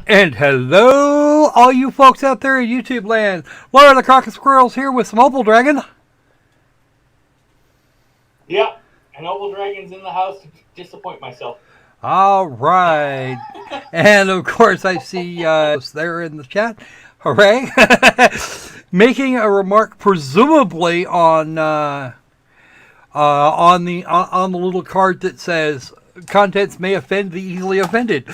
And hello, all you folks out there in YouTube land. Laura the Crockett Squirrels here with some Opal Dragon. Yeah, and Opal Dragon's in the house to disappoint myself. All right. And of course, I see there in the chat. Hooray. Making a remark presumably on the little card that says contents may offend the easily offended.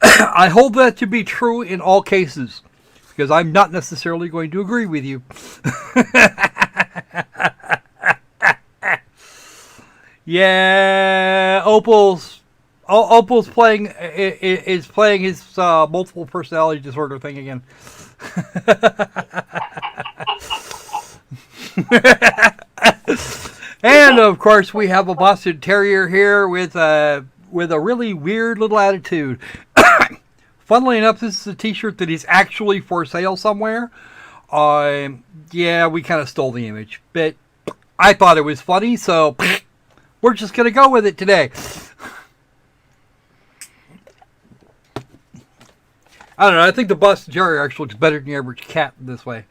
I hold that to be true in all cases, because I'm not necessarily going to agree with you. Yeah, Opal's playing is playing his multiple personality disorder thing again. And of course, we have a Boston Terrier here with a really weird little attitude. Funnily enough, this is a T-shirt that is actually for sale somewhere. Yeah, we kind of stole the image, but I thought it was funny, so we're just gonna go with it today. I don't know. I think the Boston Terrier actually looks better than the average cat this way.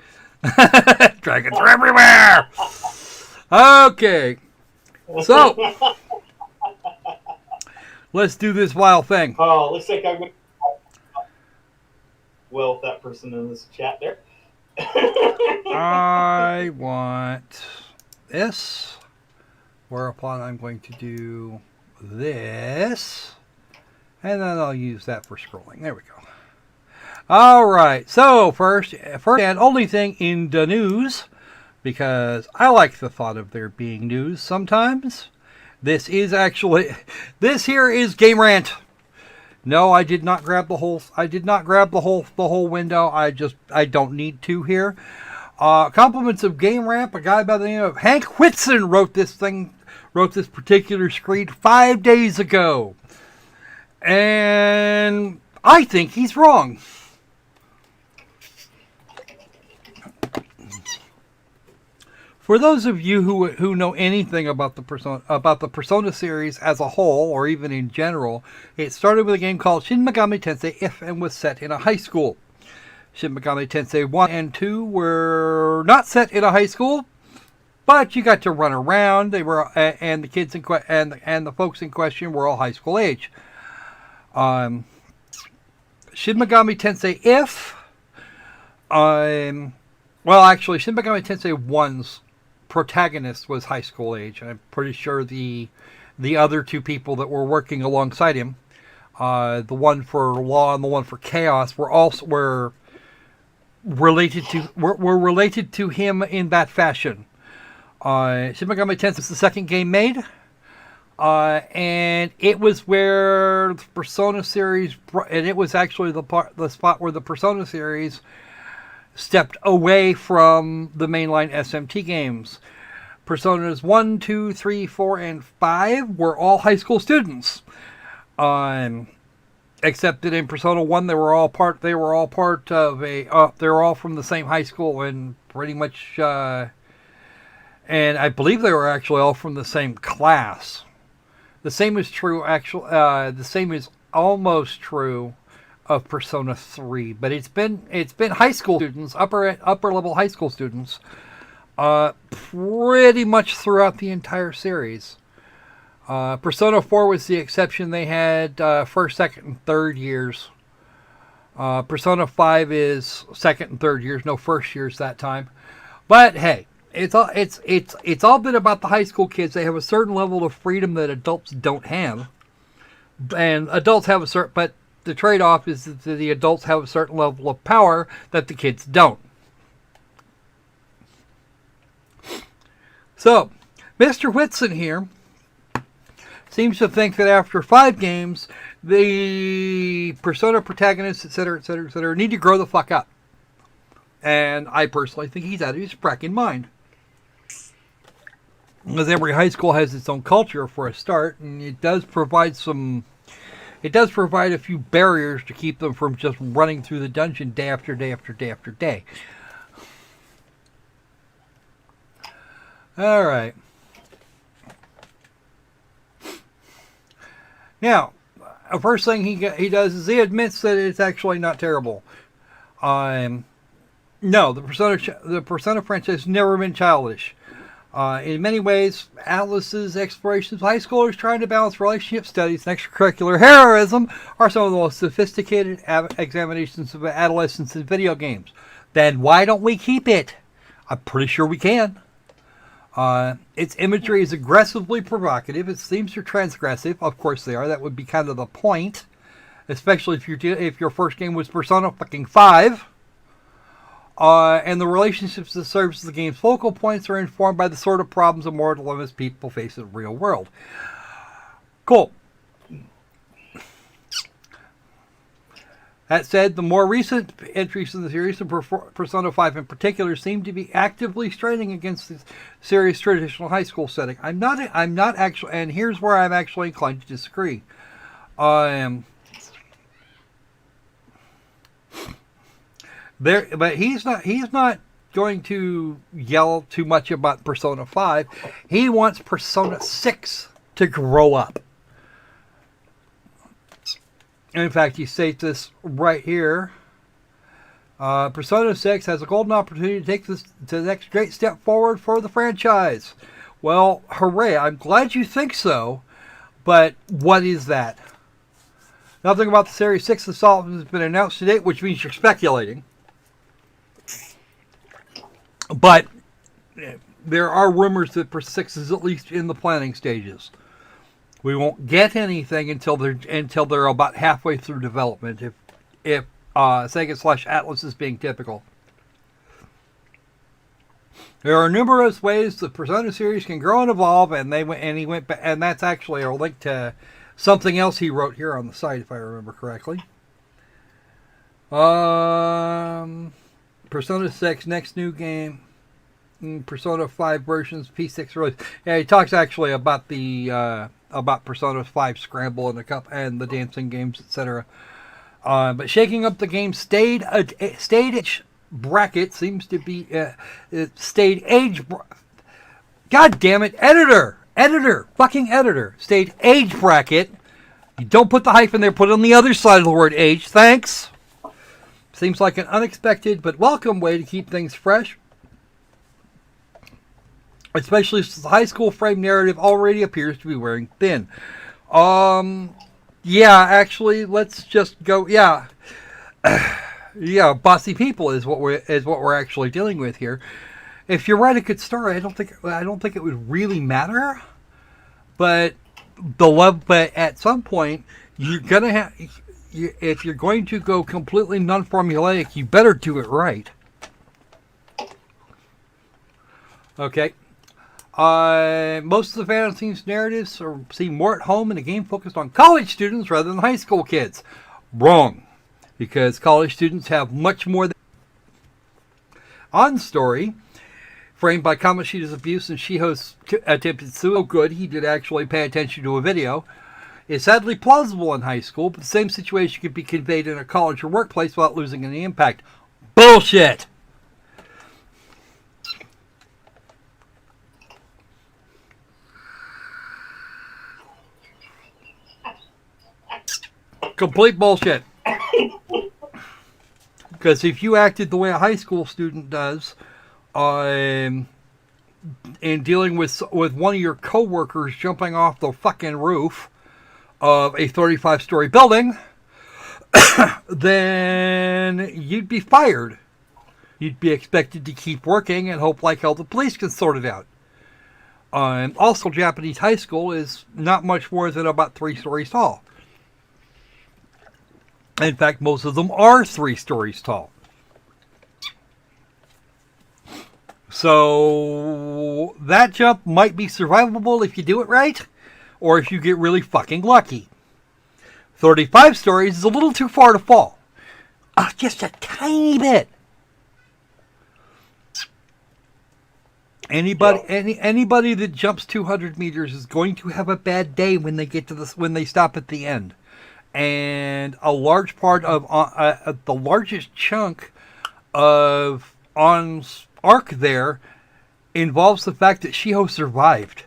Dragons are everywhere. Okay, so let's do this wild thing. Oh, looks like I'm going to... Well, that person in this chat there. I want this. Whereupon I'm going to do this. And then I'll use that for scrolling. There we go. All right. So first and only thing in the news, because I like the thought of there being news sometimes. This here is Game Rant. No, I did not grab the whole window. I don't need to here. Compliments of Game Rant. A guy by the name of Hank Whitson wrote this particular screed 5 days ago. And I think he's wrong. For those of you who know anything about the Persona series as a whole, or even in general, it started with a game called Shin Megami Tensei If and was set in a high school. Shin Megami Tensei 1 and 2 were not set in a high school, but you got to run around. They were, and the kids and the folks in question were all high school age. Shin Megami Tensei If, well, actually, Shin Megami Tensei 1's protagonist was high school age, and I'm pretty sure the other two people that were working alongside him, the one for Law and the one for Chaos, were related to him in that fashion. Shin Megami Tensei was the second game made, and it was where the Persona series, and it was actually the spot where the Persona series stepped away from the mainline SMT games. Personas 1, 2, 3, 4, and 5 were all high school students. Except that in Persona 1 they were all part of a they were all from the same high school, and pretty much and I believe they were actually all from the same class. The same is almost true of Persona 3, but it's been high school students, upper level high school students, pretty much throughout the entire series. Persona 4 was the exception. They had first, second, and third years. Persona 5 is second and third years, no first years that time. But hey, it's all been about the high school kids. They have a certain level of freedom that adults don't have, and adults have but the trade-off is that the adults have a certain level of power that the kids don't. So, Mr. Whitson here seems to think that after 5 games, the Persona protagonists, etc., need to grow the fuck up. And I personally think he's out of his fracking mind. Because every high school has its own culture for a start, and it does provide a few barriers to keep them from just running through the dungeon day after day after day after day. All right. Now, first thing he does is he admits that it's actually not terrible. No, the Persona franchise has never been childish. In many ways, Atlus's explorations of high schoolers trying to balance relationship studies and extracurricular heroism are some of the most sophisticated examinations of adolescence in video games. Then why don't we keep it? I'm pretty sure we can. Its imagery is aggressively provocative. Its themes are transgressive. Of course they are. That would be kind of the point. Especially if your first game was Persona fucking 5. And the relationships that serves as the game's focal points are informed by the sort of problems and moral dilemmas people face in the real world. Cool. That said, the more recent entries in the series, and Persona 5 in particular, seem to be actively straining against the series' traditional high school setting. I'm not actually, and here's where I'm actually inclined to disagree. But he's not going to yell too much about Persona 5. He wants Persona 6 to grow up. In fact, he states this right here. Persona 6 has a golden opportunity to take this to the next great step forward for the franchise. Well, hooray. I'm glad you think so. But what is that? Nothing about the Series 6 installment has been announced to date, which means you're speculating. But there are rumors that Per 6 is at least in the planning stages. We won't get anything until they're about halfway through development. If Sega/Atlus is being typical. There are numerous ways the Persona series can grow and evolve, and that's actually a link to something else he wrote here on the site, if I remember correctly. Persona 6 next new game. Persona 5 versions P6 release. Yeah, he talks actually about the about Persona 5 Scramble and the dancing games, etc. But shaking up the game's stage bracket seems to be stage age. God damn it, fucking editor, stage age bracket. You don't put the hyphen there. Put it on the other side of the word age. Thanks. Seems like an unexpected but welcome way to keep things fresh. Especially since the high school frame narrative already appears to be wearing thin. Yeah, actually, let's just go. Yeah, yeah, bossy people is what we're actually dealing with here. If you write a good story, I don't think it would really matter. But at some point, you're gonna have. If you're going to go completely non-formulaic, you better do it right. Okay. Most of the fantasies narratives seem more at home in a game focused on college students rather than high school kids. Wrong. Because college students have much more than... On story, framed by Kamoshida's abuse and Shiho's attempted suicide, so good he did actually pay attention to a video, is sadly plausible in high school, but the same situation could be conveyed in a college or workplace without losing any impact. Bullshit! Complete bullshit. Because if you acted the way a high school student does in dealing with one of your coworkers jumping off the fucking roof of a 35-story building, then you'd be fired. You'd be expected to keep working and hope like hell the police can sort it out. Also, Japanese high school is not much more than about 3 stories tall. In fact, most of them are 3 stories tall. So that jump might be survivable if you do it right, or if you get really fucking lucky. 35 stories is a little too far to fall. Just a tiny bit. Anybody that jumps 200 meters is going to have a bad day when they get to when they stop at the end. And a large part of the largest chunk of On's arc there involves the fact that Shiho survived.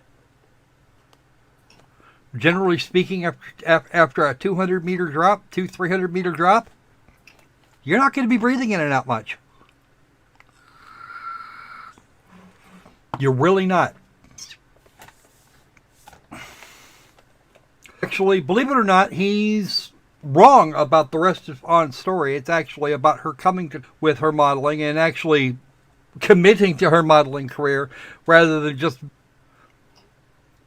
generally speaking, after a 200-meter drop, 300-meter drop, you're not going to be breathing in and out much. You're really not. Actually, believe it or not, he's wrong about the rest of An's story. It's actually about her coming with her modeling and actually committing to her modeling career rather than just...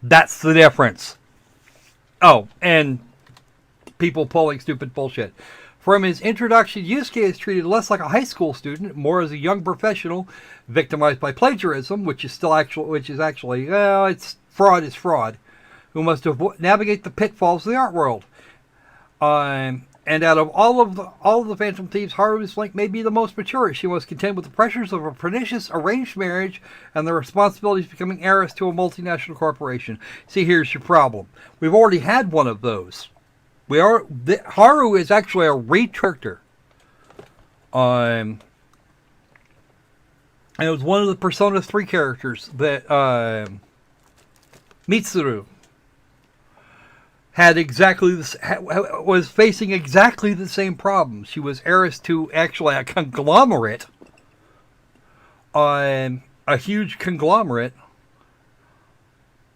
That's the difference. Oh, and people pulling stupid bullshit. From his introduction, Yusuke is treated less like a high school student, more as a young professional victimized by plagiarism, which is actually, well, it's fraud is fraud, who must navigate the pitfalls of the art world. And out of all of the Phantom Thieves, Haru's Link may be the most mature. She must contend with the pressures of a pernicious arranged marriage and the responsibilities of becoming heiress to a multinational corporation. See, here's your problem. We've already had one of those. Haru is actually a recharacter. And it was one of the Persona 3 characters that Mitsuru was facing exactly the same problem. She was heiress to actually a conglomerate, a huge conglomerate,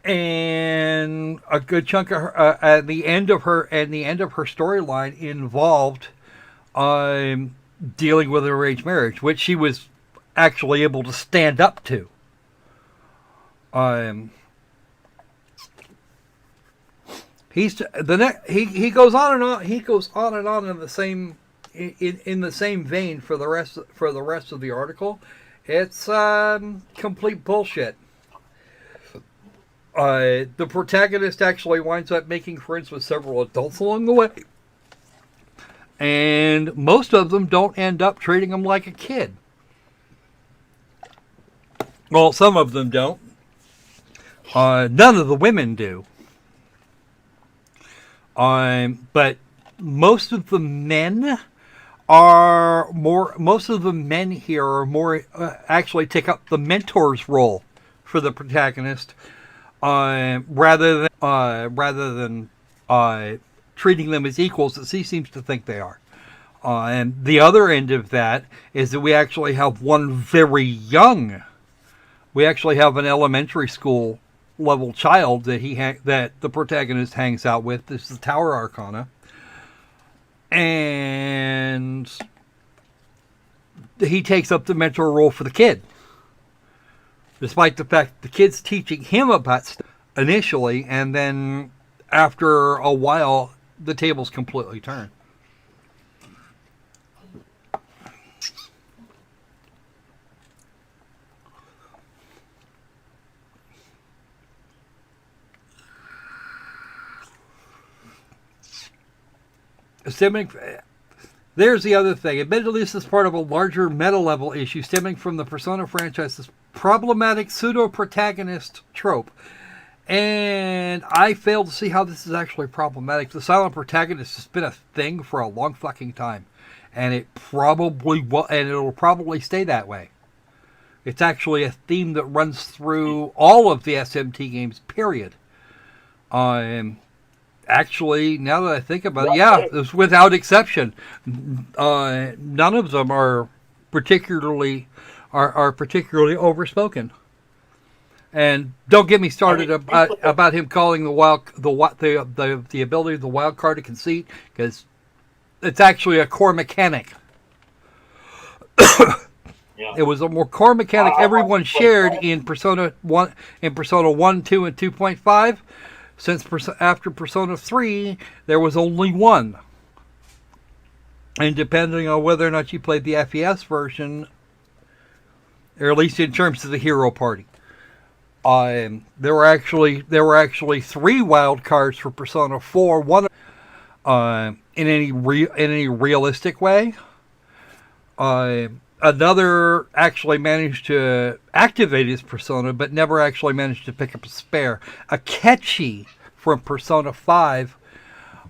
and a good chunk of her at the end of her storyline involved dealing with an arranged marriage, which she was actually able to stand up to. He goes on and on. He goes on and on in the same vein for the rest of the article. It's complete bullshit. The protagonist actually winds up making friends with several adults along the way, and most of them don't end up treating him like a kid. Well, some of them don't. None of the women do. But most of the men here are more actually take up the mentor's role for the protagonist, rather than treating them as equals as he seems to think they are. And the other end of that is that we actually have we actually have an elementary school level child that that the protagonist hangs out with. This is the Tower Arcana, and he takes up the mentor role for the kid, despite the fact the kid's teaching him about stuff initially, and then after a while the tables completely turn. There's the other thing. Admittedly, this is part of a larger meta-level issue stemming from the Persona franchise's problematic pseudo-protagonist trope. And I fail to see how this is actually problematic. The silent protagonist has been a thing for a long fucking time. And it'll probably stay that way. It's actually a theme that runs through all of the SMT games, period. Actually, now that I think about it, yeah, it's without exception. None of them are particularly overspoken. And don't get me started about him calling the ability of the wild card a conceit, because it's actually a core mechanic. Yeah. It was a more core mechanic everyone shared in Persona 1, 2, and 2.5. Since after Persona 3, there was only one. And depending on whether or not you played the FES version, or at least in terms of the hero party, there were actually 3 wild cards for Persona 4. One in any realistic way. Another actually managed to activate his persona, but never actually managed to pick up a spare. Akechi from Persona 5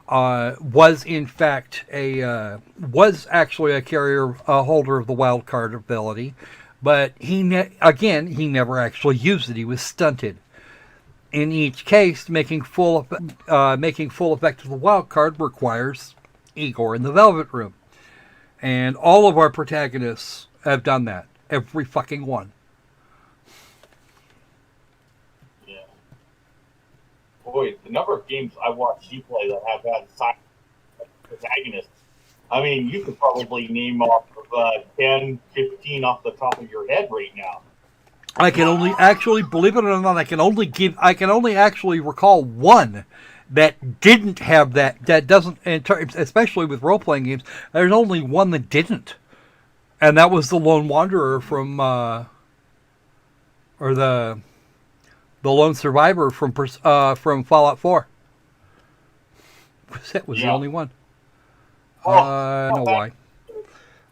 was actually a holder of the wild card ability, but he never actually used it. He was stunted. In each case, making full effect of the wild card requires Igor in the Velvet Room. And all of our protagonists have done that. Every fucking one. Yeah. Boy, the number of games I watched you play that have had side protagonists. I mean, you could probably name off of 10, 15 off the top of your head right now. I can only actually, believe it or not, I can only actually recall one that didn't have that doesn't, especially with role-playing games, there's only one that didn't. And that was the Lone Wanderer from, or the Lone Survivor from Fallout 4. That was the only one. I know why.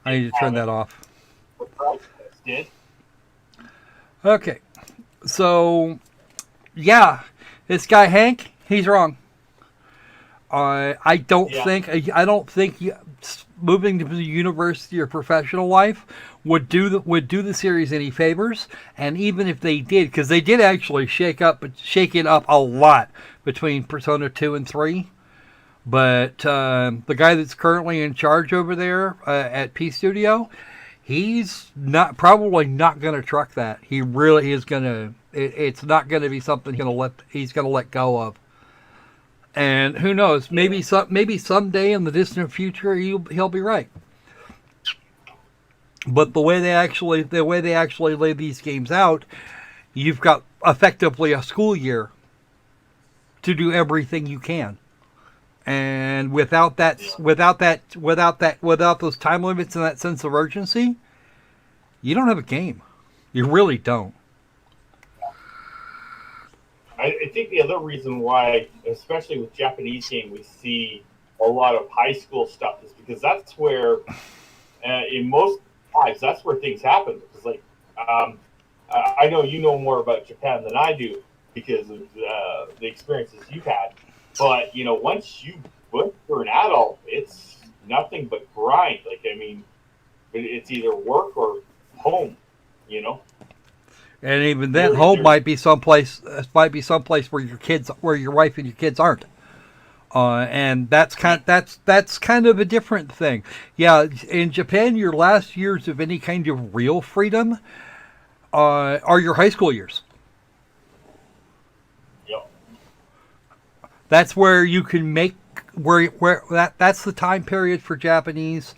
I need to turn that off. Did? Okay, so yeah, this guy Hank, he's wrong. I don't think moving to the university or professional life would do the series any favors. And even if they did, because they did actually shake it up a lot between Persona 2 and 3. But the guy that's currently in charge over there at P Studio, he's probably not going to truck that. He really is going to. It's not going to be something he's going to let go of. And who knows? Maybe someday in the distant future he'll be right. But the way they actually lay these games out, you've got effectively a school year to do everything you can. And without those time limits and that sense of urgency, you don't have a game. You really don't. I think the other reason why, especially with Japanese game, we see a lot of high school stuff is because that's where, in most lives, that's where things happen. Because, like, I know you know more about Japan than I do because of the experiences you've had. But, once you're an adult, it's nothing but grind. Like, I mean, it's either work or home, And even then, home might be someplace where your wife and your kids aren't. And that's kind of a different thing. Yeah, in Japan, your last years of any kind of real freedom are your high school years. Yep. That's where you can make that's the time period for Japanese.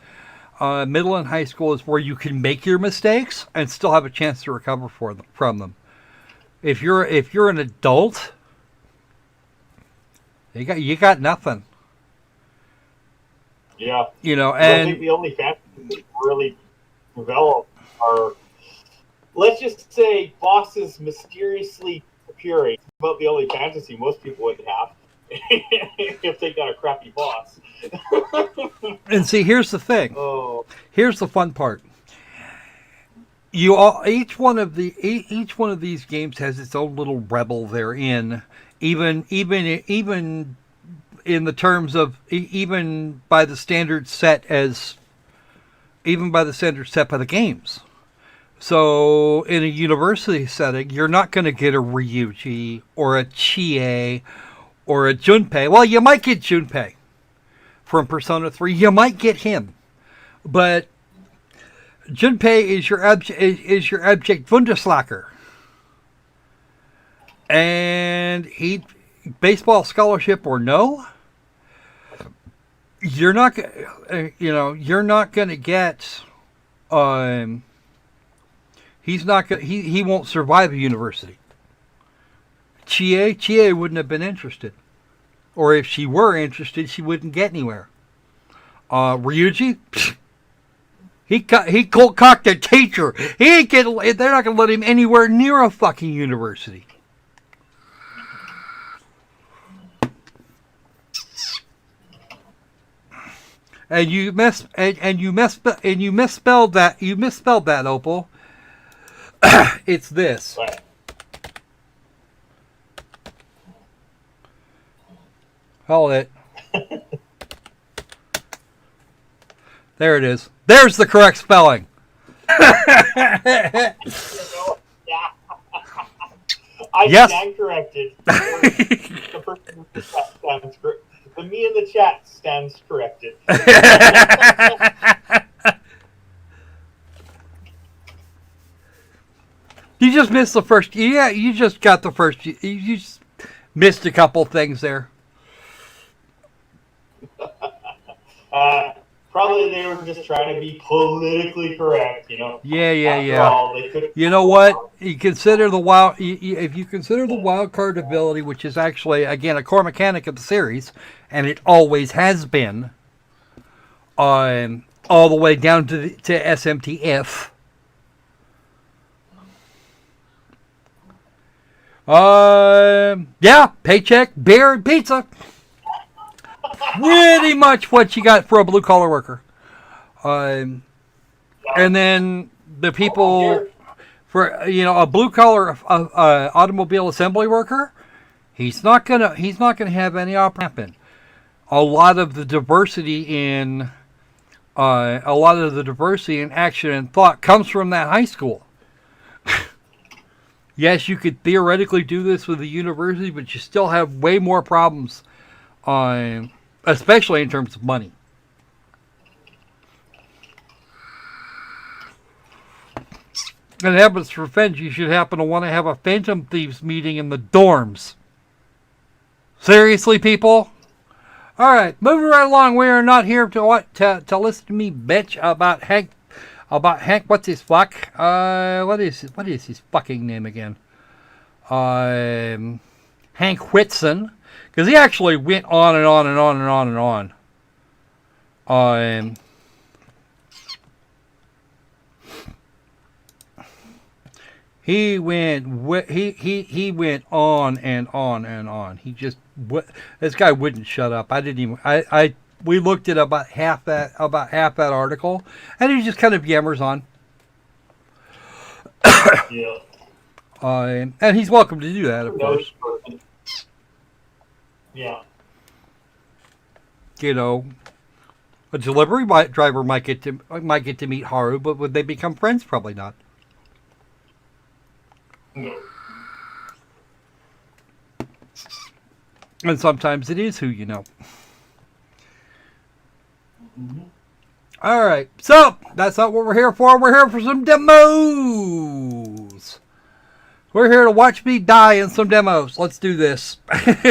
Middle and high school is where you can make your mistakes and still have a chance to recover from them. If you're an adult, you got nothing. Yeah. And I think the only fantasies that really develop are, let's just say, bosses mysteriously appearing. It's about the only fantasy most people would have if they got a crappy boss. And see, here's the thing. Oh. Here's the fun part. Each one of these games has its own little rebel therein. Even in the terms of even by the standards set by the games. So in a university setting, you're not going to get a Ryuji or a Chie or a Junpei. Well, you might get Junpei from Persona 3. You might get him, but Junpei is your abject Wunderslacker, and he baseball scholarship or no, you're not going to get. He won't survive a university. Chie wouldn't have been interested. Or if she were interested, she wouldn't get anywhere. Ryuji, he cold-cocked a teacher. They're not going to let him anywhere near a fucking university. And you misspelled that, Opal. It's this. Right. Hold it. There it is. There's the correct spelling. I I Yes. stand corrected. The person in the chat stands corrected. The me in the chat stands corrected. You just missed the first. Yeah, you just got the first. You just missed a couple things there. Probably they were just trying to be politically correct, you know. Yeah. After all, they could. You know what? You consider the wild. If you consider the wild card ability, which is actually again a core mechanic of the series, and it always has been, all the way down to SMTF. Yeah, paycheck, beer, and pizza. Pretty much what you got for a blue collar worker. And then the people for a blue collar automobile assembly worker, he's not gonna have any happen. A lot of the diversity in action and thought comes from that high school. Yes, you could theoretically do this with a university, but you still have way more problems, especially in terms of money. And Evidence for Revenge, you should happen to want to have a Phantom Thieves meeting in the dorms. Seriously, people? Alright, moving right along. We are not here to listen to me bitch about Hank. What's his fuck? What is his fucking name again? Hank Whitson. Because he actually went on and on and on and on and on. He went on and on and on. This guy wouldn't shut up. We looked at about half that article, and he just kind of yammers on. Yeah. And he's welcome to do that, of course. Yeah. A delivery driver might get to meet Haru, but would they become friends? Probably not. No. And sometimes it is who you know. Mm-hmm. All right, so that's not what we're here for. We're here for some demos. We're here to watch me die in some demos. Let's do this. Let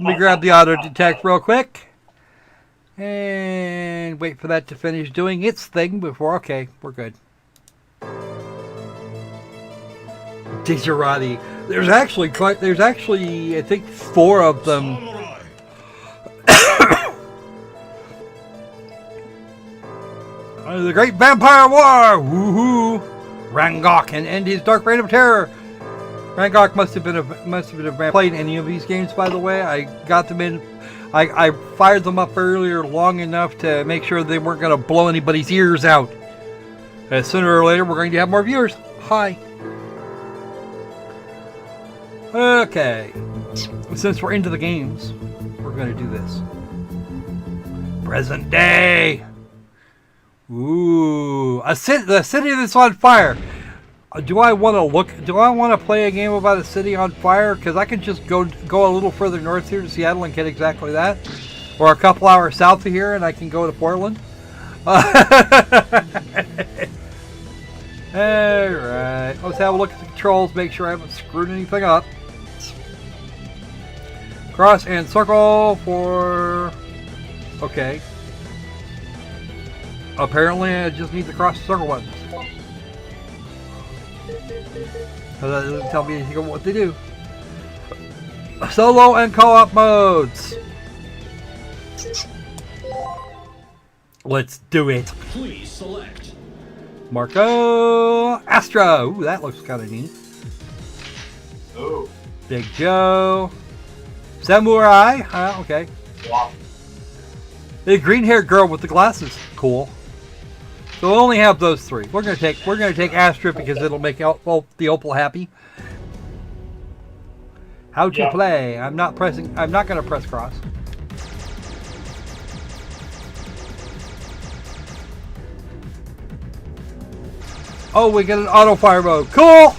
me grab the auto detect real quick and wait for that to finish doing its thing before. Okay, we're good. Digirati. There's actually I think 4 of them. The Great Vampire War! Woohoo! Rangok and end his dark reign of terror. Rangok must have been a vampire. Played any of these games, by the way. I got them in. I fired them up earlier long enough to make sure they weren't going to blow anybody's ears out. Sooner or later, we're going to have more viewers. Hi. Okay. Since we're into the games, we're going to do this. Present day. Ooh, the city that's on fire. Do I want to play a game about a city on fire? Because I can just go a little further north here to Seattle and get exactly that, or a couple hours south of here, and I can go to Portland. All right, let's have a look at the controls. Make sure I haven't screwed anything up. Cross and circle for. Okay. Apparently, I just need the cross and circle buttons. That doesn't tell me anything about what they do. Solo and co-op modes. Let's do it. Please select Marco Astra. Ooh, that looks kind of neat. Oh. Big Joe. Samurai. Okay. Wow. The green-haired girl with the glasses. Cool. So we'll only have those 3. We're gonna take Astra because it'll make the Opal happy. How to play? I'm not gonna press cross. Oh, we get an auto fire mode. Cool.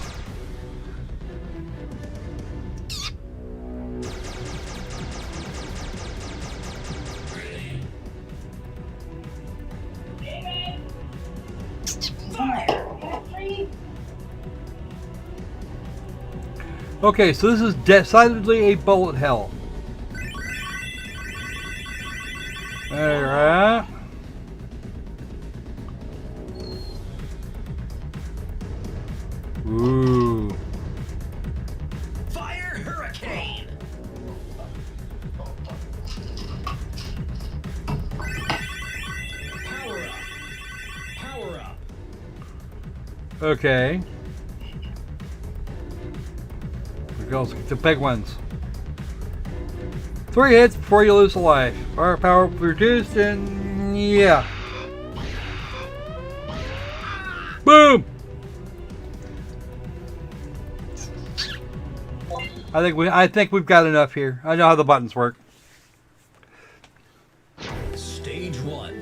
Okay, so this is decidedly a bullet hell. Alright. Ooh. Fire hurricane. Power up. Power up. Okay. Here goes the big ones. 3 hits before you lose a life. Firepower reduced and yeah. Boom! I think we've got enough here. I know how the buttons work. Stage 1.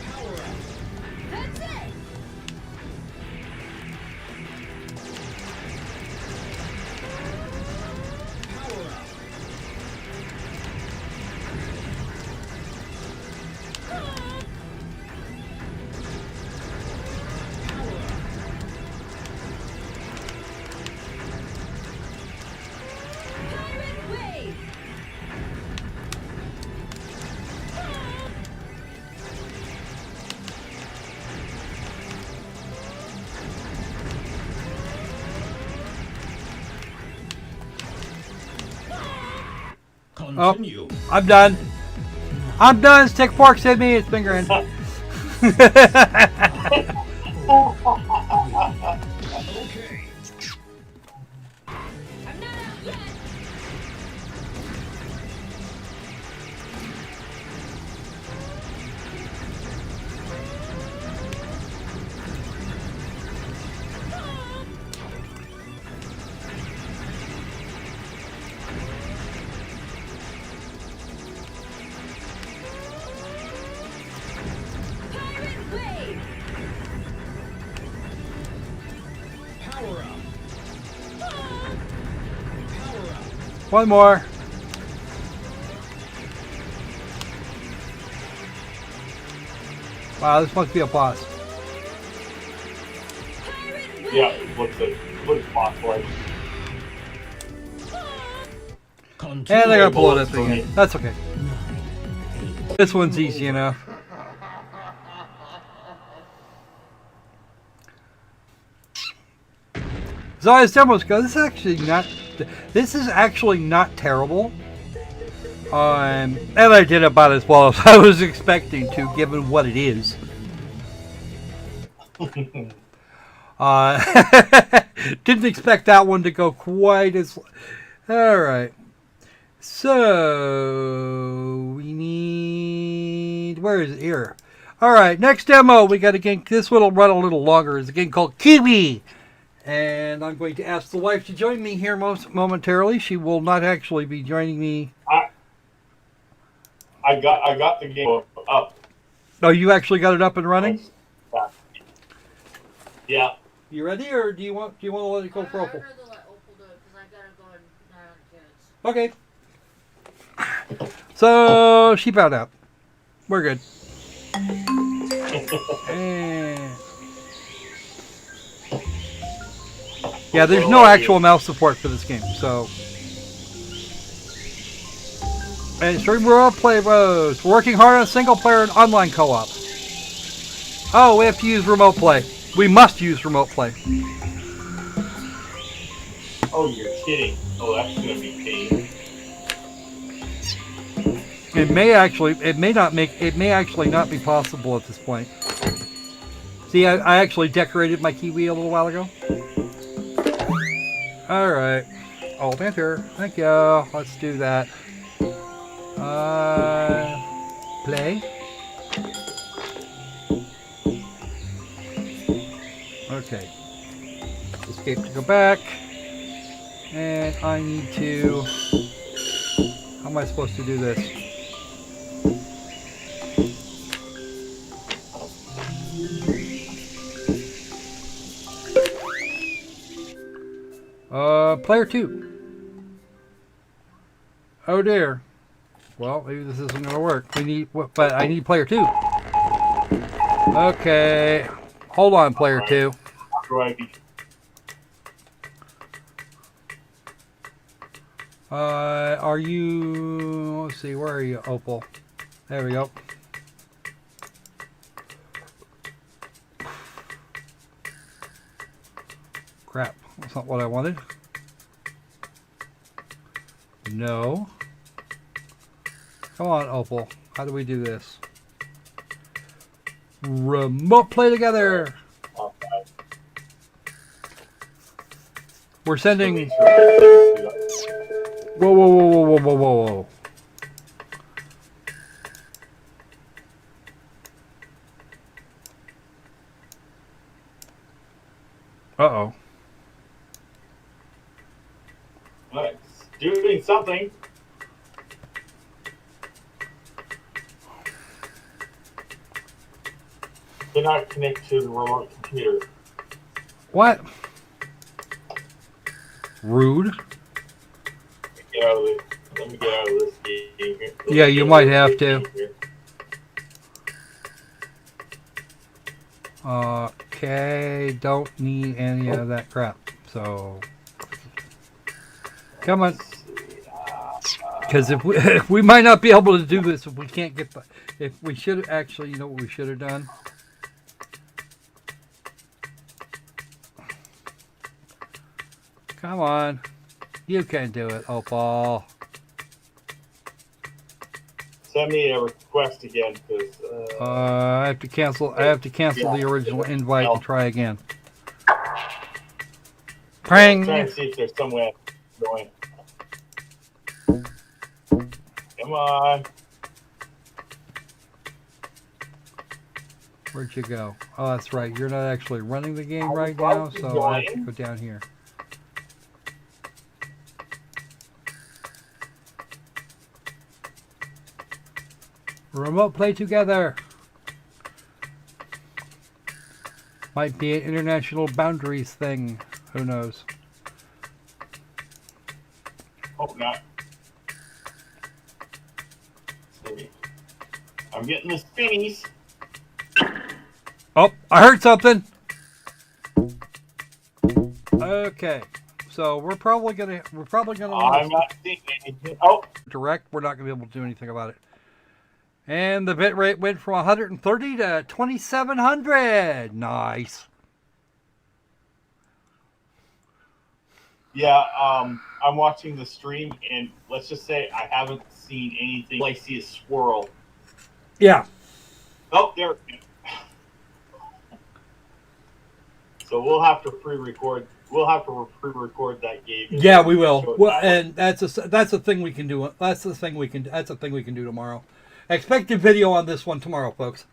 Power up. That's it! Power up. Pirate wave! Continue. I'm done. I'm done. Stick forks hit me. It's been grand. Okay. I'm not out yet! Pirate wave! Power up. Power up. One more. Wow, this must be a boss. Pirate wave! Yeah, looks possible. Continue. And I gotta pull it up For me. again. That's okay. This one's easy enough. So as demos go, this is actually not terrible. And I did about as well as I was expecting to, given what it is. Didn't expect that one to go quite as. All right. So we need. Where is it here? All right. Next demo, we got a game. This one will run a little longer. It's a game called Kiwi. And I'm going to ask the wife to join me here momentarily. She will not actually be joining me. I got the game up. Oh, you actually got it up and running? Yeah. You ready, or do you want to let it go for Opal? I'd rather let Opal do it because I gotta go and nine on the kids. Okay. So she bowed out. We're good. And yeah, there's no actual mouse support for this game, so. And stream role play modes. We're working hard on single player and online co-op. Oh, we have to use remote play. We must use remote play. Oh, you're kidding. Oh, that's gonna be pain. It may actually not be possible at this point. See, I actually decorated my Kiwi a little while ago. All right. Alt enter. Thank you. Let's do that. Play. Okay. Escape to go back. And I need to. How am I supposed to do this? Player 2. Oh dear. Well, maybe this isn't going to work. But I need player 2. Okay. Hold on, player 2. How do I be? Are you... Let's see, where are you, Opal? There we go. Crap, that's not what I wanted. No. Come on, Opal. How do we do this? Remote play together. Oh, God. We're sending... Make sure I do that. Whoa, whoa, whoa, whoa, whoa, whoa, whoa, whoa. Uh-oh. Alright, it's doing something. Cannot connect to the remote computer. What? Rude. Get out of this. Let me get out of this game here. Yeah, you might have to. Okay, don't need any of that crap. So, come on. Because if we might not be able to do this if we can't get... If we should actually, you know what we should have done? Come on. You can do it, Opal. Send me a request again, because I have to cancel. I have to cancel the original invite and try again. I'm trying Pring. to see if there's some way I'm going. Come on. Where'd you go? Oh, that's right. You're not actually running the game right now, so I have to go down here. Remote play together. Might be an international boundaries thing. Who knows? Hope not. I'm getting the spinnies. Oh, I heard something. Okay, so we're probably gonna I'm not seeing anything. Oh, direct. We're not gonna be able to do anything about it. And the bit rate went from 130 to 2700. Nice. yeah. I'm watching the stream, and let's just say I haven't seen anything. All I see is swirl. Yeah. Oh, there. So we'll have to pre-record. We'll have to pre-record that game. Yeah, we will. Well, and that's a thing we can do. That's the thing we can. That's a thing we can do tomorrow. Expect a video on this one tomorrow, folks.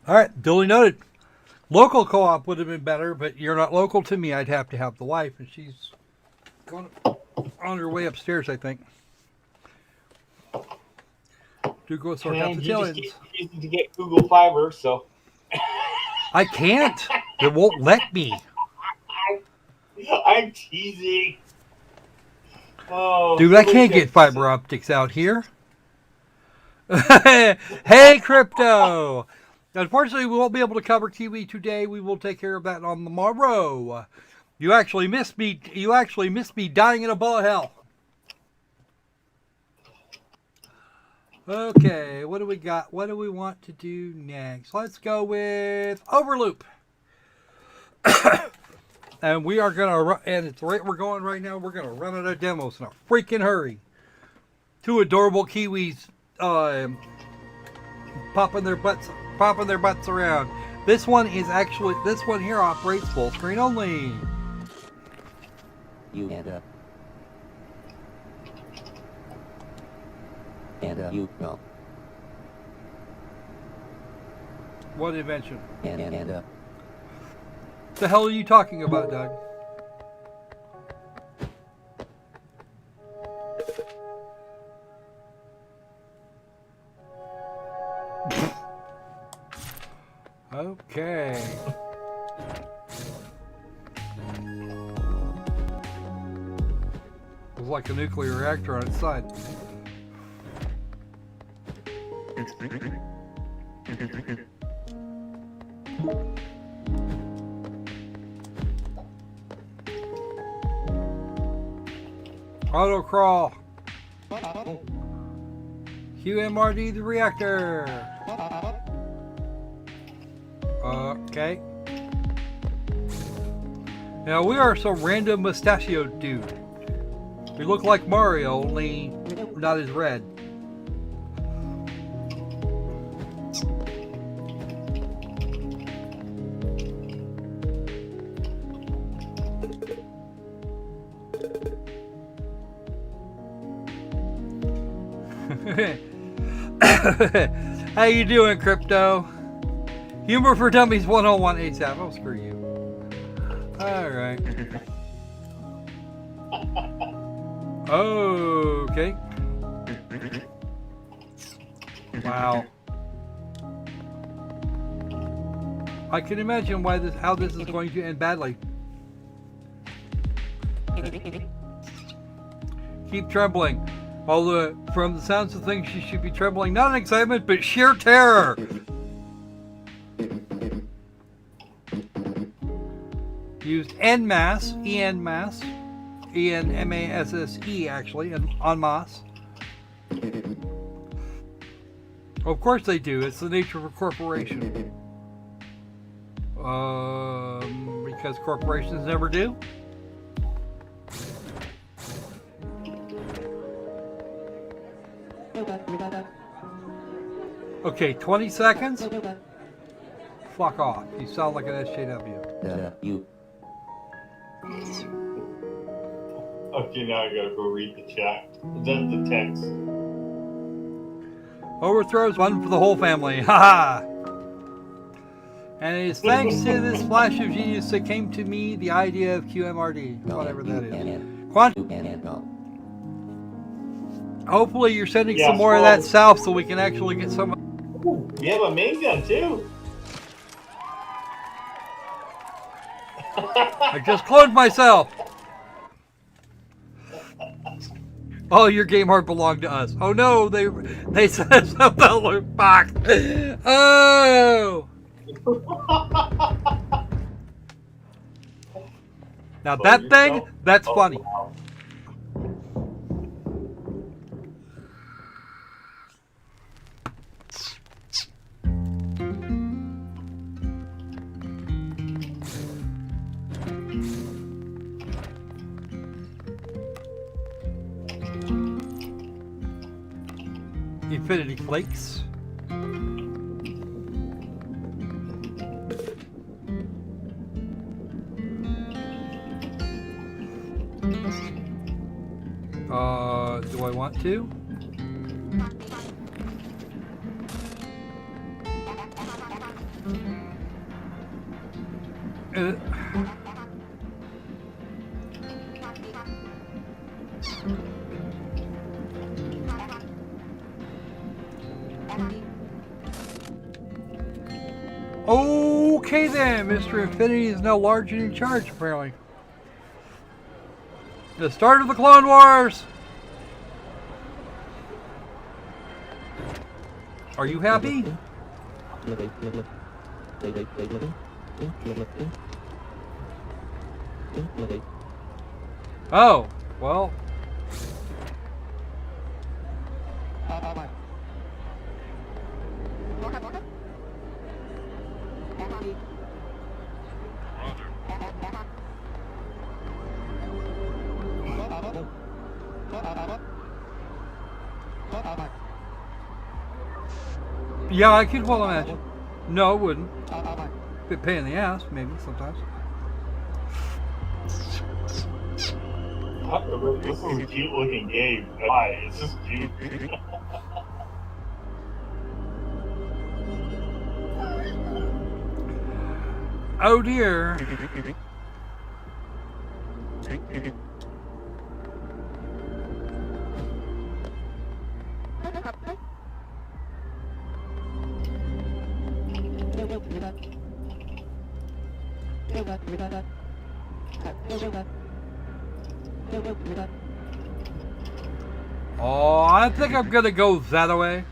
All right, duly noted. Local co-op would have been better, but you're not local to me. I'd have to have the wife, and she's going on her way upstairs, I think. Do go sort out the you just tailends. keep refusing to get Google Fiber, so I can't. It won't let me. I'm teasing. Oh, Dude, I can't get fiber optics out here. Hey, Crypto! Unfortunately, we won't be able to cover Kiwi today. We will take care of that on the morrow. You actually missed me. You actually missed me dying in a ball of hell. Okay, what do we got? What do we want to do next? Let's go with Overloop. And we are going to run, and at the rate we're going right now, we're going to run out of demos in a freaking hurry. Two adorable Kiwis popping their butts around. This one here operates full screen only. You and you go. What invention? And The hell are you talking about, Doug? Okay. like a nuclear reactor on its side. Auto crawl. QMRD the reactor. Okay. Now we are some random mustachioed dude. We look like Mario, only not as red. How you doing, Crypto? Humor for Dummies 101 ASAP. Oh, screw you. Alright. Okay. Wow. I can imagine how this is going to end badly. Keep trembling. Although, from the sounds of things, she should be trembling not in excitement, but sheer terror. Used en masse, ENMASS, ENMASSE actually, and en masse. Of course they do. It's the nature of a corporation. Because corporations never do. Okay, 20 seconds? Fuck off. You sound like an SJW. You. Okay, now I gotta go read the chat. Then the text. Overthrows one for the whole family. Haha! And it is thanks to this flash of genius that came to me the idea of QMRD. Whatever that is. Hopefully you're sending some more of that south so we can actually get some. Ooh, you have a main gun too. I just cloned myself. Oh, your game heart belonged to us. Oh no, they sent us a loot box. Oh. Now that thing, that's funny. Wow. Infinity Flakes. Do I want to? Okay then, Mr. Infinity is now large and in charge, apparently. The start of the Clone Wars! Are you happy? Oh, well. Yeah, I could well imagine. No, it wouldn't. Bit pain in the ass, maybe, sometimes. This is a cute looking game. Why? It's just cute. Oh dear. Oh, I think I'm gonna go that way.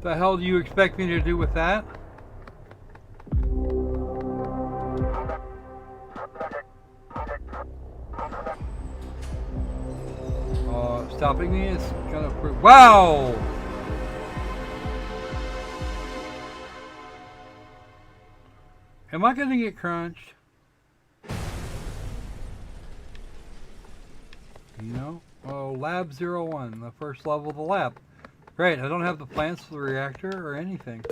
The hell do you expect me to do with that? Stopping me is gonna prove. Wow! Am I gonna get crunched? No. Oh, Lab 01, the first level of the lab. Great, I don't have the plans for the reactor or anything.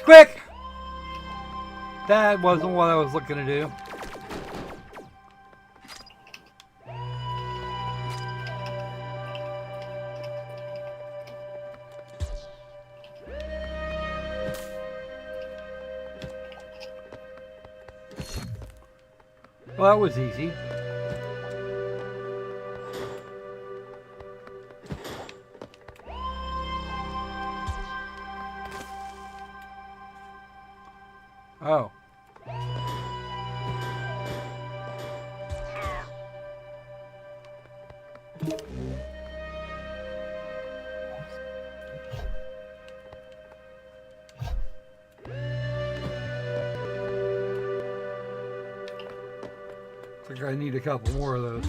Quick! That wasn't what I was looking to do. Well, that was easy. Oh. I think I need a couple more of those.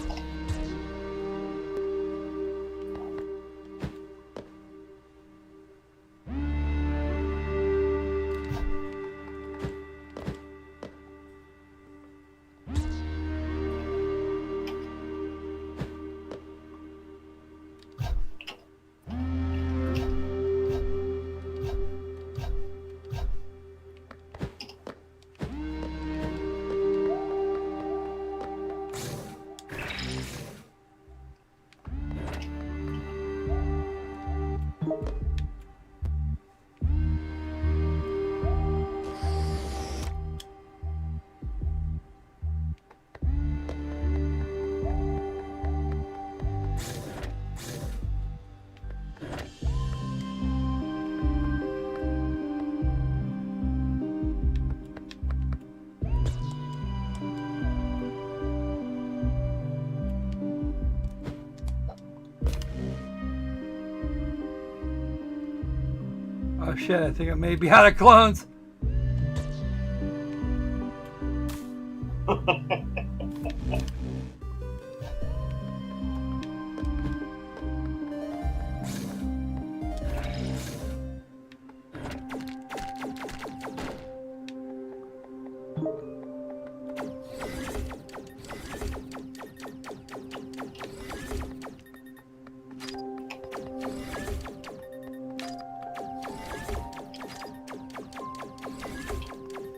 Oh shit, I think I may be out of clones.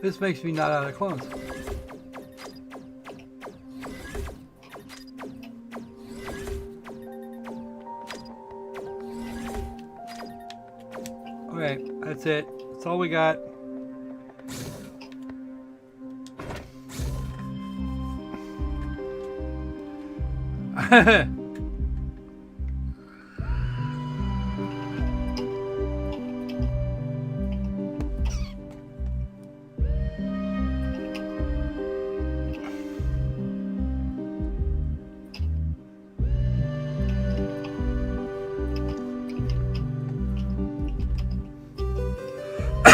This makes me not out of clones. Okay, that's it. That's all we got.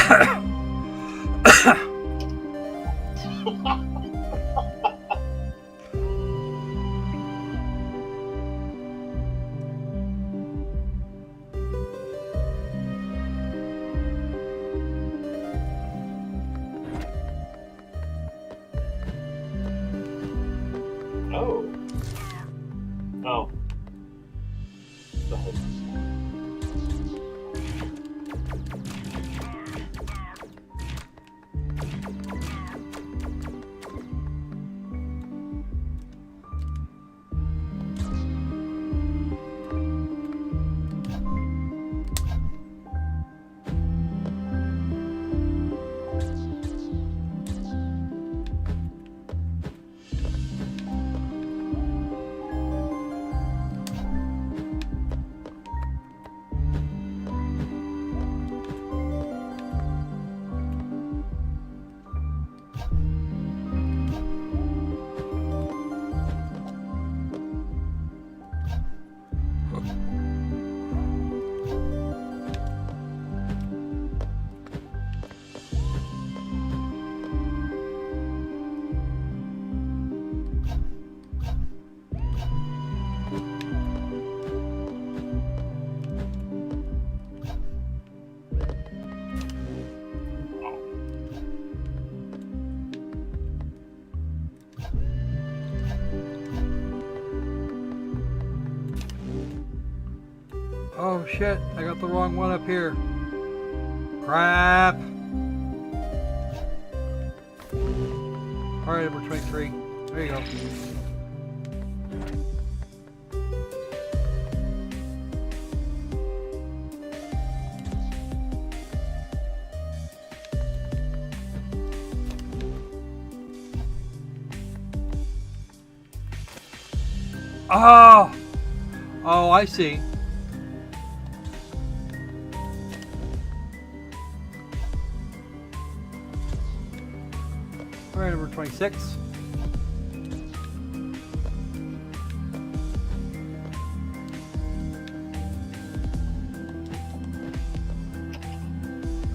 Oh. Oh. The whole- Oh shit, I got the wrong one up here. Crap. Alright, number 23. There you go. Oh! Oh, I see. Alright, number 26.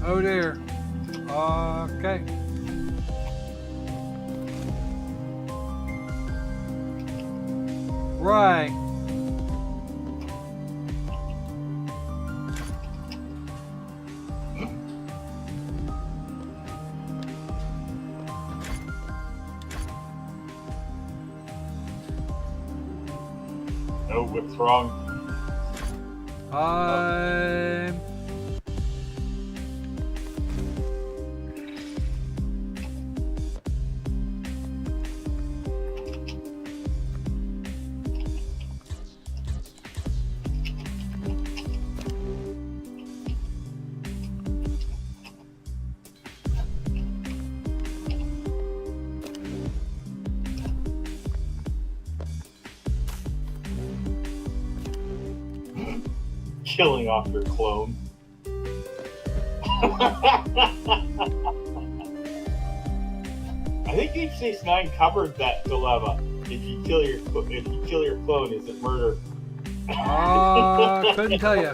Oh dear. Okay. Right. Oh, what's wrong? Killing off your clone. I think Deep Space Nine covered that dilemma. If you kill your clone, is it murder? Couldn't tell you.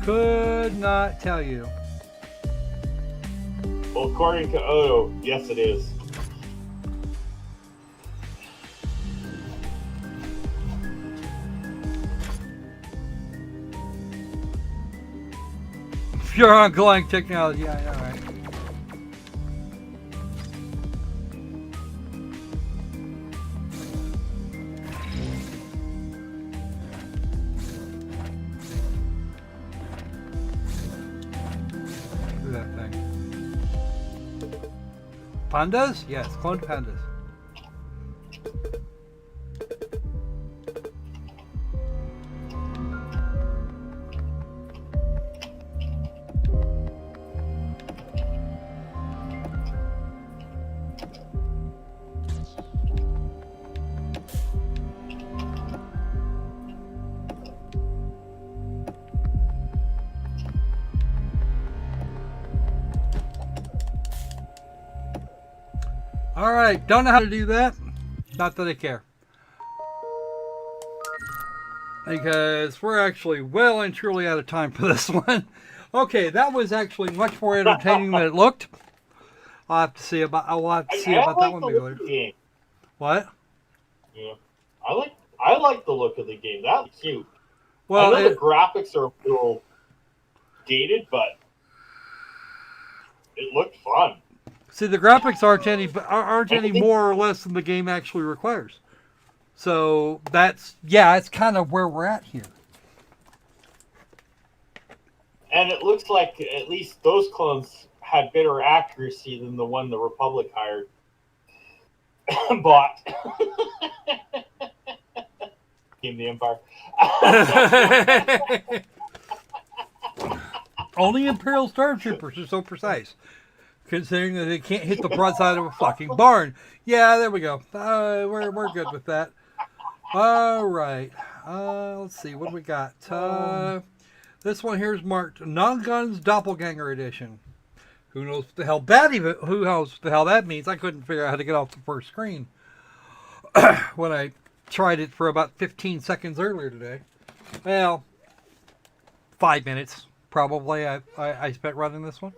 Could not tell you. Well, according to Odo, yes, it is. Pure ongoing technology, I know, right? Look at that thing. Pandas? Yes, cloned pandas. Alright, don't know how to do that. Not that I care. because we're actually well and truly out of time for this one. Okay, that was actually much more entertaining than it looked. I'll have to see about that one, Biggler. Game. What? Yeah, I like the look of the game. That's cute. Well, I know the graphics are a little dated, but it looked fun. see, the graphics aren't any more or less than the game actually requires. So that's kind of where we're at here. And it looks like at least those clones had better accuracy than the one the Republic hired. Bought. In the Empire. Only Imperial Stormtroopers are so precise, considering that they can't hit the broadside of a fucking barn. Yeah, there we go. We're good with that. All right. Let's see. What do we got? This one here is marked Non-Guns Doppelganger Edition. Who knows what the hell that means? I couldn't figure out how to get off the first screen when I tried it for about 15 seconds earlier today. Well, 5 minutes probably I spent running this one.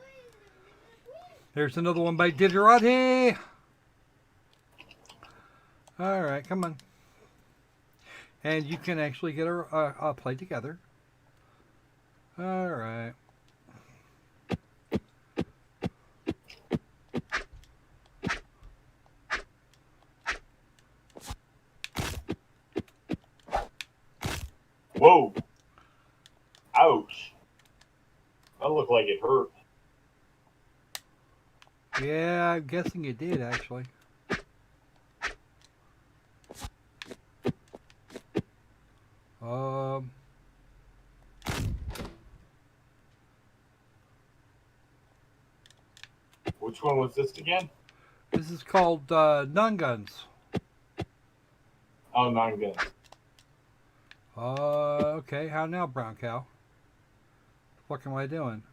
There's another one by Diderati. All right, come on. And you can actually get a play together. All right. Whoa. Ouch. That looked like it hurt. Yeah, I'm guessing it did, actually. Which one was this again? This is called Non-Guns. Oh, Non-Guns. Okay, how now, brown cow? What am I doing?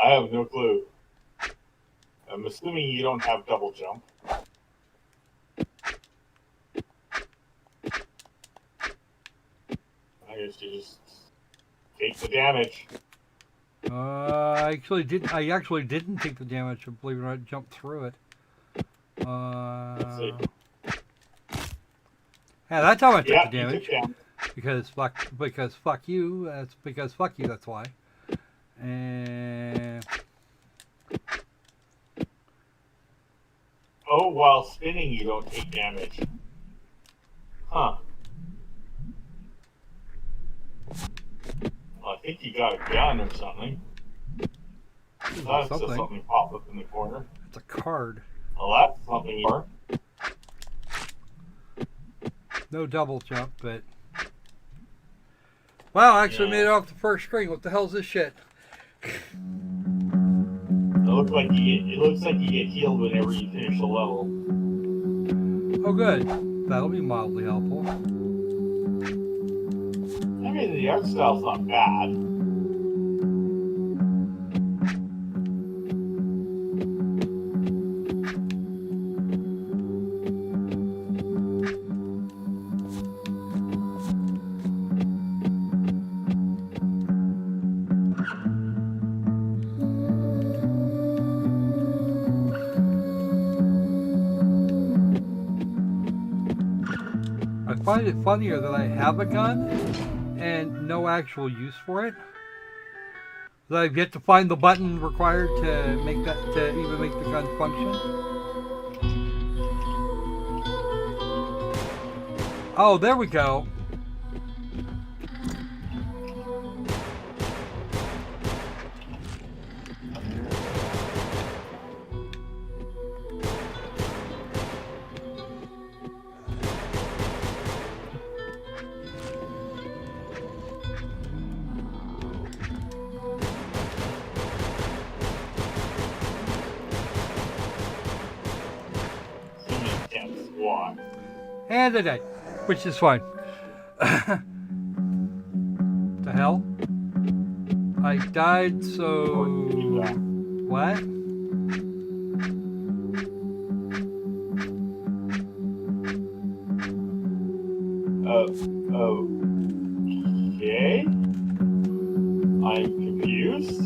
I have no clue. I'm assuming you don't have double jump. I guess you just take the damage. I actually didn't take the damage. Believe it or not, I jumped through it. Let's see. Yeah, that time I took Yeah, the damage. you took damage. Because fuck you. That's why. And Oh, while spinning, you don't take damage. Huh. Well, I think you got a gun or something. That's just something popped up in the corner. It's a card. Well, that's something more. No double jump, but wow, I actually made it off the first screen. What the hell's this shit? It looks like you get healed whenever you finish a level. Oh, good. That'll be mildly helpful. I mean, the art style's not bad. I find it funnier that I have a gun and no actual use for it. That I've yet to find the button required to make that to even make the gun function. Oh, there we go. And I died, which is fine. The hell? I died, so what? Okay. I'm confused.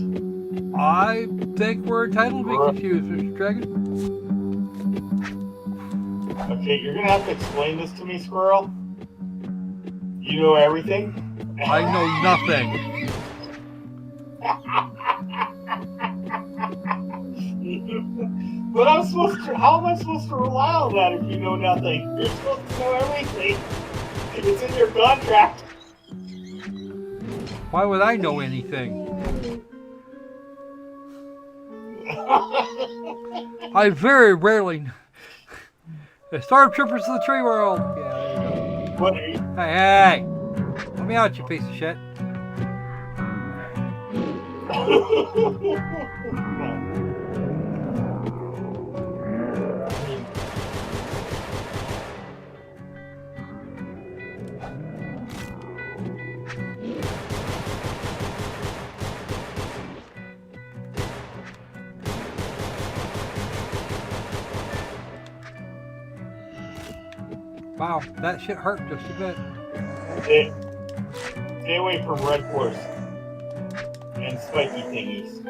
I think we're entitled to be confused, Mr. Dragon. Okay, you're gonna have to explain this to me, Squirrel. You know everything? I know nothing. But I'm supposed to. How am I supposed to rely on that if you know nothing? You're supposed to know everything. It's in your contract. Why would I know anything? I very rarely. The Stormtroopers of the Tree World. Yeah, there you go. What? Hey, let me out, you piece of shit. Wow, that shit hurt just a bit. Stay away from red horse and spiky thingies.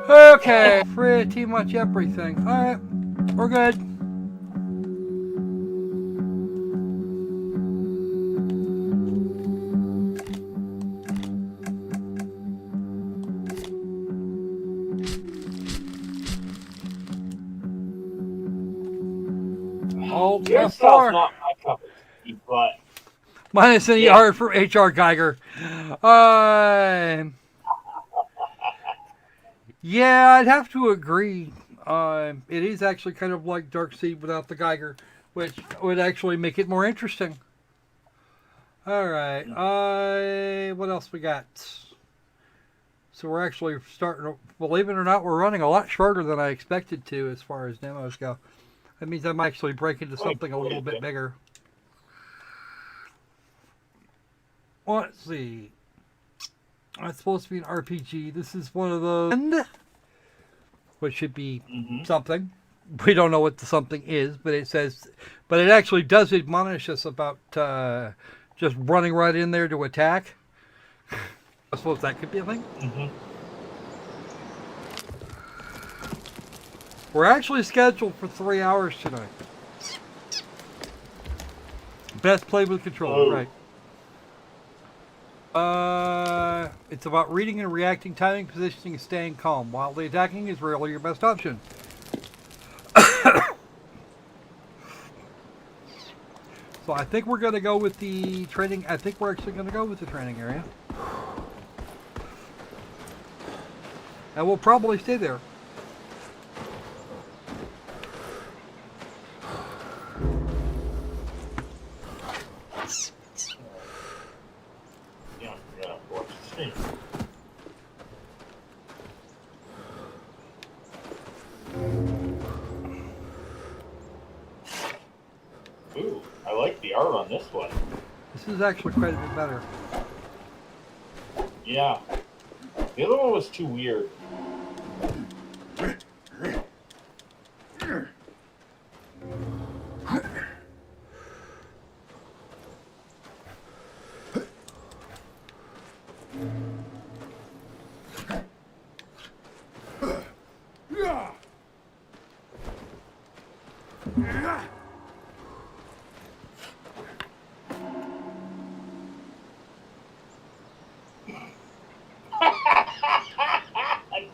Okay, pretty much everything. Alright, we're good. Alt Your F4. stuff's not my cup of tea, but Minus any Yeah. art from HR Geiger. Yeah, I'd have to agree. It is actually kind of like Darkseid without the Geiger, which would actually make it more interesting. Alright, what else we got? So we're actually starting, believe it or not, we're running a lot shorter than I expected to as far as demos go. That means I'm actually breaking into something a little bit bigger. Let's see. It's supposed to be an RPG. This is one of those, which should be something. We don't know what the something is, but it says, but it actually does admonish us about just running right in there to attack. I suppose that could be a thing. We're actually scheduled for 3 hours tonight. Best play with control, right? It's about reading and reacting, timing, positioning, and staying calm. Wildly attacking is rarely your best option. So I think we're going to go with the training. I think we're actually going to go with the training area. And we'll probably stay there. Ooh, I like the art on this one. This is actually quite a bit better. Yeah. The other one was too weird.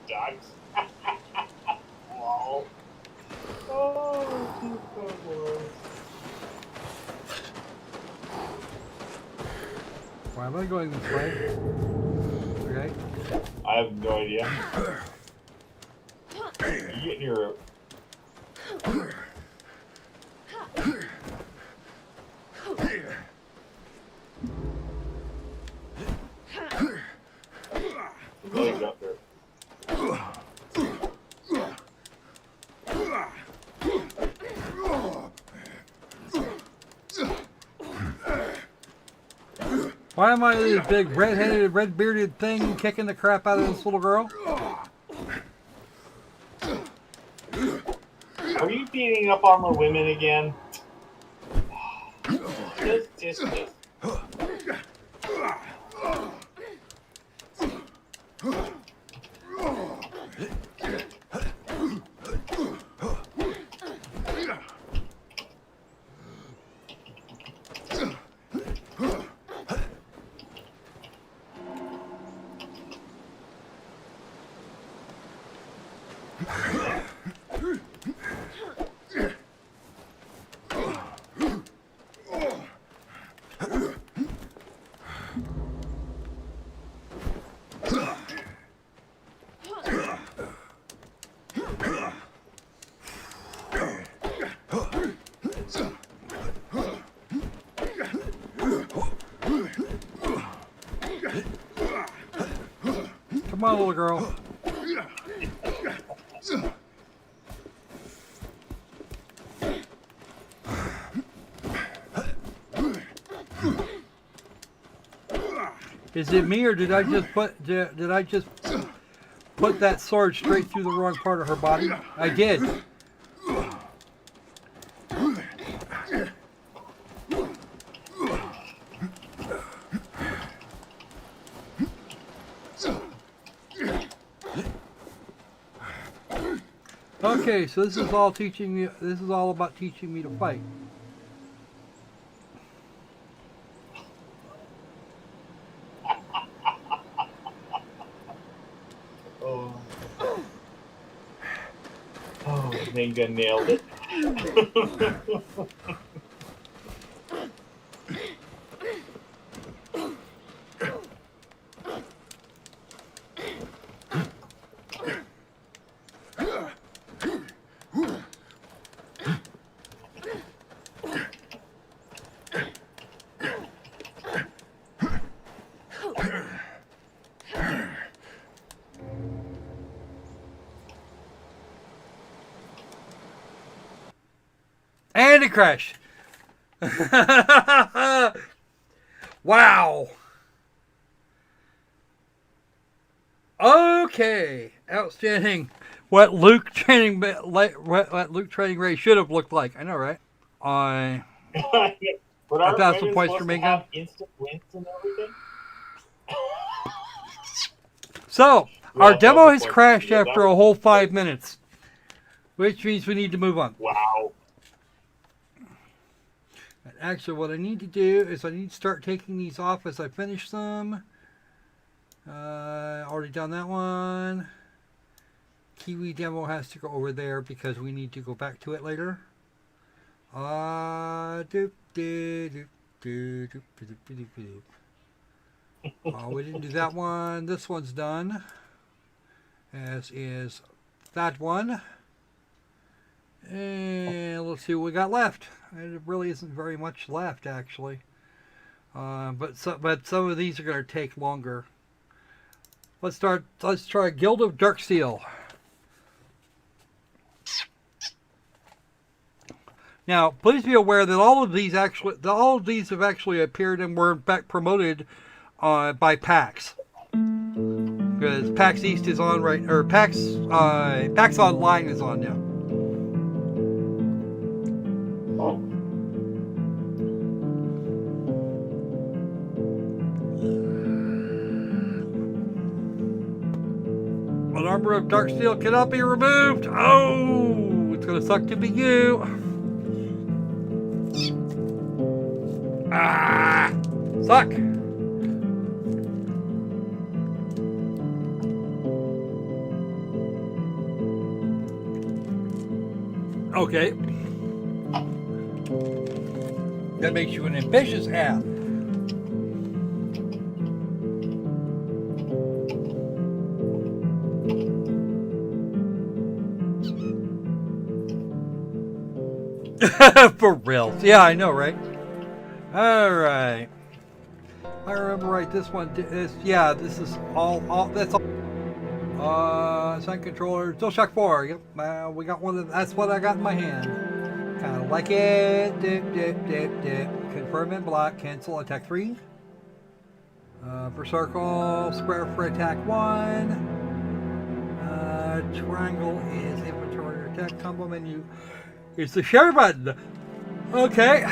Ducks. Wow. Oh, Why am I going this way? Okay. I have no idea. You getting your... Legs up there. Why am I this big red-headed, red-bearded thing kicking the crap out of this little girl? Are you beating up on the women again? Just. Come on, little girl. Is it me, or did I just put that sword straight through the wrong part of her body? I did. Okay, so this is all teaching me. This is all about teaching me to fight. Oh, Minga nailed it. And it crashed. Wow. Okay. Outstanding. What Luke training Ray should have looked like. I know, right? But aren't 1,000 women points for supposed to Minga. have instant wins and everything? So, Yeah, our demo has 1,000 points. crashed Yeah, after a whole 5 minutes, which means we need to move on. Wow. And actually, what I need to do is I need to start taking these off as I finish them. Already done that one. Kiwi demo has to go over there because we need to go back to it later. We didn't do that one. This one's done. As is that one. And let's see what we got left. It really isn't very much left, actually. But some of these are going to take longer. Let's try Guild of Darksteel. Now, please be aware that all of these have actually appeared and were in fact promoted by PAX. Because PAX East is on right, or PAX Online is on now. An armor of Darksteel cannot be removed. Oh, it's gonna suck to be you. Ah, suck. Okay. That makes you an ambitious ass. For real. Yeah, I know, right? Alright. I remember right, this one is, yeah, this is all that's all. Sun controller, DualShock 4. Yep, we got one of, that's what I got in my hand. Kind of like it. Confirm and block, cancel attack 3. For circle, square for attack 1. Triangle is inventory attack combo menu. It's the share button. Okay,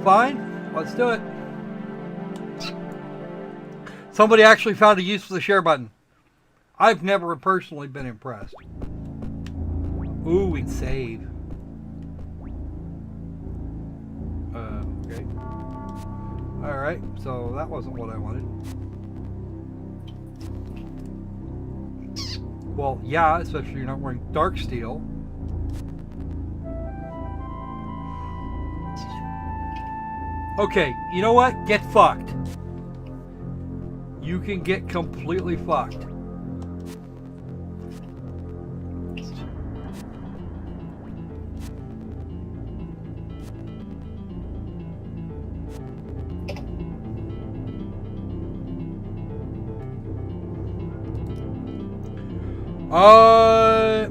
fine. Let's do it. Somebody actually found a use for the share button. I've never personally been impressed. Ooh, we can save. Okay. Alright, so that wasn't what I wanted. Well, yeah, especially if you're not wearing dark steel. Okay, you know what? Get fucked. You can get completely fucked.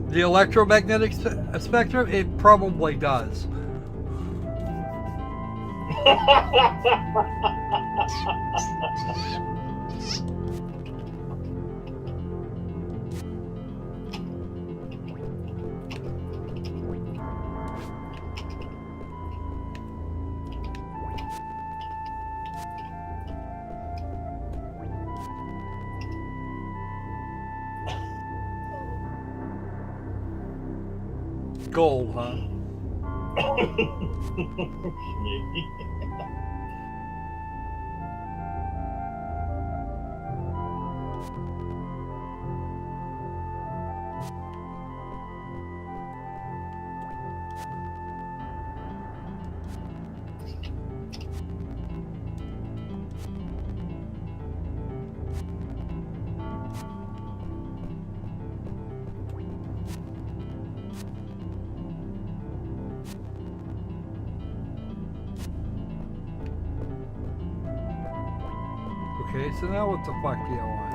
The electromagnetic spectrum, it probably does. Gold, huh? Okay, so now what the fuck do you want?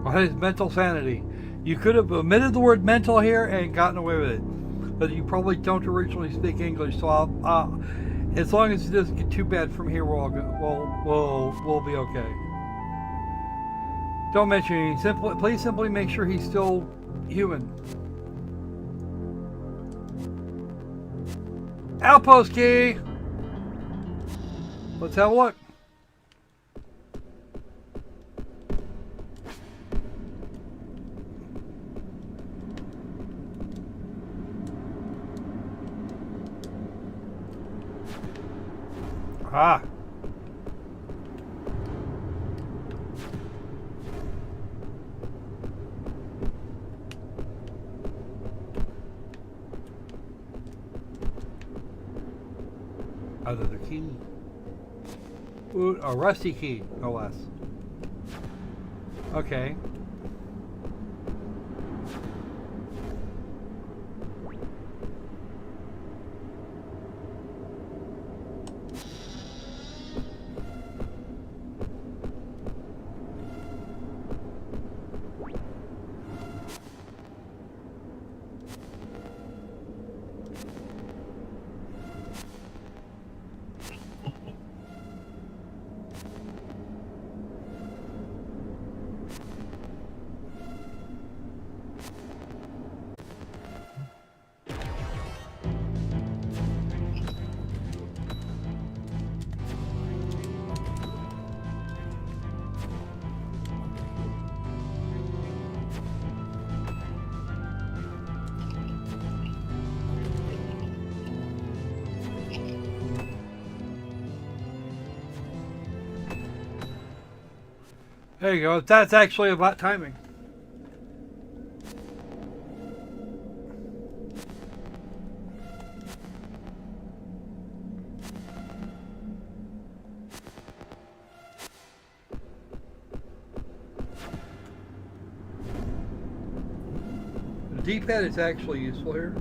What is mental sanity? You could have omitted the word mental here and gotten away with it, but you probably don't originally speak English. So I'll, as long as it doesn't get too bad from here, we'll all go, we'll be okay. Don't mention anything. Please simply make sure he's still human. Outpost key. Let's have a look. Ah. Another key. Ooh, a rusty key, no less. Okay. There you go. That's actually about timing. The D-pad is actually useful here.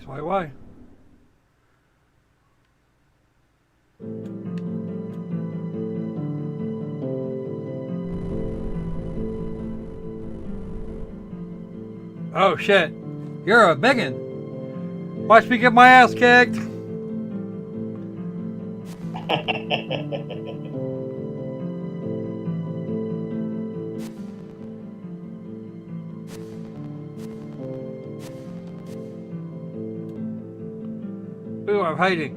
Why? Oh shit. You're a biggin. Watch me get my ass kicked. Ooh, I'm hiding.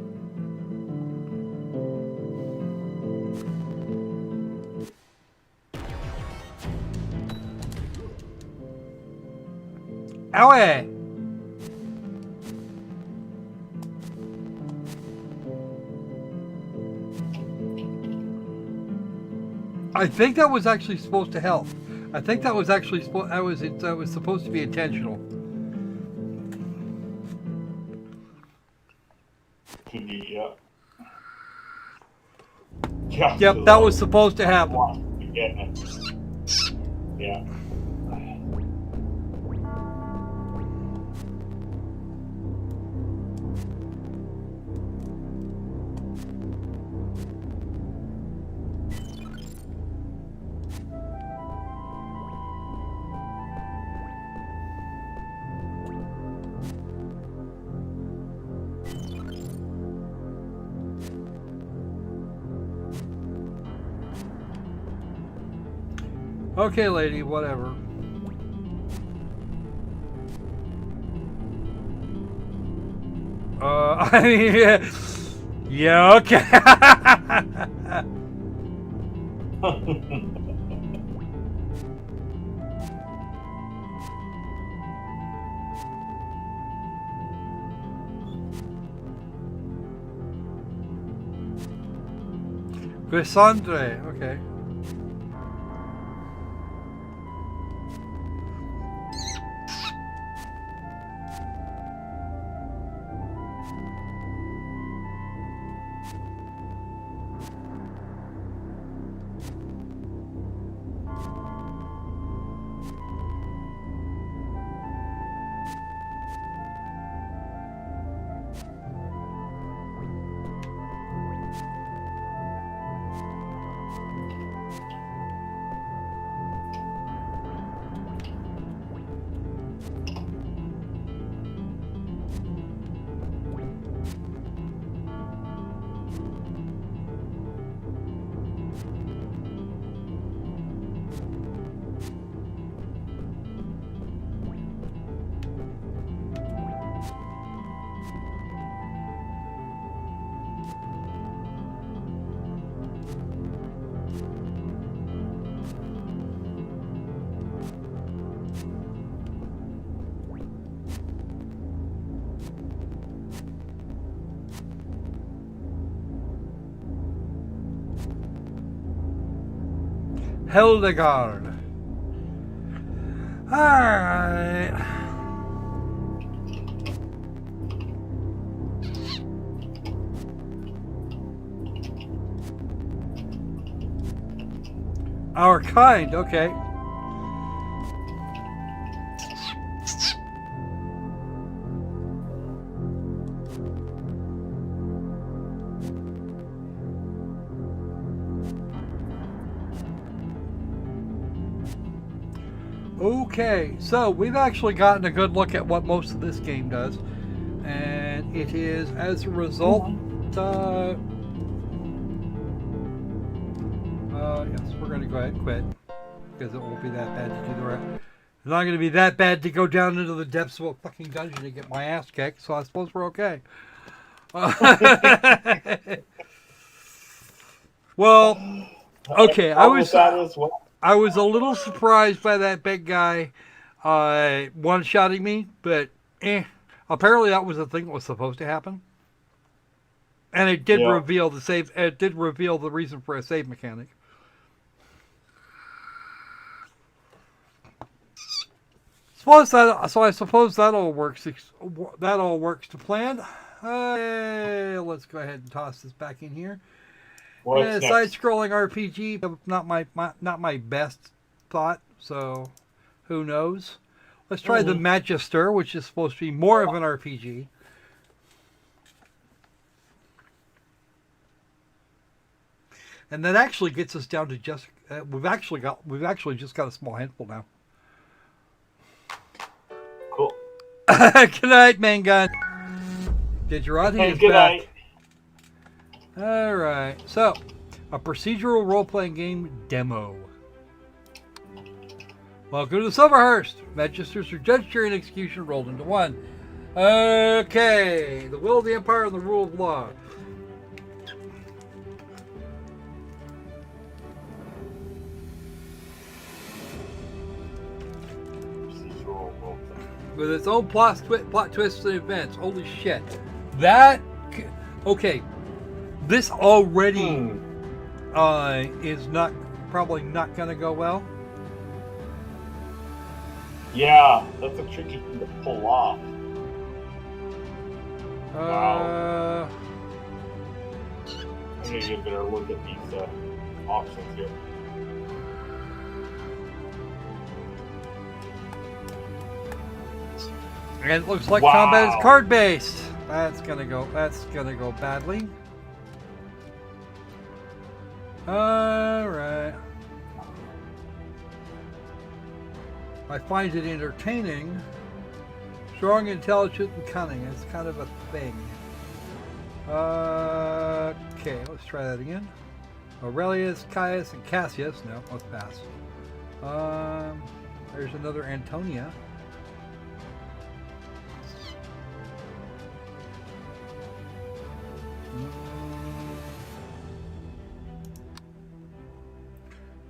Owie! I think that was actually supposed to help. I think that was actually that was supposed to be intentional. Yeah. Yeah. Yep, that was supposed to happen. Yeah. Okay, lady, whatever. I mean, yeah, okay. Cassandra, okay. Hildegard. Alright. Our kind, okay. Okay, so we've actually gotten a good look at what most of this game does, and it is, as a result, yes, we're going to go ahead and quit, because it won't be that bad to do the rest. It's not going to be that bad to go down into the depths of a fucking dungeon to get my ass kicked, so I suppose we're okay. Well, okay, I was a little surprised by that big guy one-shotting me, but apparently that was the thing that was supposed to happen. And it did reveal the save. It did reveal the reason for a save mechanic. So I suppose that all works. That all works to plan. Let's go ahead and toss this back in here. Side-scrolling RPG, not my best thought. So, who knows? Let's try the Magister, which is supposed to be more of an RPG. And that actually gets us down to just we've actually just got a small handful now. Cool. Good night, man gun. Gujarati is Good back. night. All right, so a procedural role-playing game demo. Welcome to Silverhurst. Magisters are judge, jury, and execution rolled into one. Okay, the will of the empire and the rule of law. Procedural role play. With its own plot twists and events. Holy shit. That... Okay. This already is probably not going to go well. Yeah, that's a tricky thing to pull off. Wow. I need to get a better look at these options here. And it looks like Wow. combat is card based. That's gonna go badly. Alright. I find it entertaining. Strong, intelligent, and cunning. It's kind of a thing. Okay, let's try that again. Aurelius, Caius, and Cassius. No, let's pass. There's another Antonia.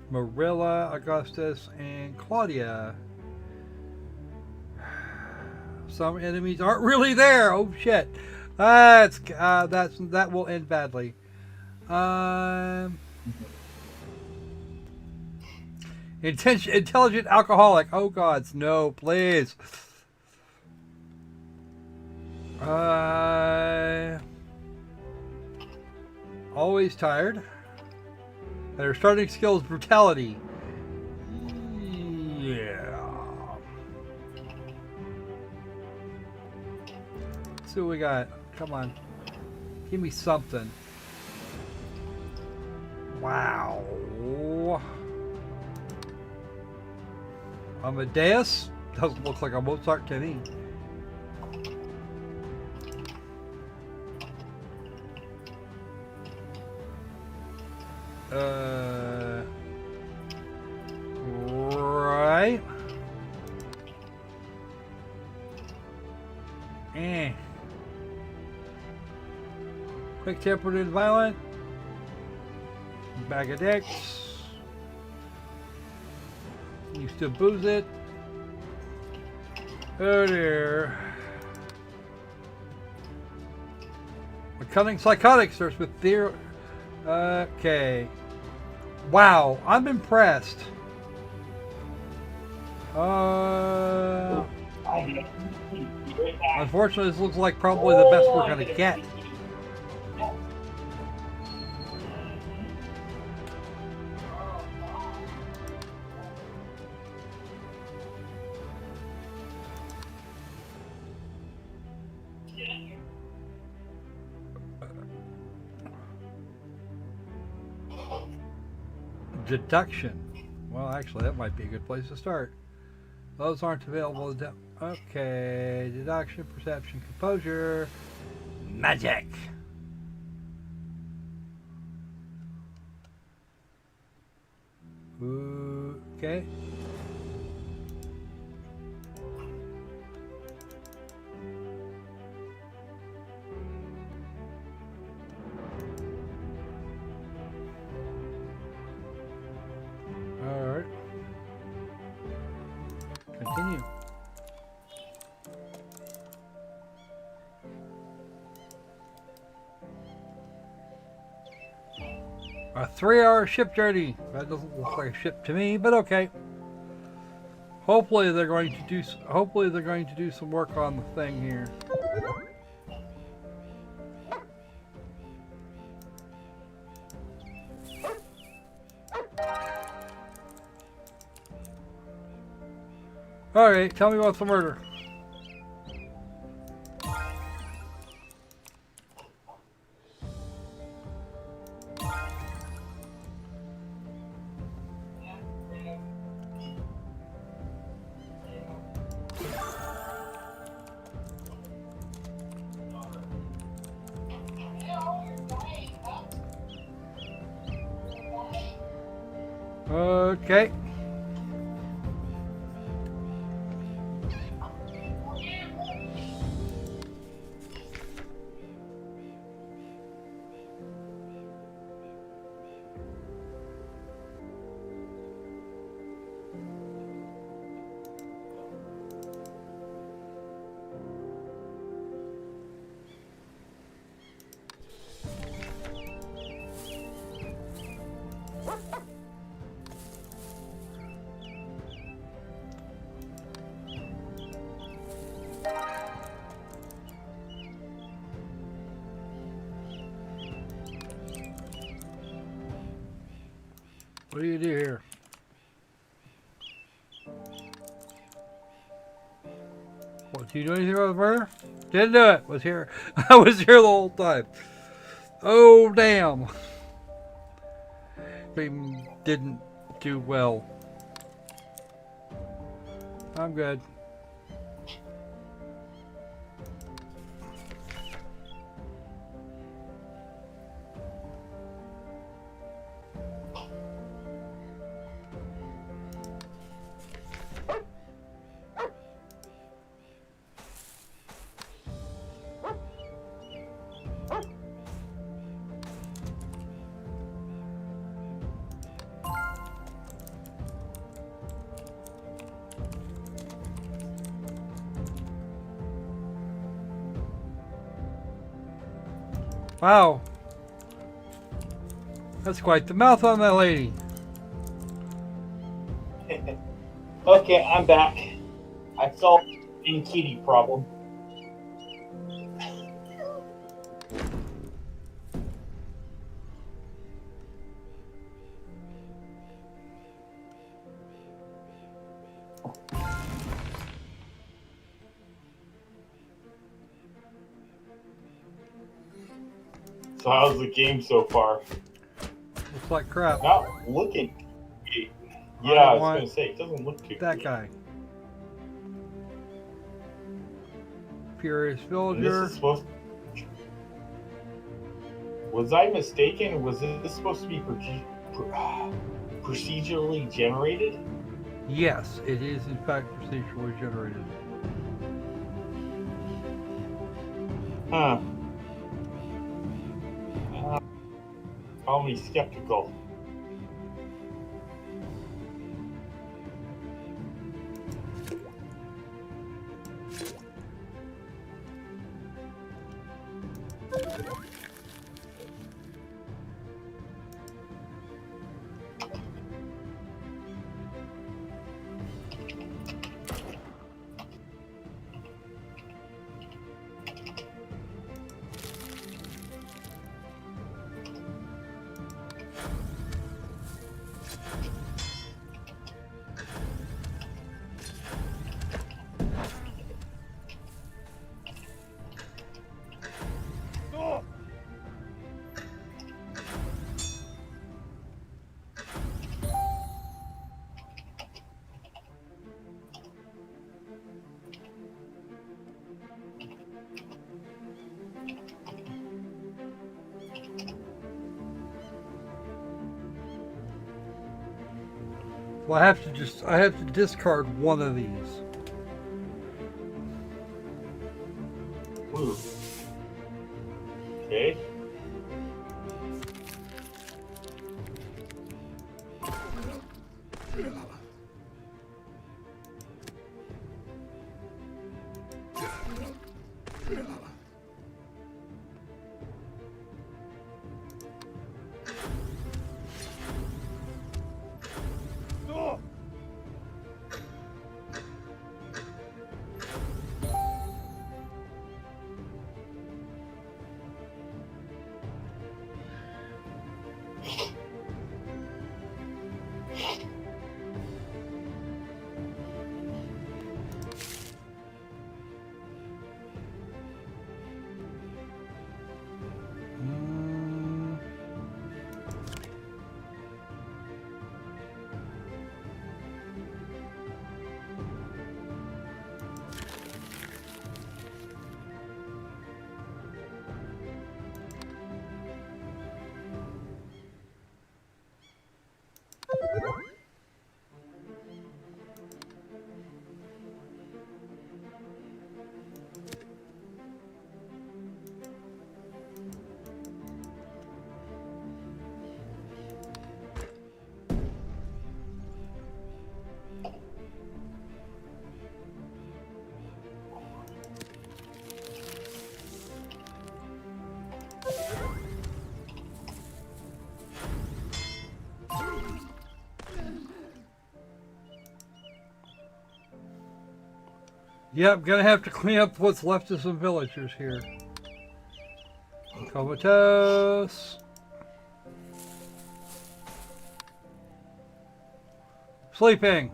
Marilla, Augustus, and Claudia. Some enemies aren't really there. Oh shit, that will end badly. Intelligent alcoholic. Oh gods, no, please. Always tired. Their starting skill is brutality. Yeah. Let's see what we got. Come on. Give me something. Wow. Amadeus? Doesn't look like a Mozart to me. Right. Quick-tempered and violent. Bag of dicks. Used to booze it. Oh dear. A cunning psychotic starts with theory. Okay. Wow, I'm impressed. Unfortunately, this looks like probably the best we're gonna get. Deduction. Well, actually, that might be a good place to start. Those aren't available. Okay, deduction, perception, composure, magic. Okay. Alright. Continue. A 3-hour ship journey. That doesn't look like a ship to me, but okay. Hopefully they're going to do some work on the thing here. Alright, tell me about the murder. Okay. What do you do here? What, do you do anything about the burner? Didn't do it. Was here. I was here the whole time. Oh, damn. Stream didn't do well. I'm good. Wow. That's quite the mouth on that lady. Okay, I'm back. I solved the kitty problem. So how's the game so far? Looks like crap. Not looking great. Yeah, I was going to say, it doesn't look too That good. guy. Furious And Villager. this is supposed Was I mistaken? Was this supposed to be procedurally generated? Yes, it is in fact procedurally generated. Huh. Call me skeptical. Well, I have to discard one of these. Ooh. Okay. Yep, gonna have to clean up what's left of some villagers here. Comatose. Sleeping.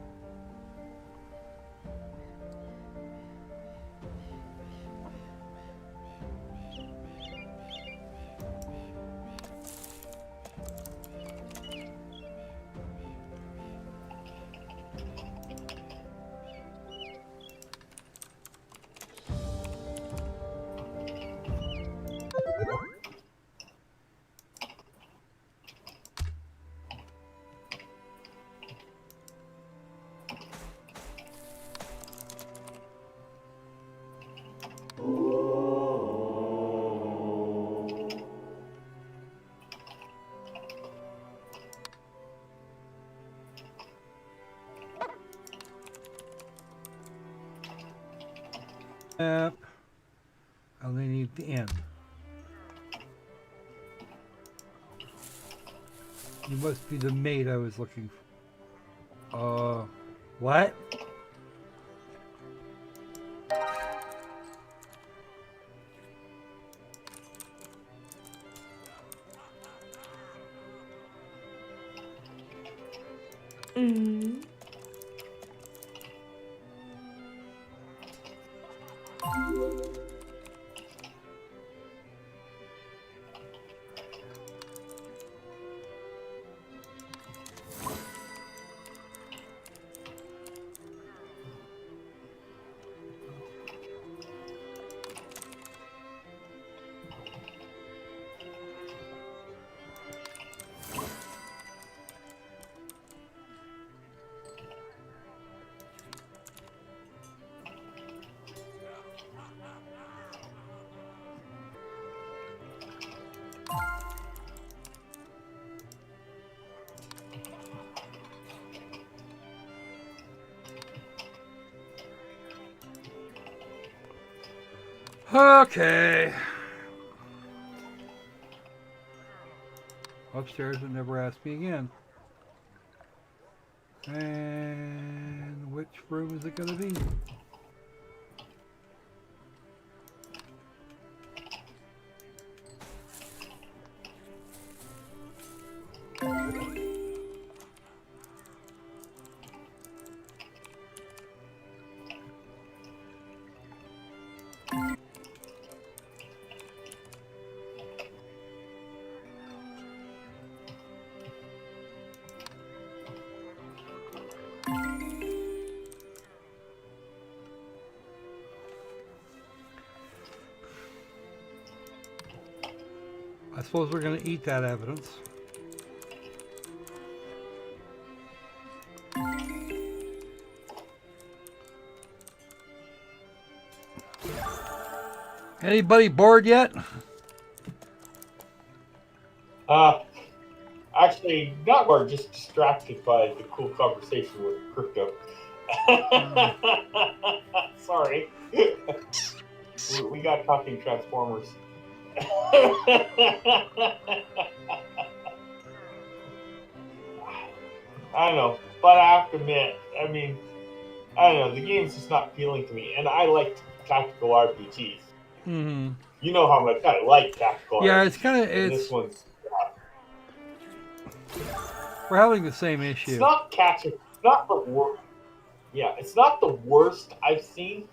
Yep. I only need the end. You must be the maid I was looking for. What? Okay. Upstairs and never ask me again. And which room is it going to be? I suppose we're going to eat that evidence. Anybody bored yet? Actually, not more, just distracted by the cool conversation with Crypto. Sorry. We got talking Transformers. I don't know, but I have to admit, I mean, I don't know, the game's just not appealing to me, and I like tactical RPGs. Mm-hmm. You know how much I like tactical RPGs. Yeah, it's kind of, This one's... we're having the same issue. It's not catching, it's not the worst. Yeah, it's not the worst I've seen.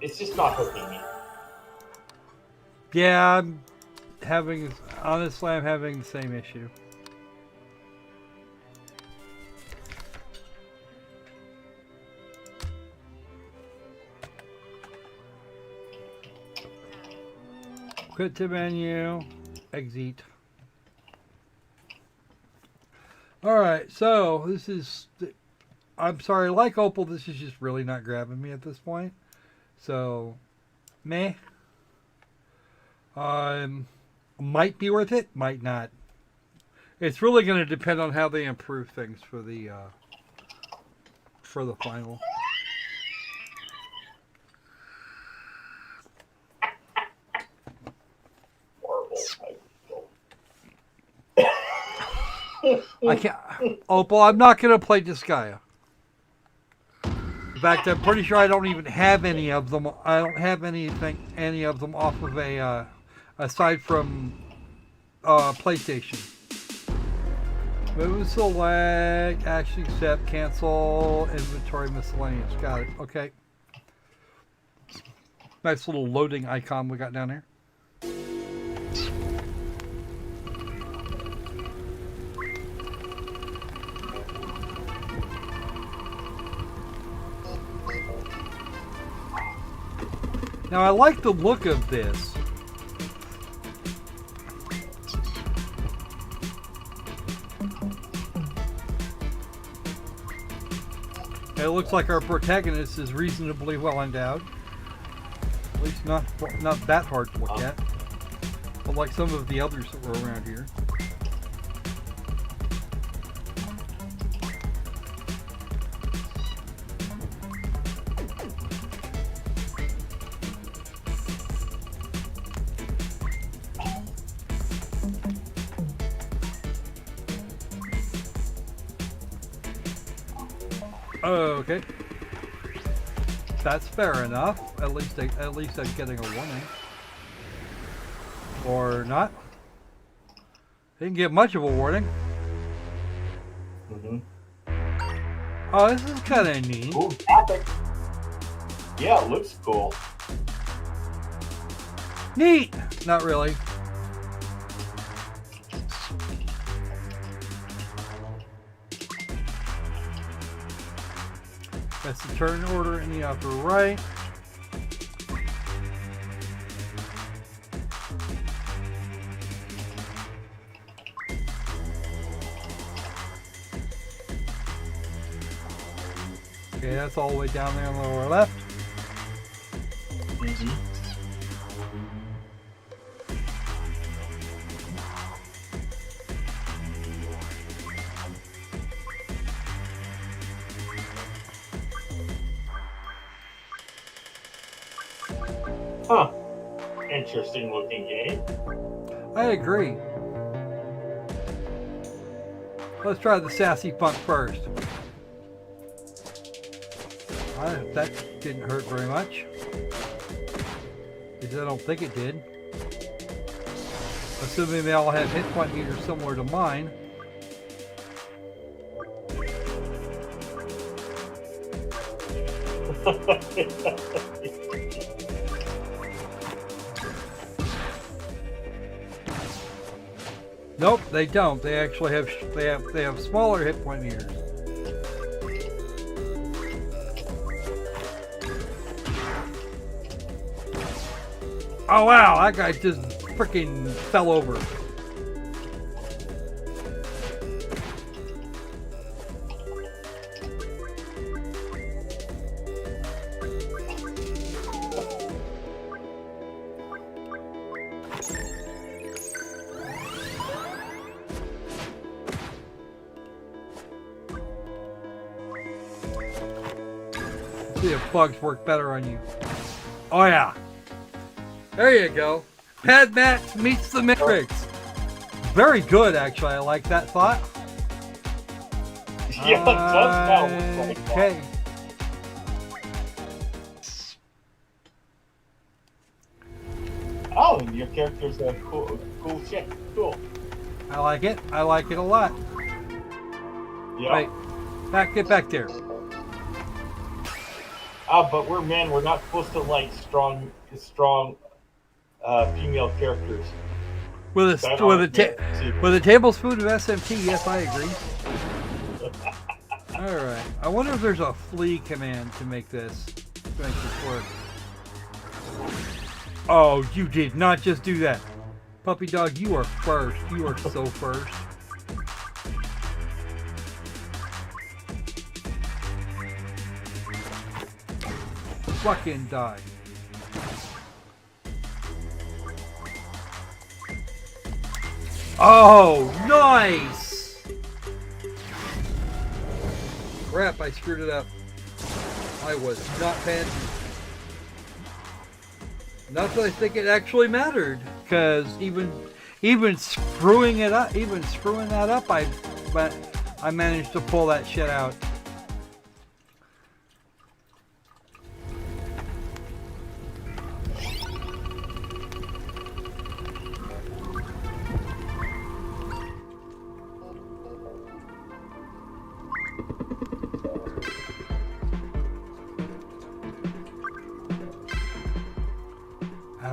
It's just not hooking me. Yeah, honestly, I'm having the same issue. Quit to menu, exit. Alright, so this is, I'm sorry, like Opal, this is just really not grabbing me at this point. So, meh. Might be worth it, might not. It's really going to depend on how they improve things for the final. I can't. Opal, I'm not going to play Disgaea. fact, I'm pretty sure I don't even have any of them. I don't have any of them off of a, aside from PlayStation. Move, select, actually accept, cancel, inventory, miscellaneous. Got it. Okay. Nice little loading icon we got down here. Now I like the look of this. It looks like our protagonist is reasonably well endowed. At least not that hard to look at. But like some of the others that were around here. Okay, that's fair enough. At least I'm getting a warning, or not. Didn't get much of a warning. Oh, this is kind of neat. Ooh, topic. Yeah, it looks cool. Neat. Not really. That's the turn order in the upper right. Okay, that's all the way down there on the lower left. Huh. Interesting looking game. I agree. Let's try the sassy punk first. That didn't hurt very much. At least I don't think it did. Assuming they all have hit point meters similar to mine. Nope, they don't. They actually have they have smaller hit point meters. Oh wow, that guy just freaking fell over. See if bugs work better on you. Oh yeah. There you go. Pad Max meets the Matrix. Very good, actually. I like that thought. Yeah, it does sound like that. Okay. Oh, and your character's a cool chick. Cool. I like it. I like it a lot. Yeah. Wait. Get back there. But we're men. We're not supposed to like strong female characters. With a tablespoon of SMT, yes, I agree. All right. I wonder if there's a flee command to make this work. Oh, you did not just do that, puppy dog. You are first. You are so first. Fucking die. Oh, nice! Crap, I screwed it up. I was not paying. Not that I think it actually mattered, because even screwing that up, I managed to pull that shit out.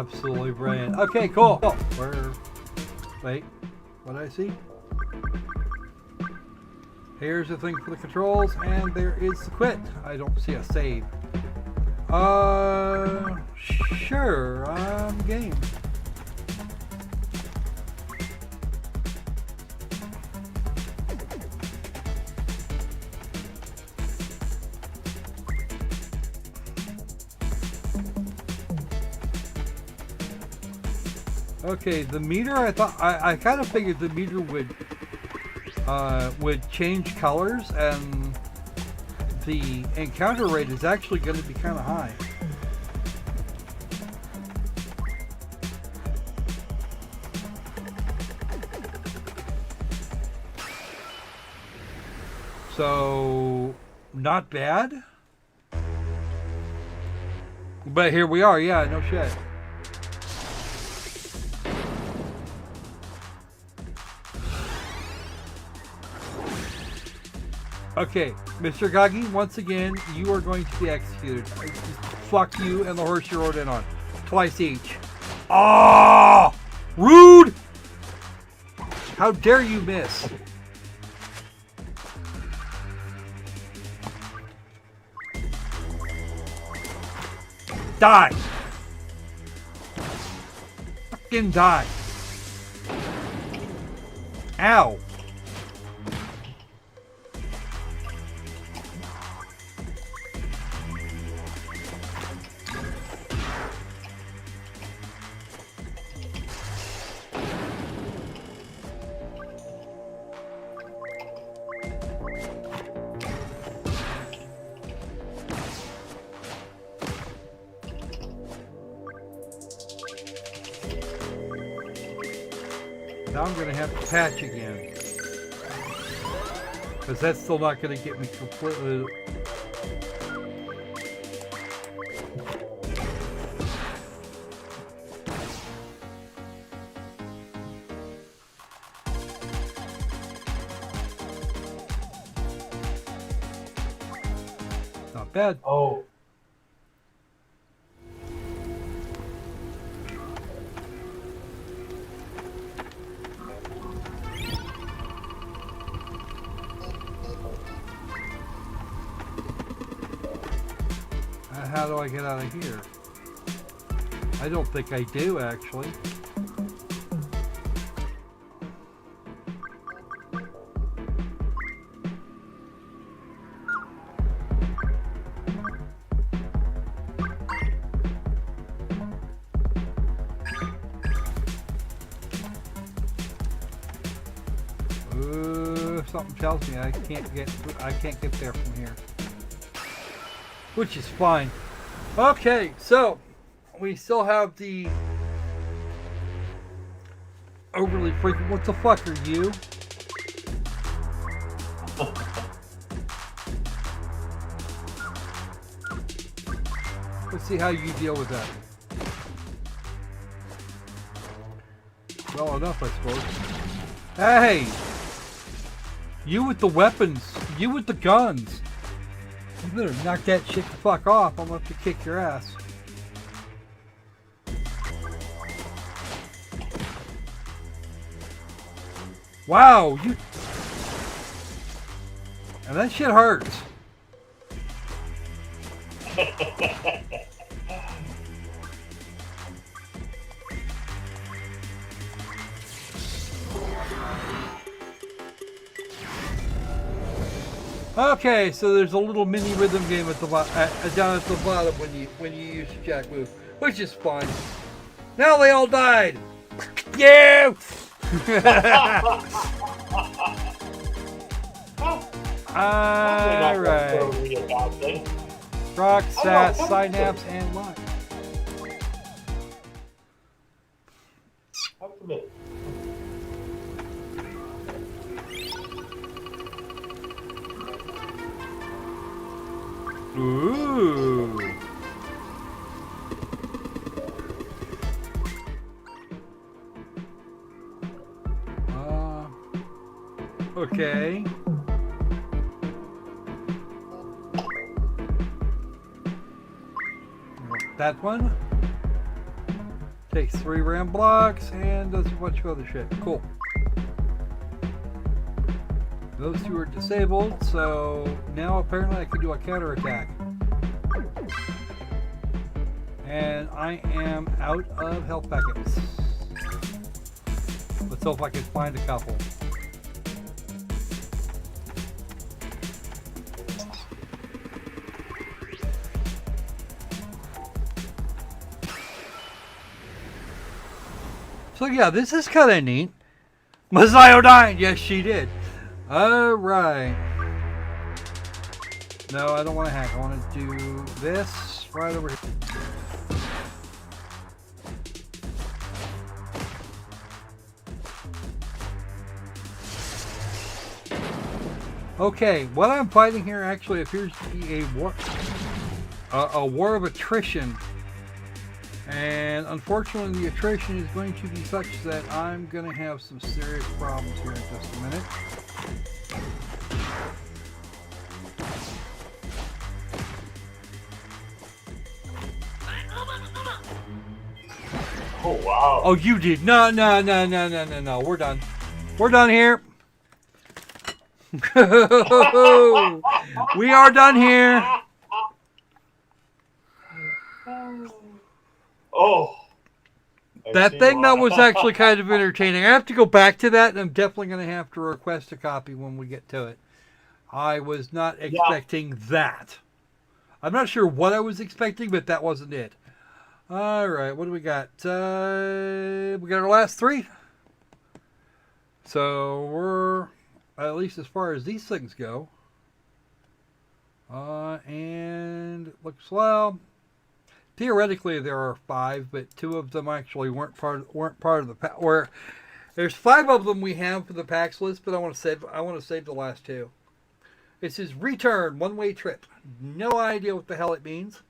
Absolutely brilliant. Okay, cool. Where? Wait, what did I see? Here's the thing for the controls, and there is the quit. I don't see a save. Sure, I'm game. Okay, the meter, I thought, I kind of figured the meter would change colors, and the encounter rate is actually going to be kind of high. So, not bad. But here we are, yeah, no shit. Okay, Mr. Gagi, once again, you are going to be executed. Fuck you and the horse you rode in on. Twice each. Ah! Rude! How dare you miss? Die! Fucking die! Ow! Now I'm going to have to patch again. Because that's still not going to get me completely... Not bad. Oh. How do I get out of here? I don't think I do, actually. Something tells me I can't get there from here. Which is fine. Okay, so we still have the overly frequent. What the fuck are you? Let's see how you deal with that. Well enough, I suppose. Hey! You with the weapons. You with the guns. You better knock that shit the fuck off. I'm gonna have to kick your ass. Wow, you... And that shit hurts. Okay, so there's a little mini rhythm game at the down at the bottom when you use the jack move, which is fun. Now they all died. Yeah. All right. Rock, sat, synapse, and lock. Ooh. Okay. That one. Takes 3 RAM blocks and does a bunch of other shit. Cool. Those 2 are disabled, so now apparently I can do a counterattack. And I am out of health packets. Let's hope I can find a couple. So yeah, this is kind of neat. Mazio died! Yes, she did. Alright. No, I don't want to hack. I want to do this right over here. Okay, what I'm fighting here actually appears to be a war of attrition. And unfortunately, the attrition is going to be such that I'm going to have some serious problems here in just a minute. Oh, wow. Oh, you did. No. We're done. We're done here. We are done here. Oh. That thing that was actually kind of entertaining. I have to go back to that, and I'm definitely going to have to request a copy when we get to it. I was not expecting that. I'm not sure what I was expecting, but that wasn't it. All right, what do we got? We got our last 3. So we're, at least as far as these things go. And it looks, well, theoretically there are 5, but 2 of them actually weren't part of the pack. Or there's 5 of them we have for the PAX list, but I want to save the last 2. This is return, one-way trip. No idea what the hell it means.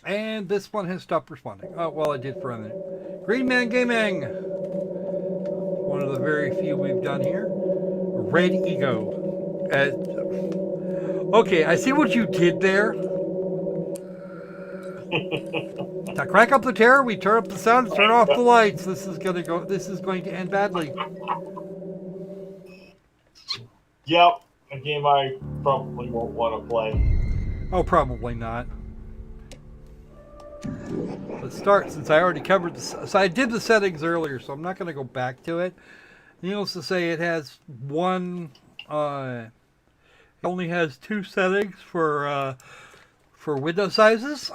And this one has stopped responding. Oh, well, it did for a minute. Green Man Gaming. One of the very few we've done here. Red Ego. Okay, I see what you did there. To crank up the terror, we turn up the sound and turn off the lights. This is going to end badly. Yep, a game I probably won't want to play. Oh, probably not. Let's start, since I already covered this. So I did the settings earlier, so I'm not going to go back to it. Needless to say, it has it only has 2 settings for window sizes.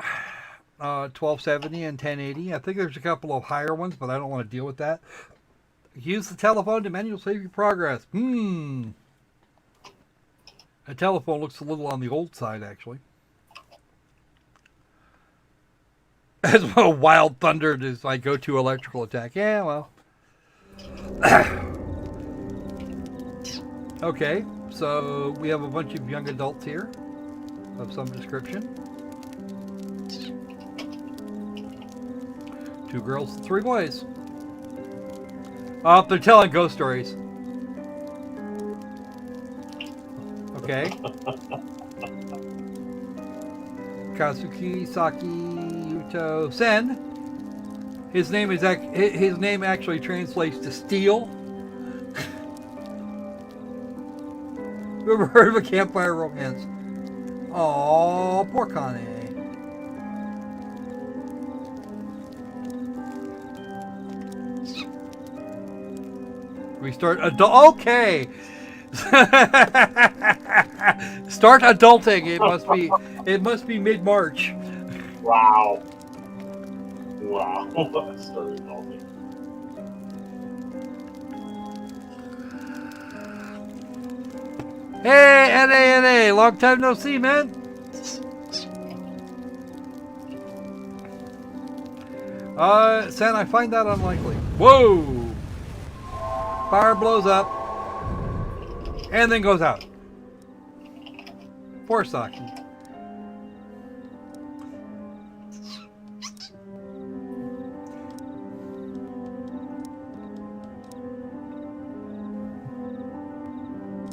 1270 and 1080. I think there's a couple of higher ones, but I don't want to deal with that. Use the telephone to manually save your progress. The telephone looks a little on the old side, actually. As well, Wild Thunder is my go-to electrical attack. Yeah, well. Okay, so we have a bunch of young adults here of some description. 2 girls and 3 boys. Oh, they're telling ghost stories. Okay. Kazuki Saki Yuto Sen. His name actually translates to steel. You ever heard of a campfire romance? Oh, poor Kane. We start okay. Start adulting. It must be mid-March. Wow. Start adulting. Hey, NA, long time no see, man. San, I find that unlikely. Whoa! Fire blows up and then goes out. Poor Saki.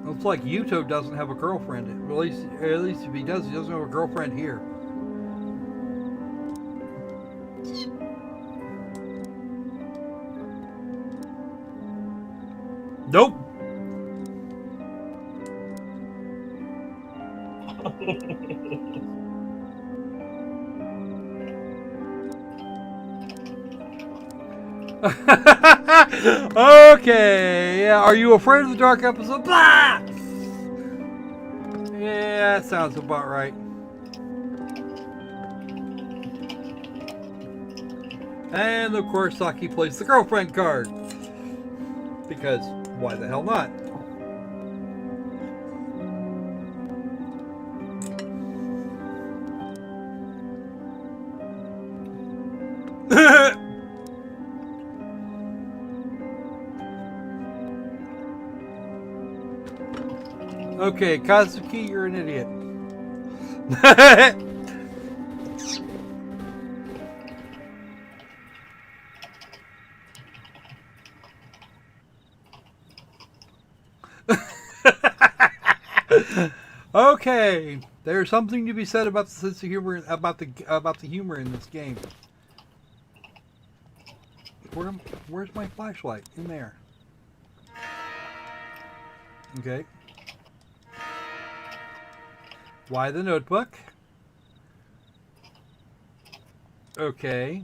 Looks like Yuto doesn't have a girlfriend. At least if he doesn't have a girlfriend here. Nope. Okay. Yeah. Are you afraid of the dark episode? Blah! Yeah, that sounds about right. And of course, Saki plays the girlfriend card. Because why the hell not? Okay, Kazuki, you're an idiot. Okay, there's something to be said about the sense of humor, about the humor in this game. Where's my flashlight? In there. Okay. Why the notebook? Okay.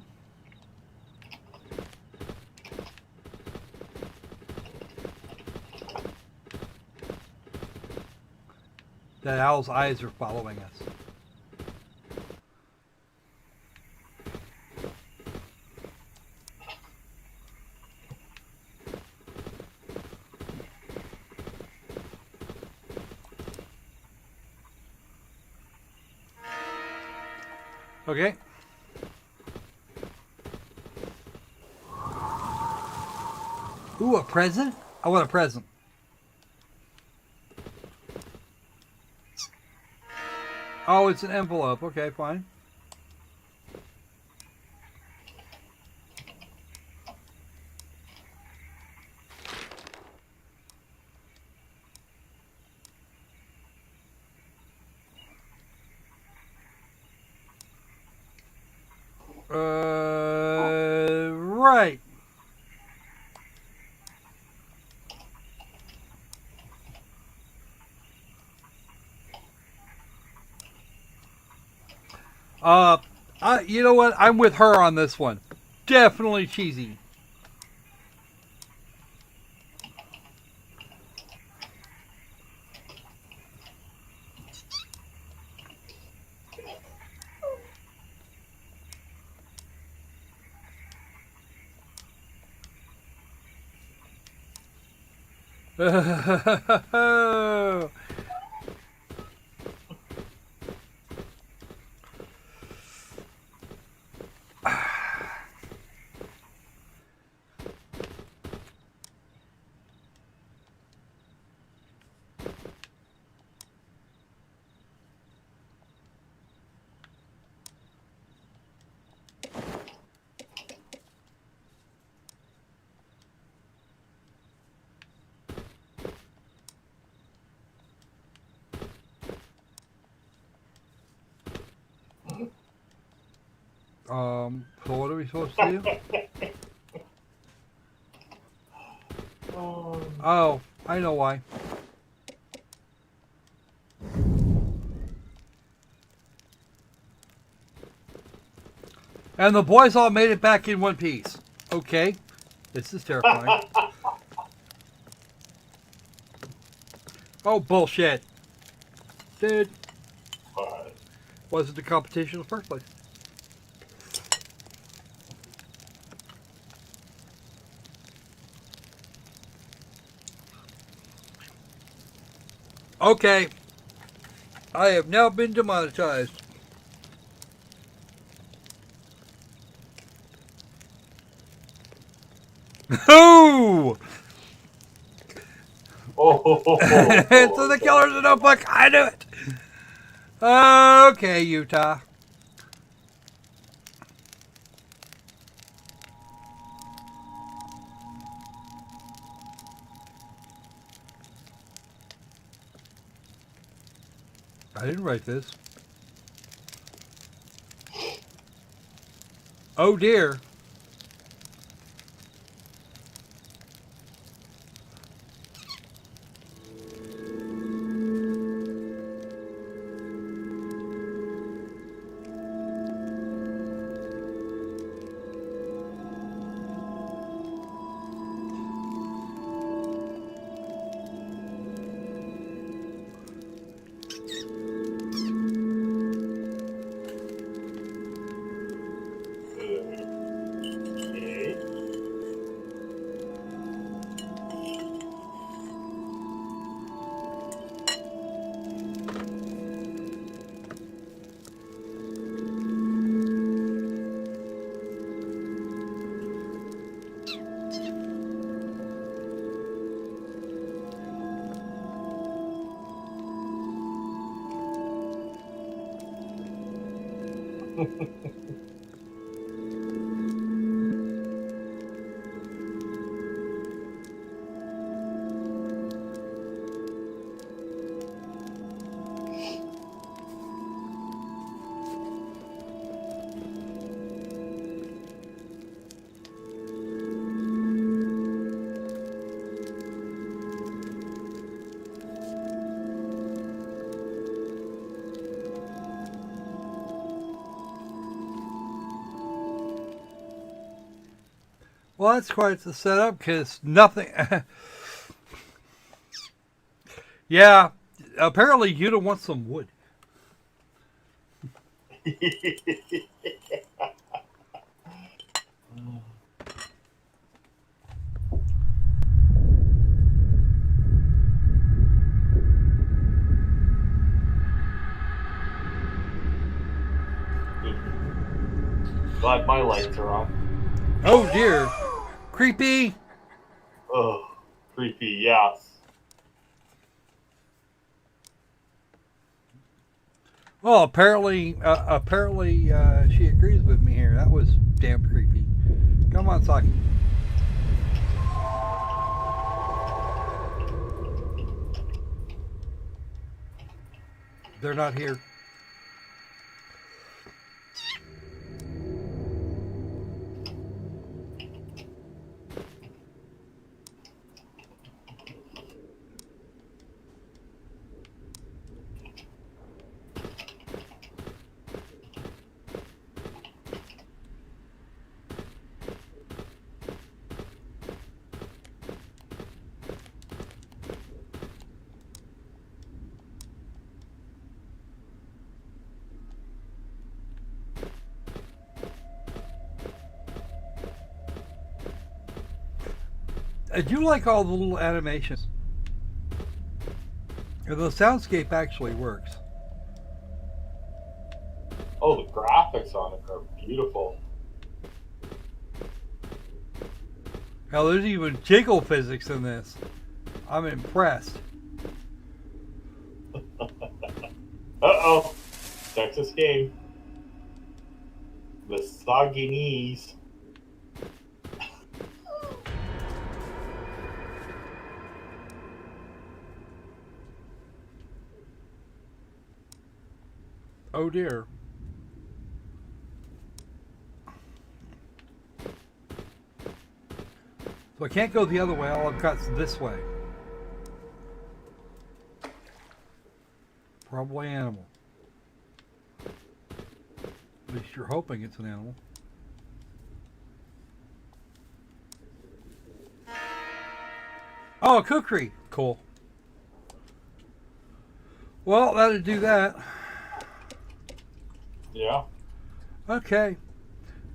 The owl's eyes are following us. Okay. Ooh, a present? I want a present. Oh, it's an envelope. Okay, fine. Right. You know what? I'm with her on this one. Definitely cheesy. So what are we supposed to do? Oh, I know why. And the boys all made it back in one piece. Okay. This is terrifying. Oh, bullshit. Dude. Wasn't the competition in the first place. Okay. I have now been demonetized. Ooh! So the killer's a notebook. I knew it. Okay, Utah. I didn't write this. Oh dear. Okay. Well, that's quite the setup because nothing. Yeah, apparently you don't want some wood. Glad my lights are on. Oh dear. Creepy. Oh, creepy, yes. Well, apparently she agrees with me here. That was damn creepy. Come on, Saki. They're not here. I do like all the little animations. The soundscape actually works. Oh, the graphics on it are beautiful. Hell, there's even jiggle physics in this. I'm impressed. Uh-oh. Texas game. The soggy knees. Oh dear. So I can't go the other way. All I've got's this way. Probably animal. At least you're hoping it's an animal. Oh, a kukri. Cool. Well, that'll do that. Yeah. Okay.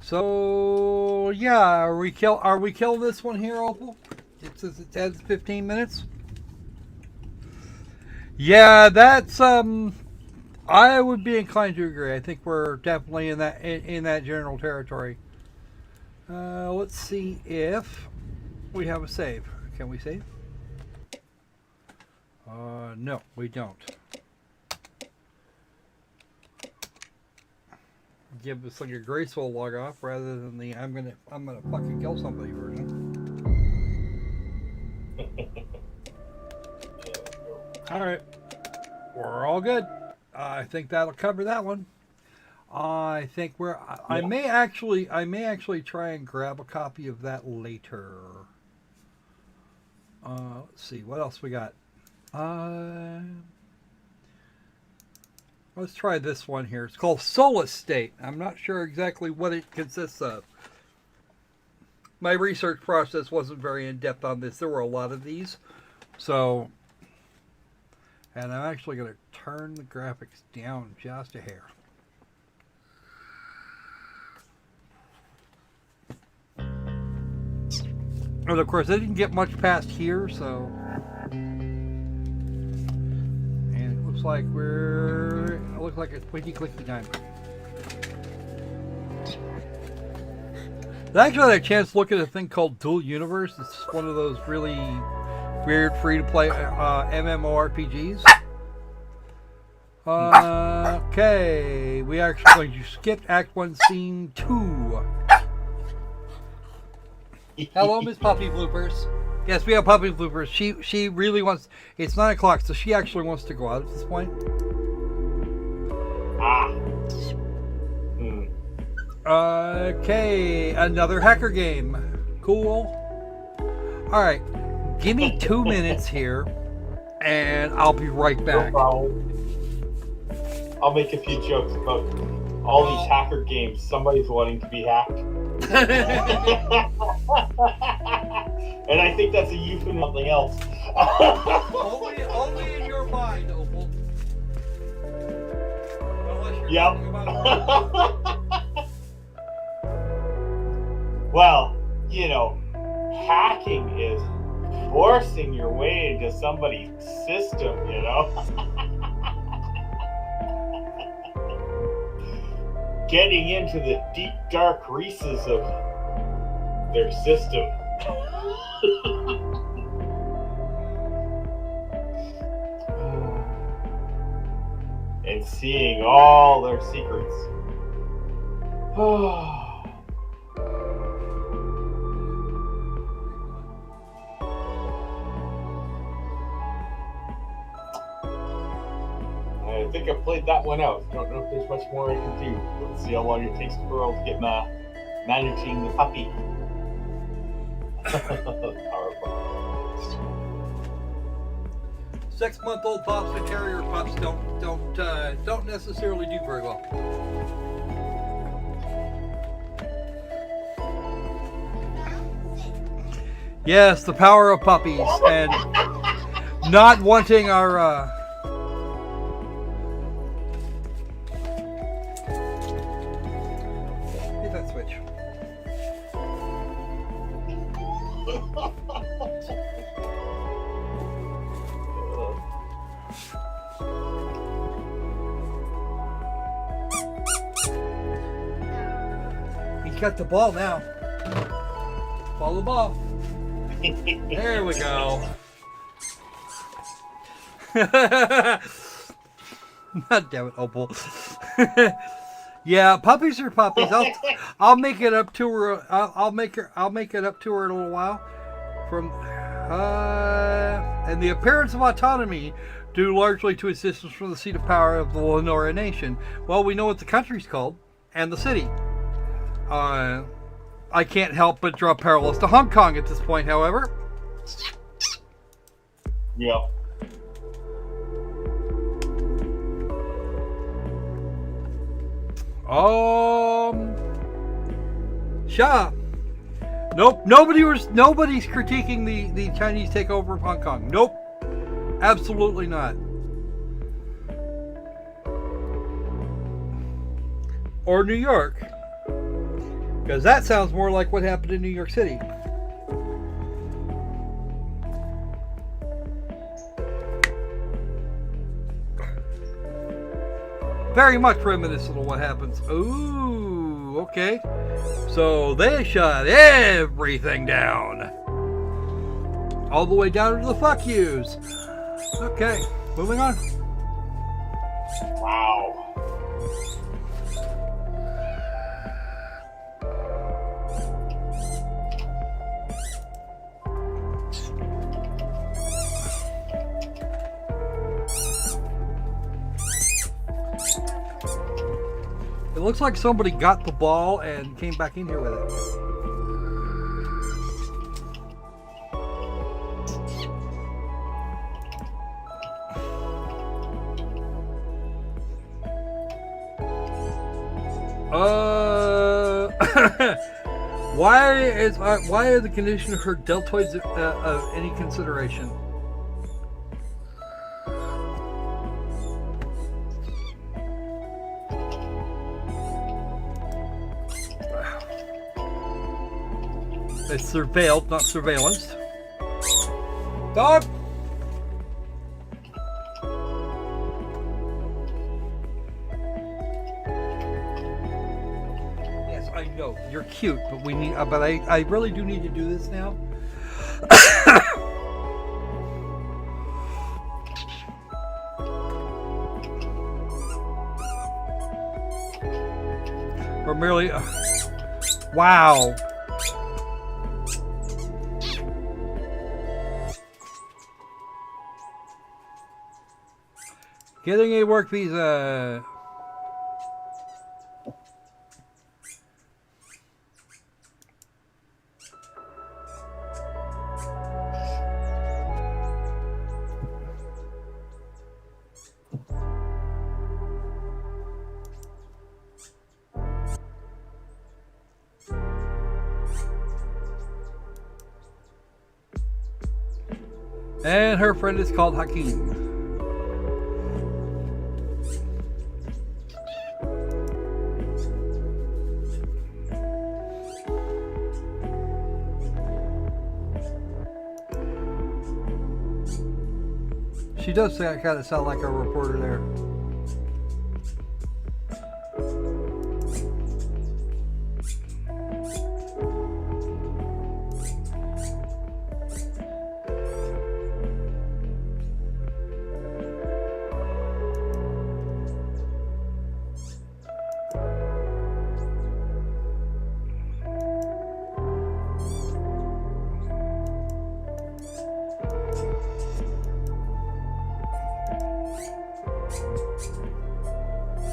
So yeah, are we killing this one here, Opal? It says it adds 15 minutes. Yeah, that's I would be inclined to agree. I think we're definitely in that general territory. Let's see if we have a save. Can we save? No, we don't. Give us like a graceful log off rather than the I'm gonna fucking kill somebody version. All right, we're all good. I think that'll cover that one. I think I may actually try and grab a copy of that later. Let's see what else we got. Let's try this one here. It's called Solus State. I'm not sure exactly what it consists of. My research process wasn't very in-depth on this. There were a lot of these. So, and I'm actually going to turn the graphics down just a hair. And of course, I didn't get much past here, so... Like it looks like it's clicky time. I actually had a chance to look at a thing called Dual Universe. It's one of those really weird free-to-play MMORPGs. Okay, we are actually going to skip Act 1, Scene 2. Hello, Miss Puppy Bloopers. Yes, we have Puppy Bloopers. She really wants... It's 9 o'clock, so she actually wants to go out at this point. Okay, another hacker game. Cool. Alright, give me 2 minutes here, and I'll be right back. No problem. I'll make a few jokes about all these hacker games. Somebody's wanting to be hacked. And I think that's a euphemism for something else. only in your mind, Opal. Yep. Well, you know, hacking is forcing your way into somebody's system, you know? Getting into the deep, dark recesses of their system. And seeing all their secrets. I think I've played that one out. Don't know if there's much more I can do. Let's see how long it takes Pearl to get managing the puppy. Powerful. 6-month-old pups and terrier pups don't necessarily do very well. Yes, the power of puppies and not wanting our hit that switch. He's got the ball now. Follow the ball. There we go. God damn it, Opal. Yeah, puppies are puppies. I'll make it up to her. I'll make it up to her in a little while. From and the appearance of autonomy due largely to assistance from the seat of power of the Lenora nation. Well, we know what the country's called and the city. I can't help but draw parallels to Hong Kong at this point, however. Yeah. Sha. Nope. Nobody's critiquing the Chinese takeover of Hong Kong. Nope. Absolutely not. Or New York. Because that sounds more like what happened in New York City. Very much reminiscent of what happens. Ooh, okay. So they shut everything down. All the way down to the fuck yous. Okay, moving on. Wow. looks like somebody got the ball and came back in here with it. Why are the condition of her deltoids of any consideration? It's surveilled, not surveillanced. Dog! Yes, I know. You're cute, but we need. But I really do need to do this now. We're merely. Wow. Getting a work visa. And her friend is called Hakeem. She does kind of sound like a reporter there.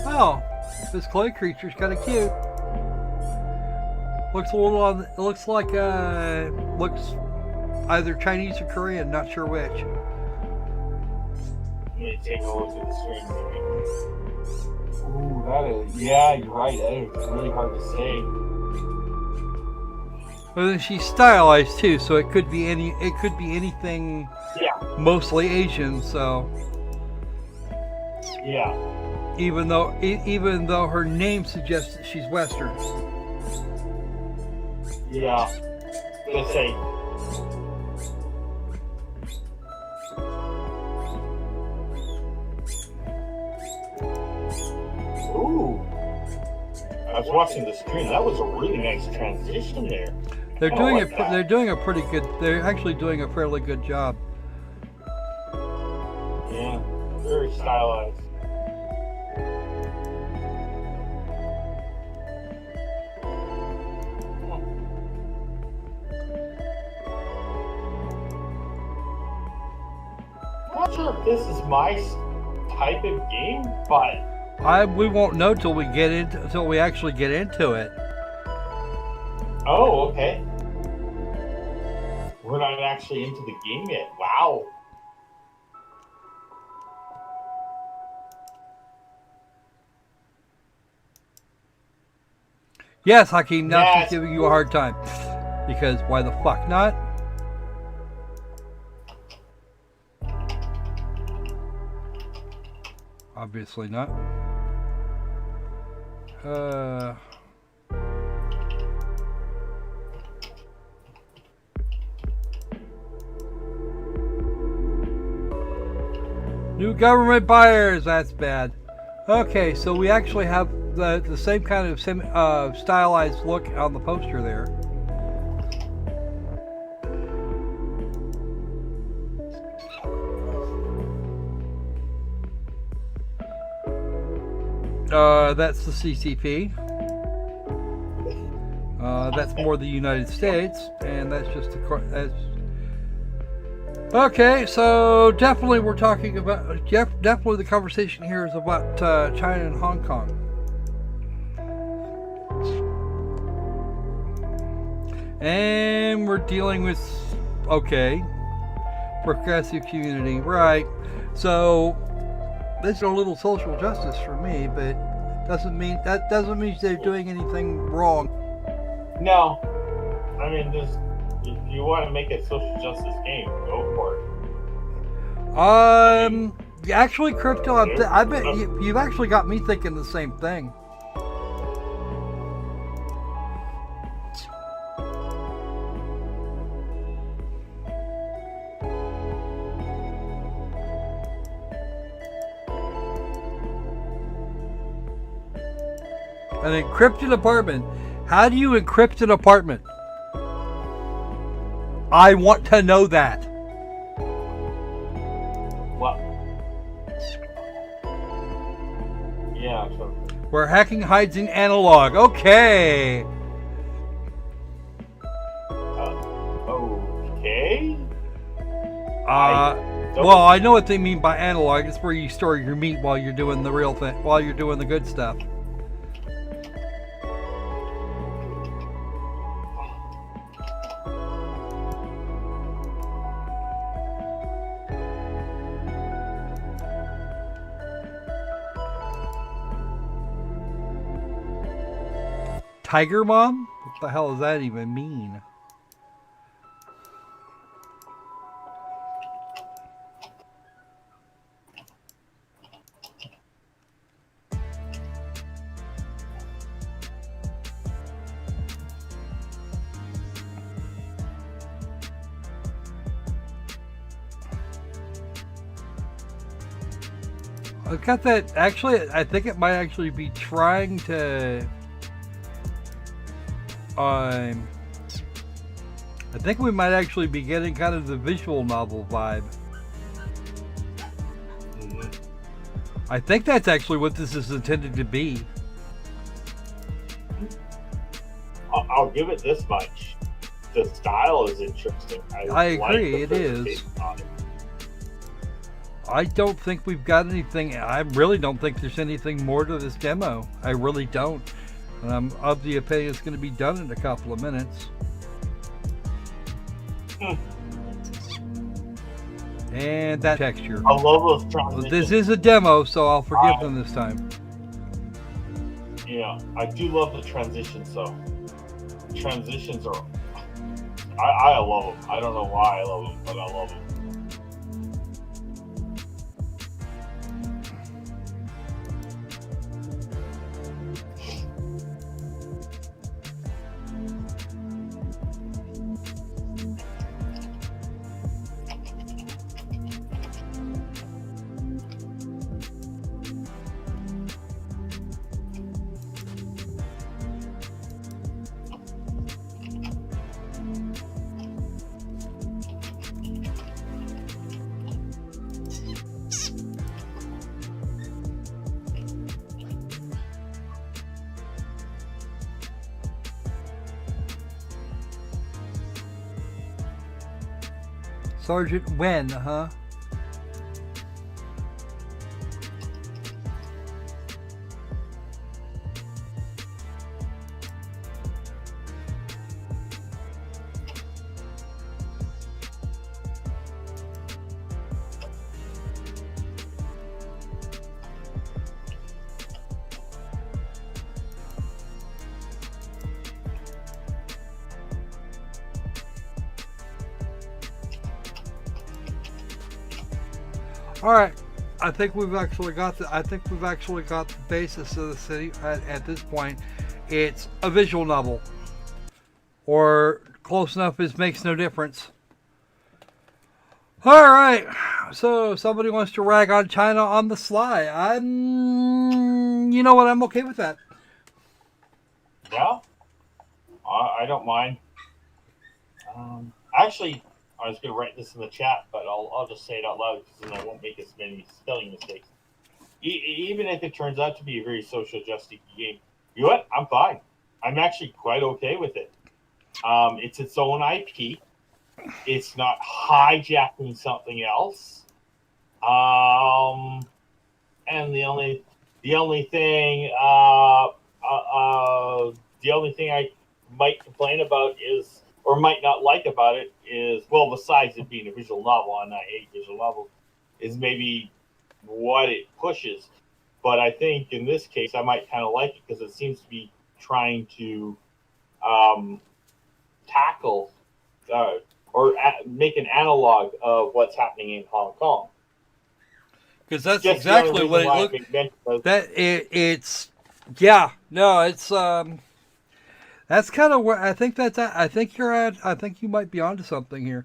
Oh, this clay creature's kind of cute. Looks a little on. It looks like looks either Chinese or Korean. Not sure which. Let me take a look at the screen. Ooh, that is. Yeah, you're right. That is really hard to say. But then she's stylized too, so it could be any. It could be anything. Yeah. Mostly Asian, so. Yeah. Even though her name suggests that she's Western. Yeah. Let's say. Ooh. I was watching the screen. That was a really nice transition there. They're doing it. They're doing a pretty good. They're actually doing a fairly good job. Yeah. Very stylized. I'm not sure if this is my type of game, but We won't know till we actually get into it. oh, okay. We're not actually into the game yet. Wow. Yes, Hakeem. Now Yes. she's giving you a hard time because why the fuck not? Obviously not. New government buyers. That's bad. Okay, so we actually have the same kind of stylized look on the poster there. That's the CCP. That's more the United States, and that's just that's. Okay, so definitely we're talking about definitely the conversation here is about China and Hong Kong. And we're dealing with, okay, progressive community, right? So this is a little social justice for me, but doesn't mean they're doing anything wrong. No, I mean, if you want to make a social justice game, go for it. Actually, Crypto, I bet you've actually got me thinking the same thing. An encrypted apartment. How do you encrypt an apartment? I want to know that. Well, yeah. So, Where hacking hides in analog. Okay. okay. Well, I know what they mean by analog. It's where you store your meat while you're doing the real thing, while you're doing the good stuff. Tiger Mom? What the hell does that even mean? I've got that. Actually, I think it might actually be trying to. I think we might actually be getting kind of the visual novel vibe. Mm-hmm. I think that's actually what this is intended to be. I'll give it this much. The style is interesting. I agree, like it the is. presentation on it. I don't think we've got anything. I really don't think there's anything more to this demo. I really don't. And I'm of the opinion it's going to be done in a couple of minutes. And that texture. I love those transitions. This is a demo, so I'll forgive them this time. Yeah, I do love the transitions though. Transitions are, I love them. I don't know why I love them, but I love them. Sergeant Wen, huh? All right, I think we've actually got the basis of the city at this point. It's a visual novel, or close enough as makes no difference. All right, so somebody wants to rag on China on the sly. You know what? I'm okay with that. Yeah, I don't mind. Actually, I was going to write this in the chat, but I'll just say it out loud because then I won't make as many spelling mistakes. Even if it turns out to be a very social justice game, you know what? I'm fine. I'm actually quite okay with it. It's its own IP. It's not hijacking something else. And the only thing I might complain about is or might not like about it is, well, besides it being a visual novel, and I hate visual novels, is maybe what it pushes. But I think in this case, I might kind of like it because it seems to be trying to tackle or make an analog of what's happening in Hong Kong. Because that's Just exactly what it looks. It's yeah, no, it's that's kind of where I think that's at. I think you're at. I think you might be onto something here,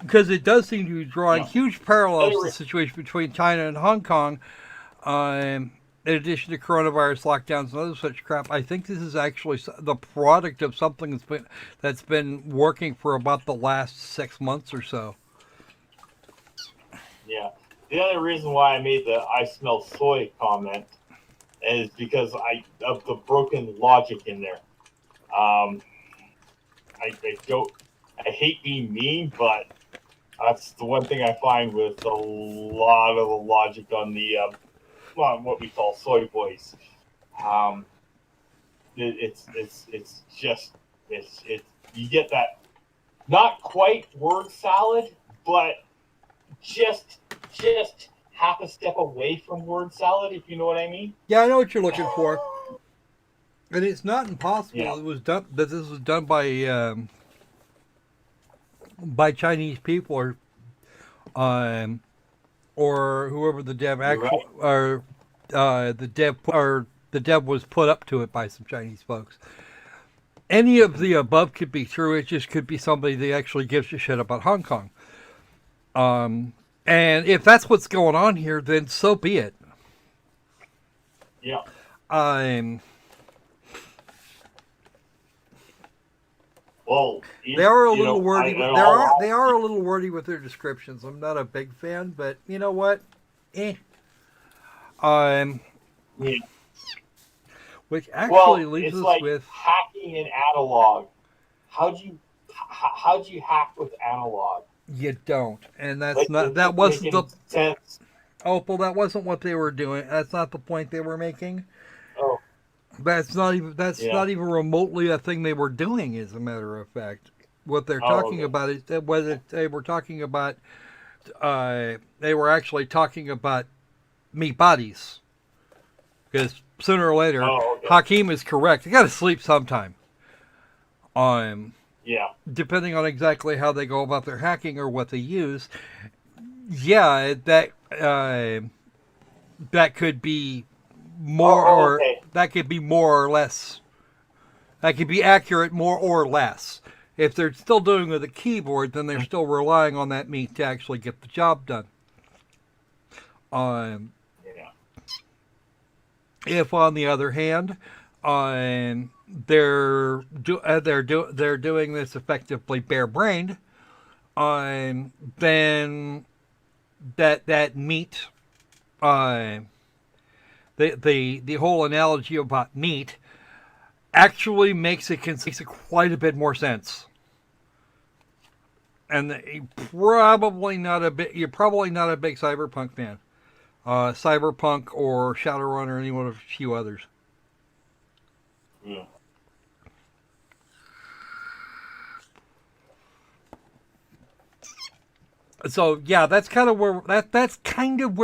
because it does seem to be drawing huge parallels to the situation between China and Hong Kong. In addition to coronavirus lockdowns and other such crap, I think this is actually the product of something that's been working for about the last 6 months or so. Yeah. The other reason why I made the "I smell soy" comment is because of the broken logic in there. I hate being mean, but that's the one thing I find with a lot of the logic on the what we call soy boys. It's just you get that not quite word salad, but just half a step away from word salad, if you know what I mean. Yeah, I know what you're looking for, and it's not impossible. Yeah. It was done. That this was done by Chinese people or whoever the dev actually or the dev was put up to it by some Chinese folks. Any of the above could be true. It just could be somebody that actually gives a shit about Hong Kong. And if that's what's going on here, then so be it. Yeah. Well, they are a little wordy. They are a little wordy with their descriptions. I'm not a big fan, but you know what? Yeah. Which actually leaves us like with hacking an analog. How'd you hack with analog? You don't, and that's like, not. That wasn't the sense. Opal. That wasn't what they were doing. That's not the point they were making. Oh. That's not even remotely a thing they were doing, as a matter of fact. What they're talking about is that whether they were talking about, they were actually talking about meat bodies. Because sooner or later, Hakeem is correct. You got to sleep sometime. Yeah. Depending on exactly how they go about their hacking or what they use, yeah, that could be more that could be more or less. That could be accurate more or less. If they're still doing it with a keyboard, then they're still relying on that meat to actually get the job done. If, on the other hand, they're doing this effectively bare-brained, then that meat, the whole analogy about meat actually makes it quite a bit more sense. And you're probably not a big Cyberpunk fan. Cyberpunk or Shadowrun or any one of a few others. Yeah. So yeah, that's kind of where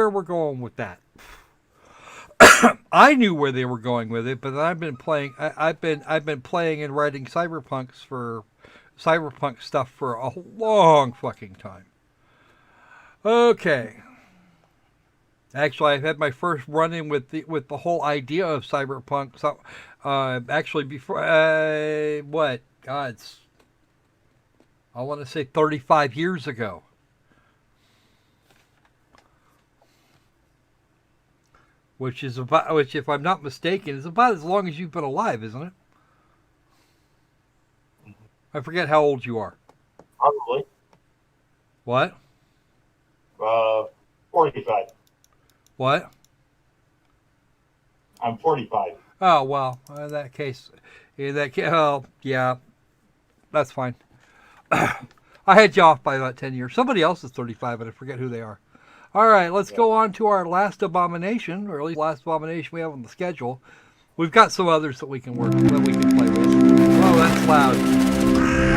we're going with that. I knew where they were going with it, but I've been playing and writing cyberpunk stuff for a long fucking time. Okay. Actually, I've had my first run-in with the whole idea of cyberpunk. So, actually, before I want to say 35 years ago. Which, if I'm not mistaken, is about as long as you've been alive, isn't it? I forget how old you are. Probably. What? 45. What? I'm 45. Oh, well, in that case, oh, yeah, that's fine. I had you off by about 10 years. Somebody else is 35, but I forget who they are. All right, let's go on to our last abomination, or at least last abomination we have on the schedule. We've got some others that we can play with. Oh, that's loud.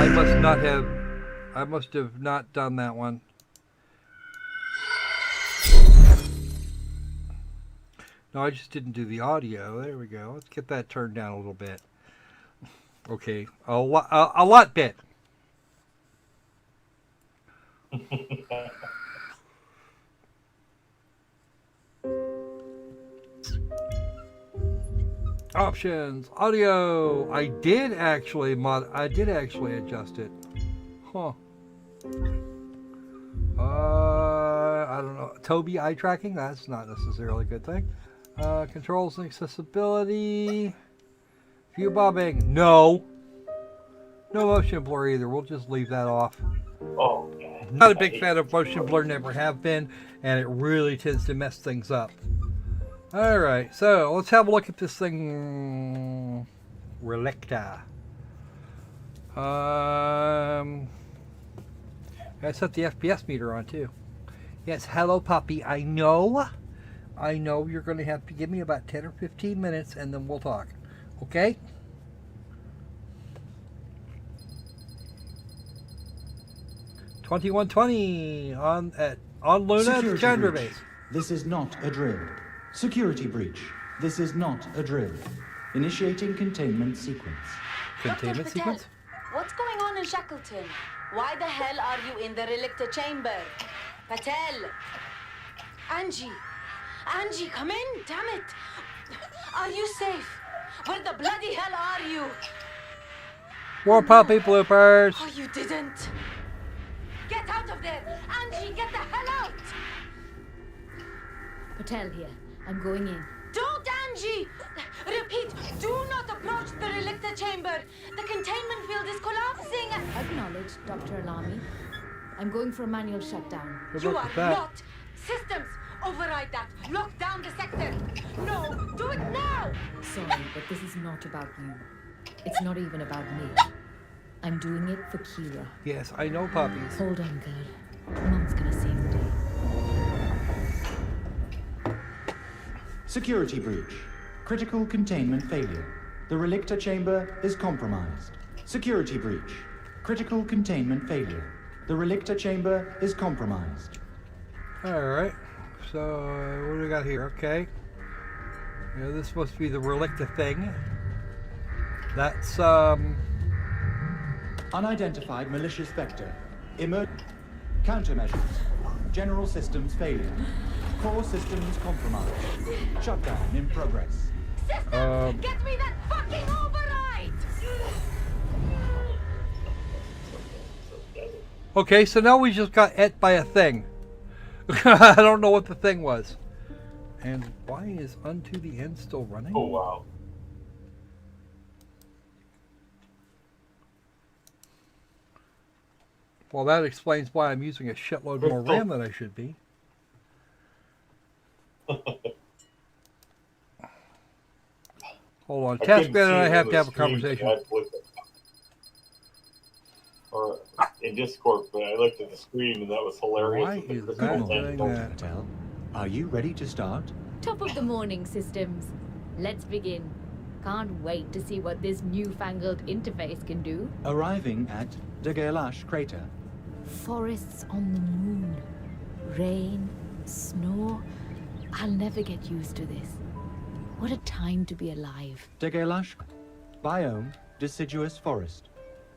I must have not done that one. No, I just didn't do the audio. There we go. Let's get that turned down a little bit. Okay, a lot bit. Options, audio. I did actually adjust it. Huh. I don't know. Toby eye tracking. That's not necessarily a good thing. Controls and accessibility. View bobbing. No. No motion blur either. We'll just leave that off. Oh, Not a big fan of motion blur. Never have been, and it really tends to mess things up. All right, so let's have a look at this thing. Relicta. I set the FPS meter on too. Yes, hello puppy. I know you're going to have to give me about 10 or 15 minutes and then we'll talk. Okay? $21.20 on Luna Chandra base. This is not a drill. Security breach. This is not a drill. Initiating containment sequence. Containment Dr. sequence? Patel, what's going on in Shackleton? Why the hell are you in the Relicta chamber? Patel! Angie! Angie, come in! Damn it! Are you safe? Where the bloody hell are you? War puppy bloopers. Oh, you didn't! Get out of there! Angie, get the hell out! Patel here. I'm going in. Don't, Angie! Repeat, do not approach the Relicta chamber. The containment field is collapsing. Acknowledged, Dr. Alami. I'm going for a manual shutdown. Good You luck are with that. not. Systems, override that. Lock down the sector. No, do it now. Sorry, but this is not about you. It's not even about me. I'm doing it for Kira. Yes, I know puppies. Hold on, girl. Mom's gonna save the day. Security breach. Critical containment failure. The Relicta chamber is compromised. Security breach. Critical containment failure. The Relicta chamber is compromised. Alright. So, what do we got here? Okay. Yeah, this is supposed to be the Relicta thing. That's, Unidentified malicious vector. Countermeasures. General systems failure. Core systems compromised. Shutdown in progress. Systems, get me that fucking override. okay, so now we just got et by a thing. I don't know what the thing was. And why is Unto the End still running? Oh, wow. Well, that explains why I'm using a shitload more RAM than I should be. Hold on. Taskman and I have to have a conversation. Or in Discord, but I looked at the screen and that was hilarious. Why with the is critical that containment. doing Dr. that? Patel, are you ready to start? Top of the morning, systems. Let's begin. Can't wait to see what this newfangled interface can do. Arriving at the Gelash crater. Forests on the moon. Rain, snow. I'll never get used to this. What a time to be alive. The Gelash biome deciduous forest.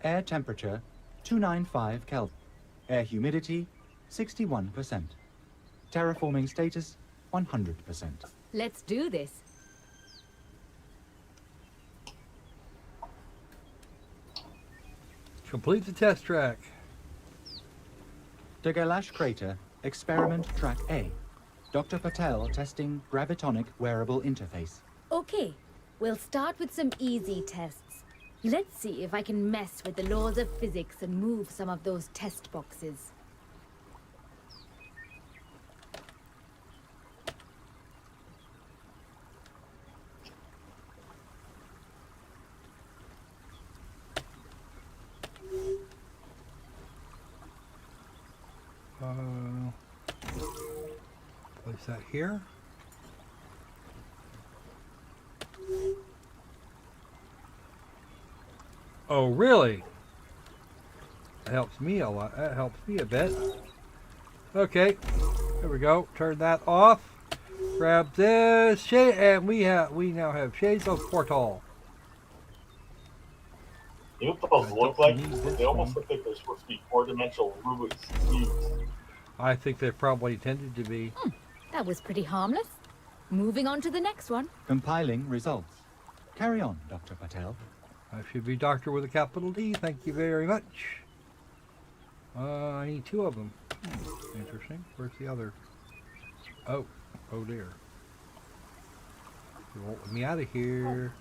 Air temperature 295 Kelvin. Air humidity 61%. Terraforming status 100%. Let's do this. Complete the test track. The Gelash crater, experiment track A. Dr. Patel testing gravitonic wearable interface. Okay, we'll start with some easy tests. Let's see if I can mess with the laws of physics and move some of those test boxes. Place that here. Oh, really? That helps me a lot. That helps me a bit. Okay, there we go. Turn that off. Grab this shade, and we now have shades of portal. You know what those look like? They almost one. look like they're supposed to be four-dimensional Rubik's cubes. I think they probably intended to be. That was pretty harmless. Moving on to the next one. Compiling results. Carry on, Dr. Patel. I should be doctor with a capital D. Thank you very much. I need 2 of them. Interesting. Where's the other? Oh dear. You won't let me out of here.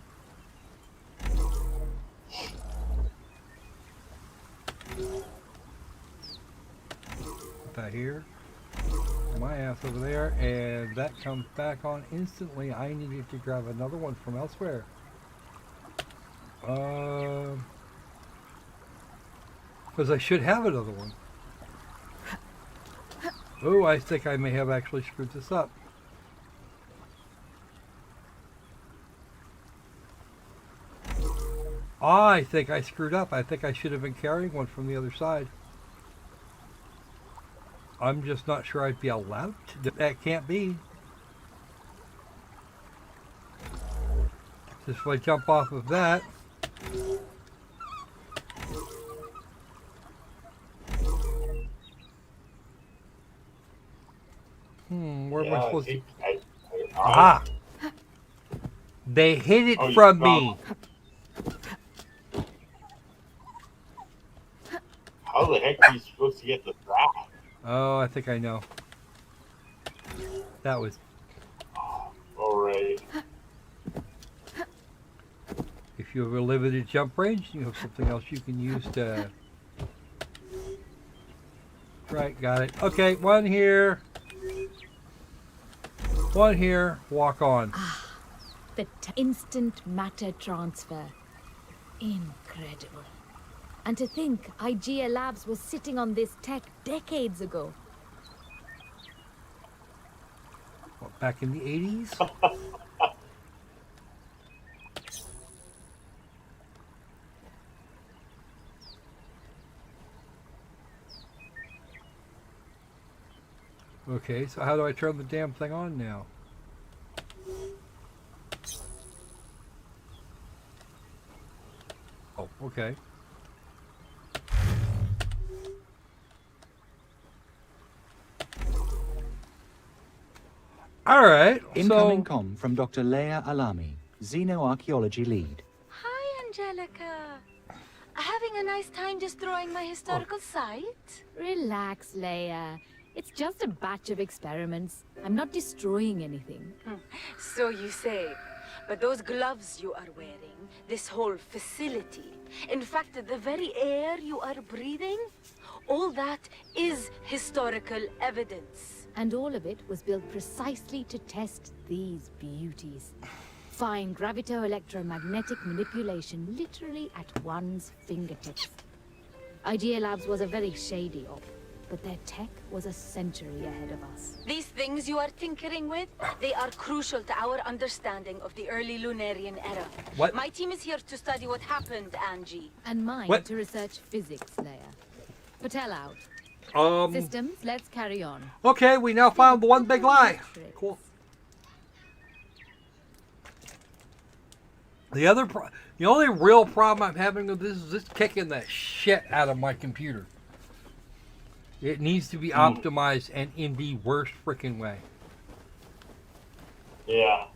Put that here. My ass over there, and that comes back on instantly. I needed to grab another one from elsewhere. Because I should have another one. Oh, I think I may have actually screwed this up. I think I screwed up. I think I should have been carrying one from the other side. I'm just not sure I'd be allowed to. That can't be. Just if I jump off of that. Where am I supposed to? Aha! They hid it from me. How the heck are you supposed to get the back? Oh, I think I know. That was. Alright. If you have a limited jump range, you have something else you can use to. Right, got it. Okay, one here. One here. Walk on. The instant matter transfer. Incredible. And to think IGA Labs was sitting on this tech decades ago. What, back in the 80s? Okay, so how do I turn the damn thing on now? Oh, okay. All right. Incoming comm from Dr. Leia Alami, Xenoarchaeology Lead. Hi, Angelica. Having a nice time destroying my historical site? Relax, Leia. It's just a batch of experiments. I'm not destroying anything. So you say. But those gloves you are wearing, this whole facility, in fact, the very air you are breathing, all that is historical evidence. And all of it was built precisely to test these beauties. Fine gravito-electromagnetic manipulation literally at one's fingertips. IGA Labs was a very shady op, but their tech was a century ahead of us. These things you are tinkering with, they are crucial to our understanding of the early Lunarian era. What? My team is here to study what happened, Angie. And mine What? to research physics, Leia. Patel out. Um. Systems, let's carry on. Okay, we now found the one big lie. Cool. The only real problem I'm having with this is just kicking the shit out of my computer. It needs to be optimized and in the worst freaking way. Yeah.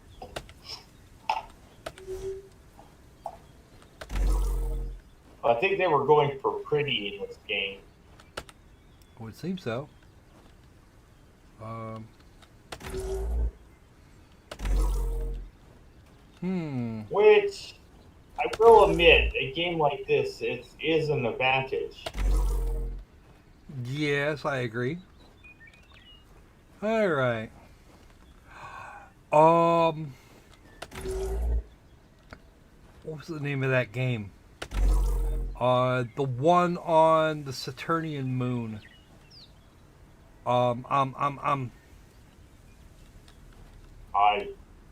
I think they were going for pretty in this game. It would seem so. Which, I will admit, a game like this is an advantage. Yes, I agree. All right. What was the name of that game? The one on the Saturnian moon. I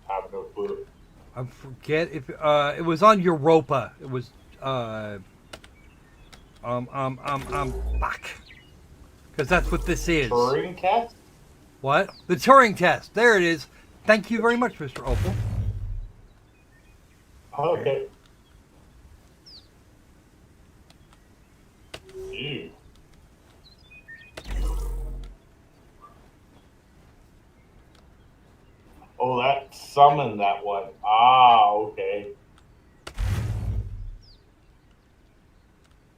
have no clue. I forget if it was on Europa. It was Fuck. Because that's what this is. Turing test? What? The Turing test. There it is. Thank you very much, Mr. Opal. Okay. Ew. Oh, that summoned that one. Ah, okay.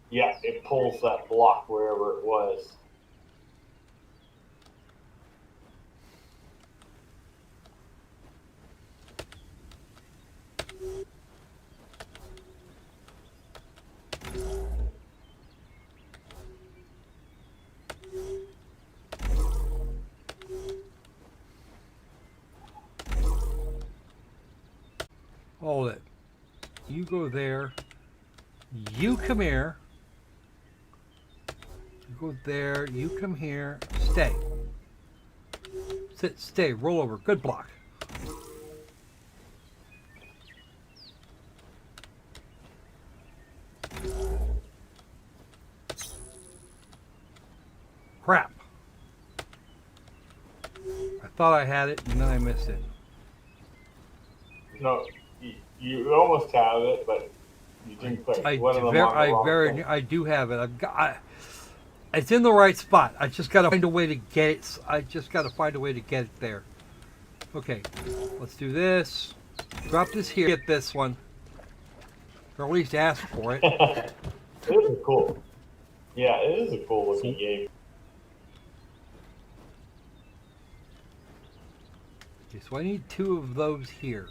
Yeah, it pulls that block wherever it was. Hold it. You go there. You come here. You go there. You come here. Stay. Sit. Stay. Roll over. Good block. Crap. I thought I had it and then I missed it. No, you almost have it, but you didn't put one of them on the wrong thing. I do have it. It's in the right spot. I just got to find a way to get it. I just got to find a way to get it there. Okay, let's do this. Drop this here. Get this one, or at least ask for it. It is cool. Yeah, it is a cool looking game. Okay, so I need 2 of those here.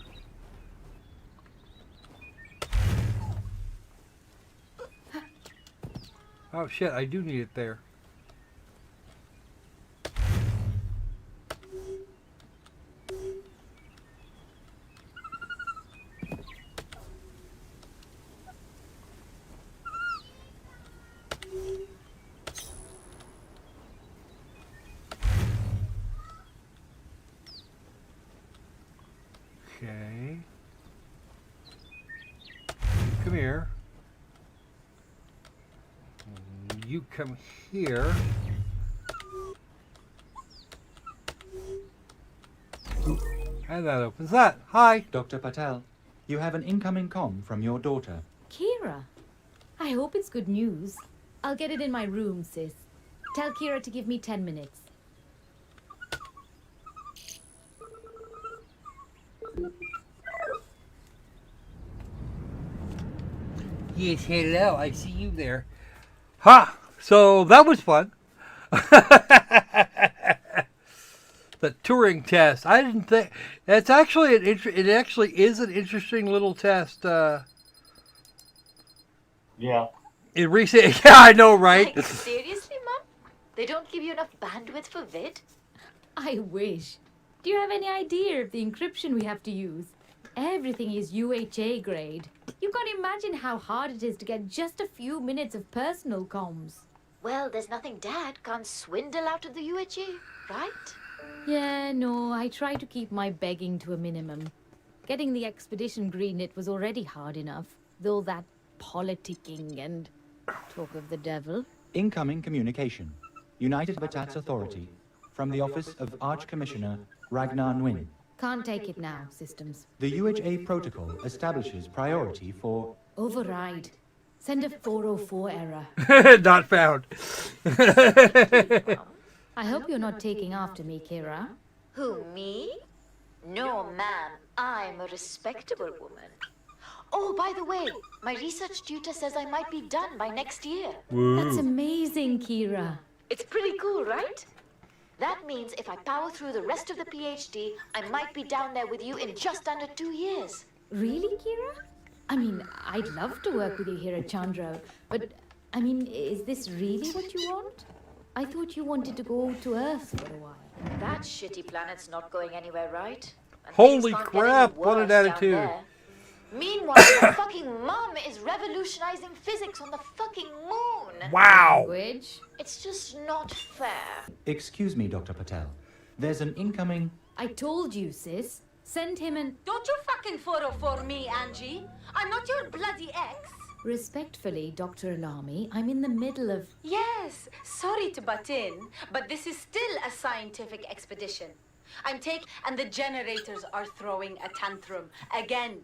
Oh shit, I do need it there. Okay. Come here. You come here. And that opens that. Hi. Dr. Patel, you have an incoming comm from your daughter. Kira, I hope it's good news. I'll get it in my room, sis. Tell Kira to give me 10 minutes. Yes, hello. I see you there. Ha! So that was fun. The Turing test. I didn't think it's actually it actually is an interesting little test. Yeah. In recent, yeah, I know, right? Like, seriously, Mum? They don't give you enough bandwidth for vid? I wish. Do you have any idea of the encryption we have to use? Everything is UHA grade. You can't imagine how hard it is to get just a few minutes of personal comms. Well, there's nothing Dad can't swindle out of the UHA, right? Yeah, no, I try to keep my begging to a minimum. Getting the expedition greenlit was already hard enough, though that politicking and talk of the devil. Incoming communication. United Habitats Authority. From the office of Arch-Commissioner Ragnar Nguyen. Can't take it now, systems. The UHA protocol establishes priority for... Override. Send a 404 error. Not found. I hope you're not taking after me, Kira. Who, me? No, ma'am. I'm a respectable woman. Oh, by the way, my research tutor says I might be done by next year. That's amazing, Kira. It's pretty cool, right? That means if I power through the rest of the PhD, I might be down there with you in just under 2 years. Really, Kira? I mean, I'd love to work with you here at Chandra, but, I mean, is this really what you want? I thought you wanted to go to Earth for a while. That shitty planet's not going anywhere, right? And Holy things can't get crap, any what an worse down attitude. there. Meanwhile, your fucking mum is revolutionizing physics on the fucking moon. Wow. Language? It's just not fair. Excuse me, Dr. Patel. There's an incoming... I told you, sis. Send him and... Don't you fucking 404 me, Angie. I'm not your bloody ex. Respectfully, Dr. Alami, I'm in the middle of... Yes, sorry to butt in, but this is still a scientific expedition. And the generators are throwing a tantrum again.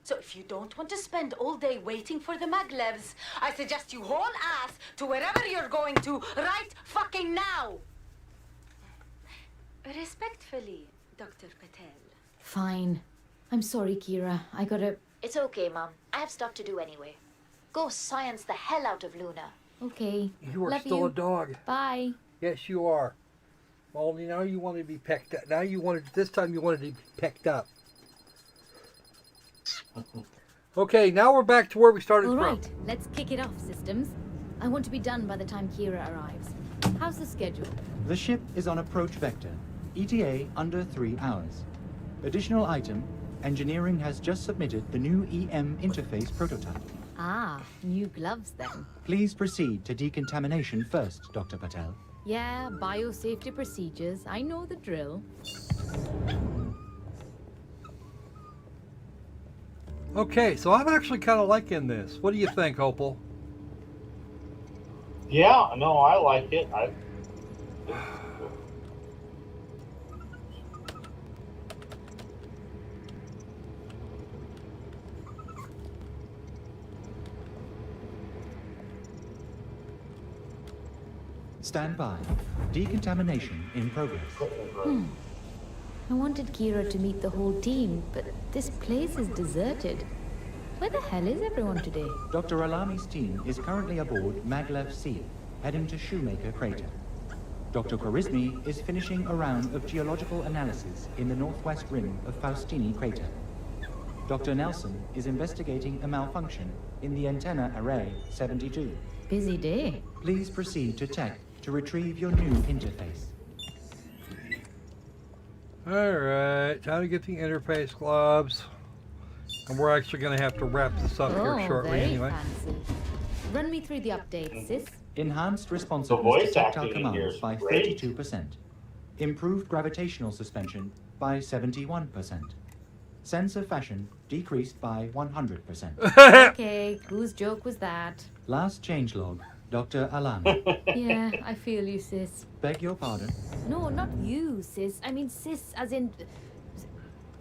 So if you don't want to spend all day waiting for the maglevs, I suggest you haul ass to wherever you're going to right fucking now. Respectfully, Dr. Patel. Fine. I'm sorry, Kira. I gotta... It's okay, Mom. I have stuff to do anyway. Go science the hell out of Luna. Okay. You are Love still you. a dog. Bye. Yes, you are. Only now you want to be pecked up. Now you wanted, this time you wanted to be pecked up. Okay, now we're back to where we started All from. right, let's kick it off, systems. I want to be done by the time Kira arrives. How's the schedule? The ship is on approach vector. ETA under 3 hours. Additional item, engineering has just submitted the new EM interface prototype. Ah, new gloves then. Please proceed to decontamination first, Dr. Patel. Yeah, biosafety procedures. I know the drill. Okay, so I'm actually kind of liking this. What do you think, Opal? Yeah, no, I like it. Stand by. Decontamination in progress. I wanted Kira to meet the whole team, but this place is deserted. Where the hell is everyone today? Dr. Alami's team is currently aboard Maglev C, heading to Shoemaker Crater. Dr. Khwarizmi is finishing a round of geological analysis in the northwest rim of Faustini Crater. Dr. Nelson is investigating a malfunction in the antenna array 72. Busy day. Please proceed to tech to retrieve your new interface. Alright, time to get the interface gloves. And we're actually going to have to wrap this up here shortly very anyway. fancy. Run me through the updates, sis. Enhanced The responsiveness voice to tactile acting in here commands is by great. 32%. Improved gravitational suspension by 71%. Sense of fashion decreased by 100%. Okay, whose joke was that? Last changelog, Dr. Alami. Yeah, I feel you, sis. Beg your pardon? No, not you, sis. I mean sis as in...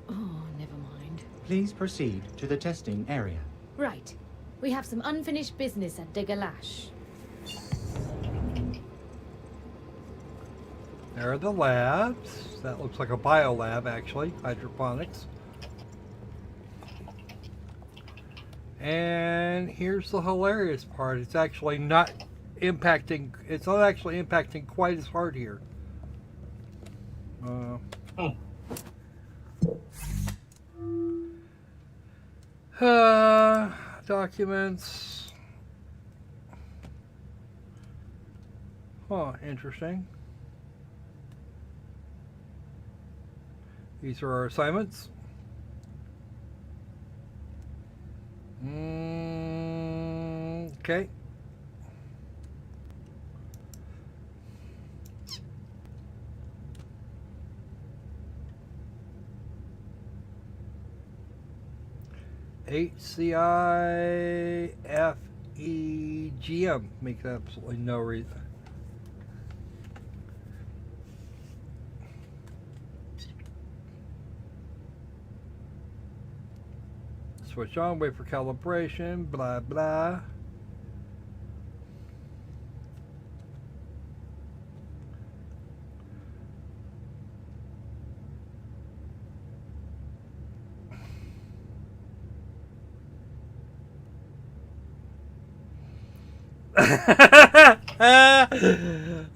Oh, never mind. Please proceed to the testing area. Right. We have some unfinished business at Degalash. There are the labs. That looks like a biolab, actually. Hydroponics. And here's the hilarious part. It's actually not impacting. It's not actually impacting quite as hard here. Documents. Huh, interesting. These are our assignments. Okay. HCIFEGM makes absolutely no reason. Switch on, wait for calibration, blah blah.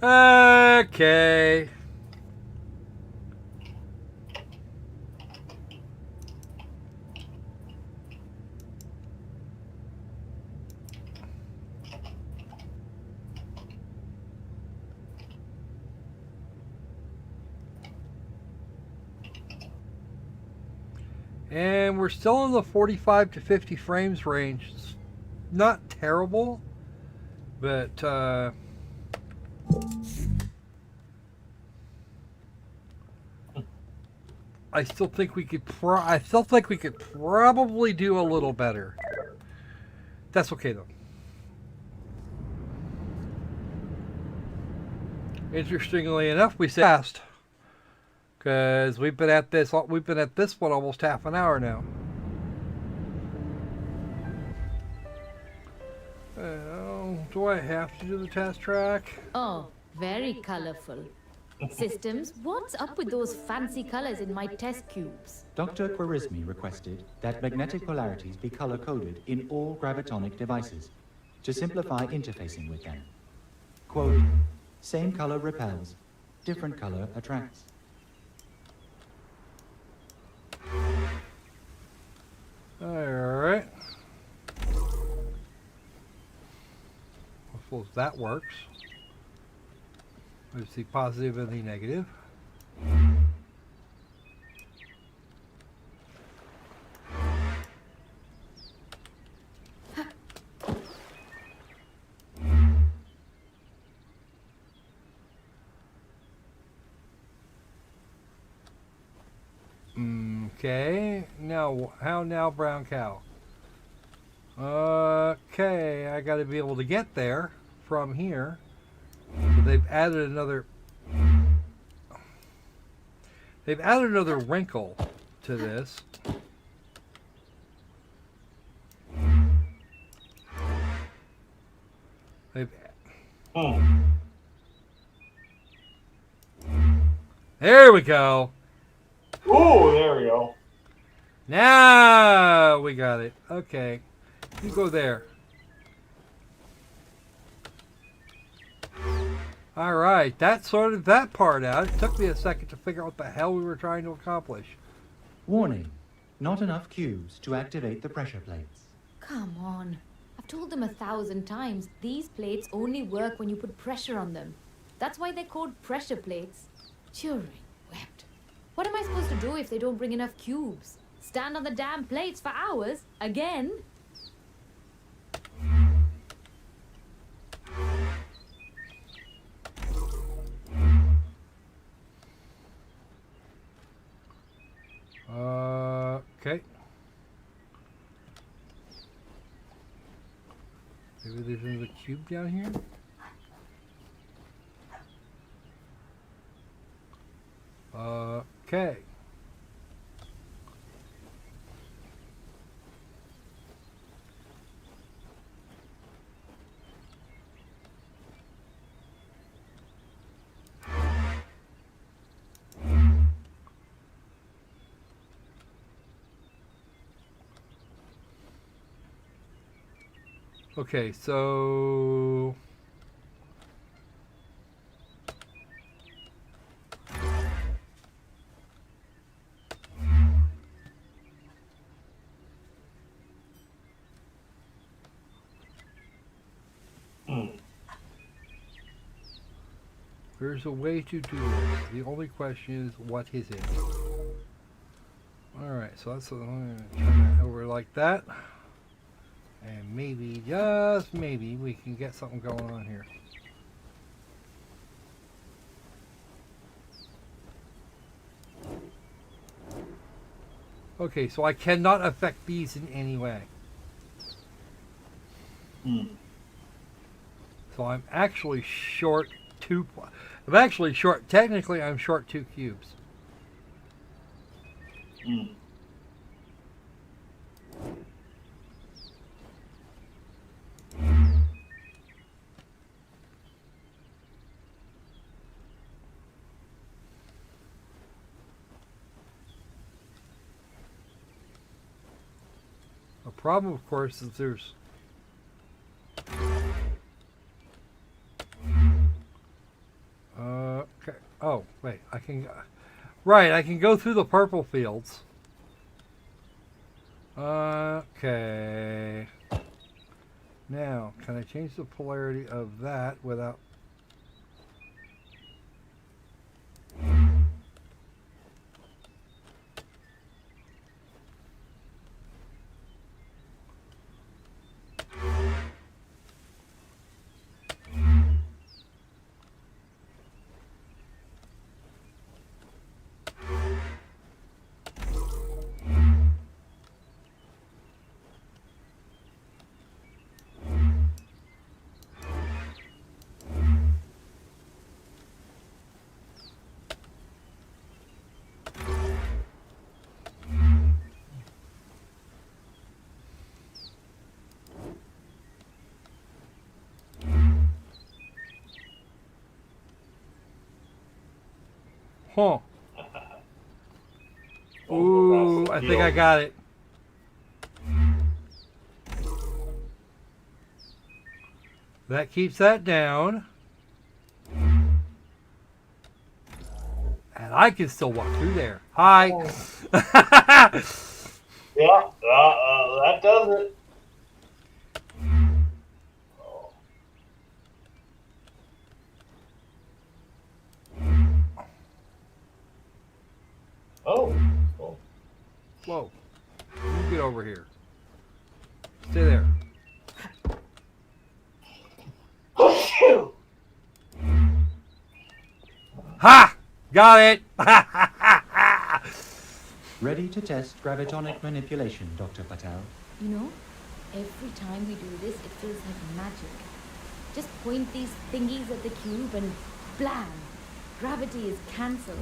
Okay. And we're still in the 45 to 50 frames range. It's not terrible, but I still think we could probably do a little better. That's okay though. Interestingly enough, we said fast because we've been at this one almost half an hour now. Do I have to do the test track? Oh, very colorful. Systems, what's up with those fancy colors in my test cubes? Dr. Quarismi requested that magnetic polarities be color-coded in all gravitonic devices to simplify interfacing with them. Quote, same color repels, different color attracts. Alright. I suppose that works. There's the positive and the negative. Okay, now, how now, brown cow? Okay, I gotta be able to get there from here. So they've added another wrinkle to this. There we go. Ooh, there we go. Now we got it. Okay. You go there. Alright, that sorted that part out. It took me a second to figure out what the hell we were trying to accomplish. Warning, not enough cubes to activate the pressure plates. Come on. I've told them 1,000 times, these plates only work when you put pressure on them. That's why they're called pressure plates. Turing wept. What am I supposed to do if they don't bring enough cubes? Stand on the damn plates for hours? Again? Okay. Maybe there's another cube down here? Okay. Okay, so there's a way to do it. The only question is, what is it? Alright, so that's turn that over like that. And maybe, just maybe, we can get something going on here. Okay, so I cannot affect these in any way. So I'm actually short technically I'm short 2 cubes. The problem, of course, is there's okay. Oh, wait. I can go through the purple fields. Okay. Now, can I change the polarity of that without... Huh. Ooh, I think I got it. That keeps that down. And I can still walk through there. Hi. Yeah, that does it. Oh. Oh. Whoa. You get over here. Stay there. Ha! Got it! Ready to test gravitonic manipulation, Dr. Patel. You know, every time we do this, it feels like magic. Just point these thingies at the cube and blam! Gravity is cancelled.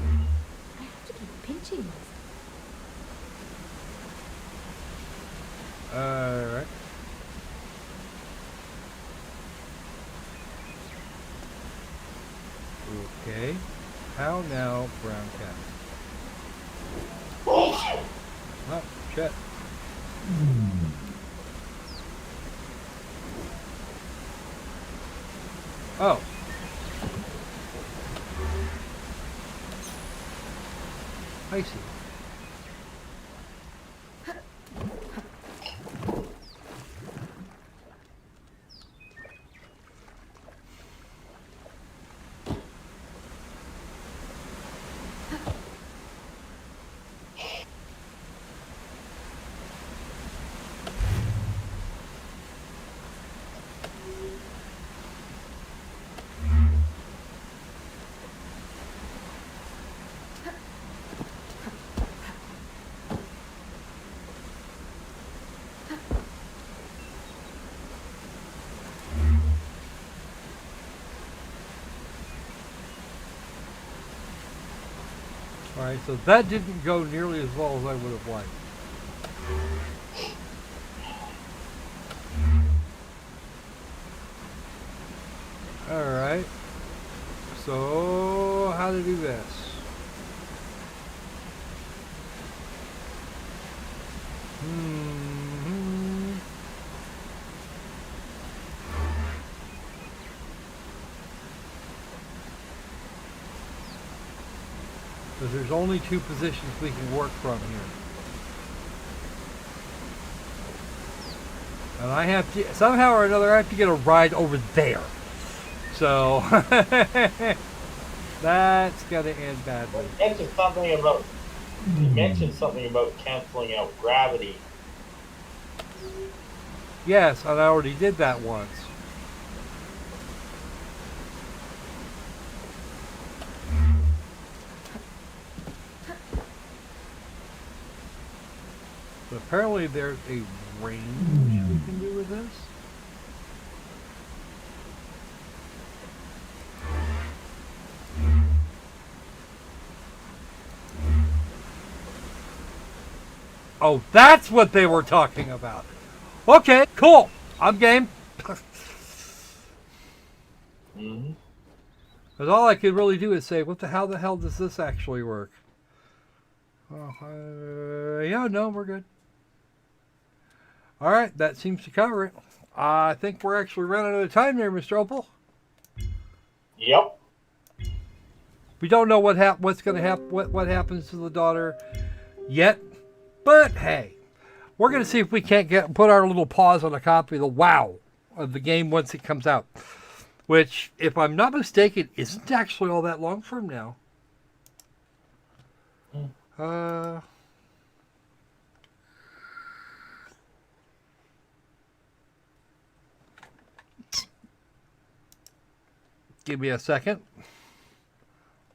I have to keep pinching myself. Alright. Okay. How now, brown cat? Oh, shit. Oh. I see. Alright, so that didn't go nearly as well as I would have liked. Alright. So, how to do this? Because there's only two positions we can work from here. And I have to, somehow or another, I have to get a ride over there. So, that's got to end badly. You mentioned something about canceling out gravity. Yes, and I already did that once. But apparently there's a range we can do with this. Oh, that's what they were talking about. Okay, cool. I'm game. Because all I could really do is say, how the hell does this actually work? Yeah, no, we're good. All right, that seems to cover it. I think we're actually running out of time there, Mr. Opal. Yep. We don't know what's going to happen, what happens to the daughter yet. But hey, we're going to see if we can't put our little paws on a copy of the WoW of the game once it comes out. Which, if I'm not mistaken, isn't actually all that long from now. Give me a second.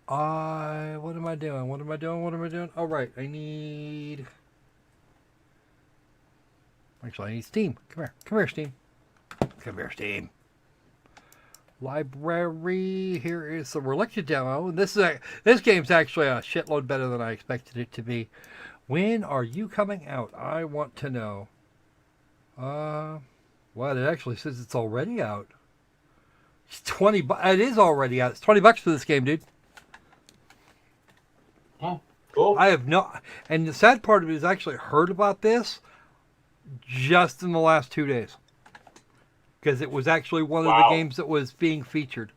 What am I doing? What am I doing? Oh, right. I need Steam. Come here, Steam. Come here, Steam. Library. Here is the Relicta demo. And this game's actually a shitload better than I expected it to be. When are you coming out? I want to know. Well, it actually says it's already out. It's $20. It is already out. It's $20 for this game, dude. Cool. I have no, and the sad part of it is I actually heard about this just in the last 2 days. Because it was actually one of the games that was being featured.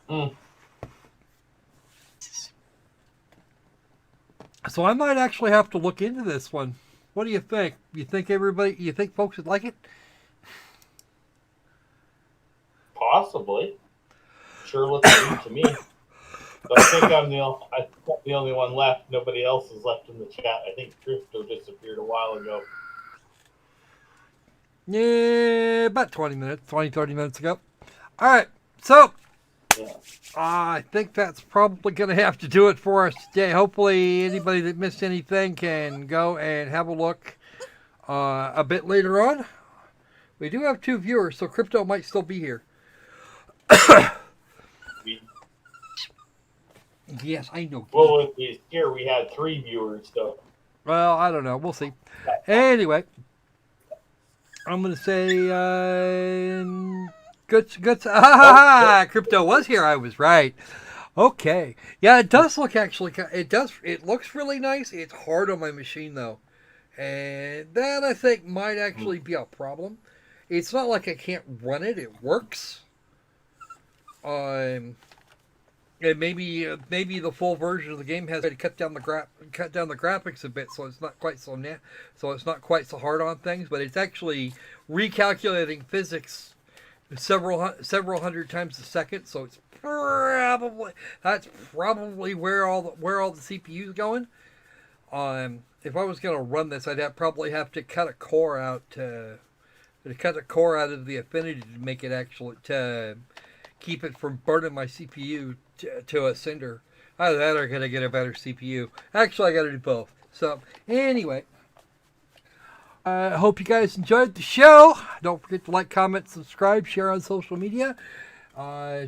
So I might actually have to look into this one. What do you think? You think folks would like it? Possibly. Sure looks good to me. But I think I'm the only one left. Nobody else is left in the chat. I think Crypto disappeared a while ago. Yeah, about 30 minutes ago. All right, so I think that's probably going to have to do it for us today. Hopefully anybody that missed anything can go and have a look a bit later on. We do have 2 viewers, so Crypto might still be here. Yes, I know. Well, if he's here, we had 3 viewers, so. Well, I don't know. We'll see. Anyway, I'm going to say good. Crypto was here. I was right. Okay. Yeah, it does look actually. It looks really nice. It's hard on my machine though, and that I think might actually be a problem. It's not like I can't run it. It works. And maybe the full version of the game has to cut down the graphics a bit, so it's not quite so hard on things. But it's actually recalculating physics several hundred times a second, so it's probably where all the CPU's going. If I was going to run this, I'd probably have to cut a core out of the Affinity to make it actually to keep it from burning my CPU to a cinder. Either that or I gotta get a better CPU. Actually, I gotta do both. So, anyway, I hope you guys enjoyed the show. Don't forget to like, comment, subscribe, share on social media.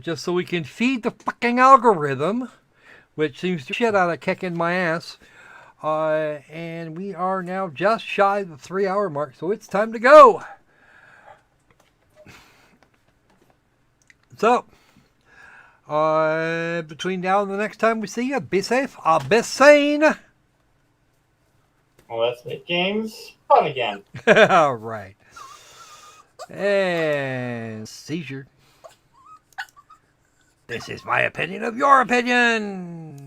Just so we can feed the fucking algorithm, which seems to shit out of kicking my ass. And we are now just shy of the 3-hour mark, so it's time to go. So, between now and the next time we see you, be safe, be sane. Well, let's make games fun again. All right. And seizure. This is my opinion of your opinion.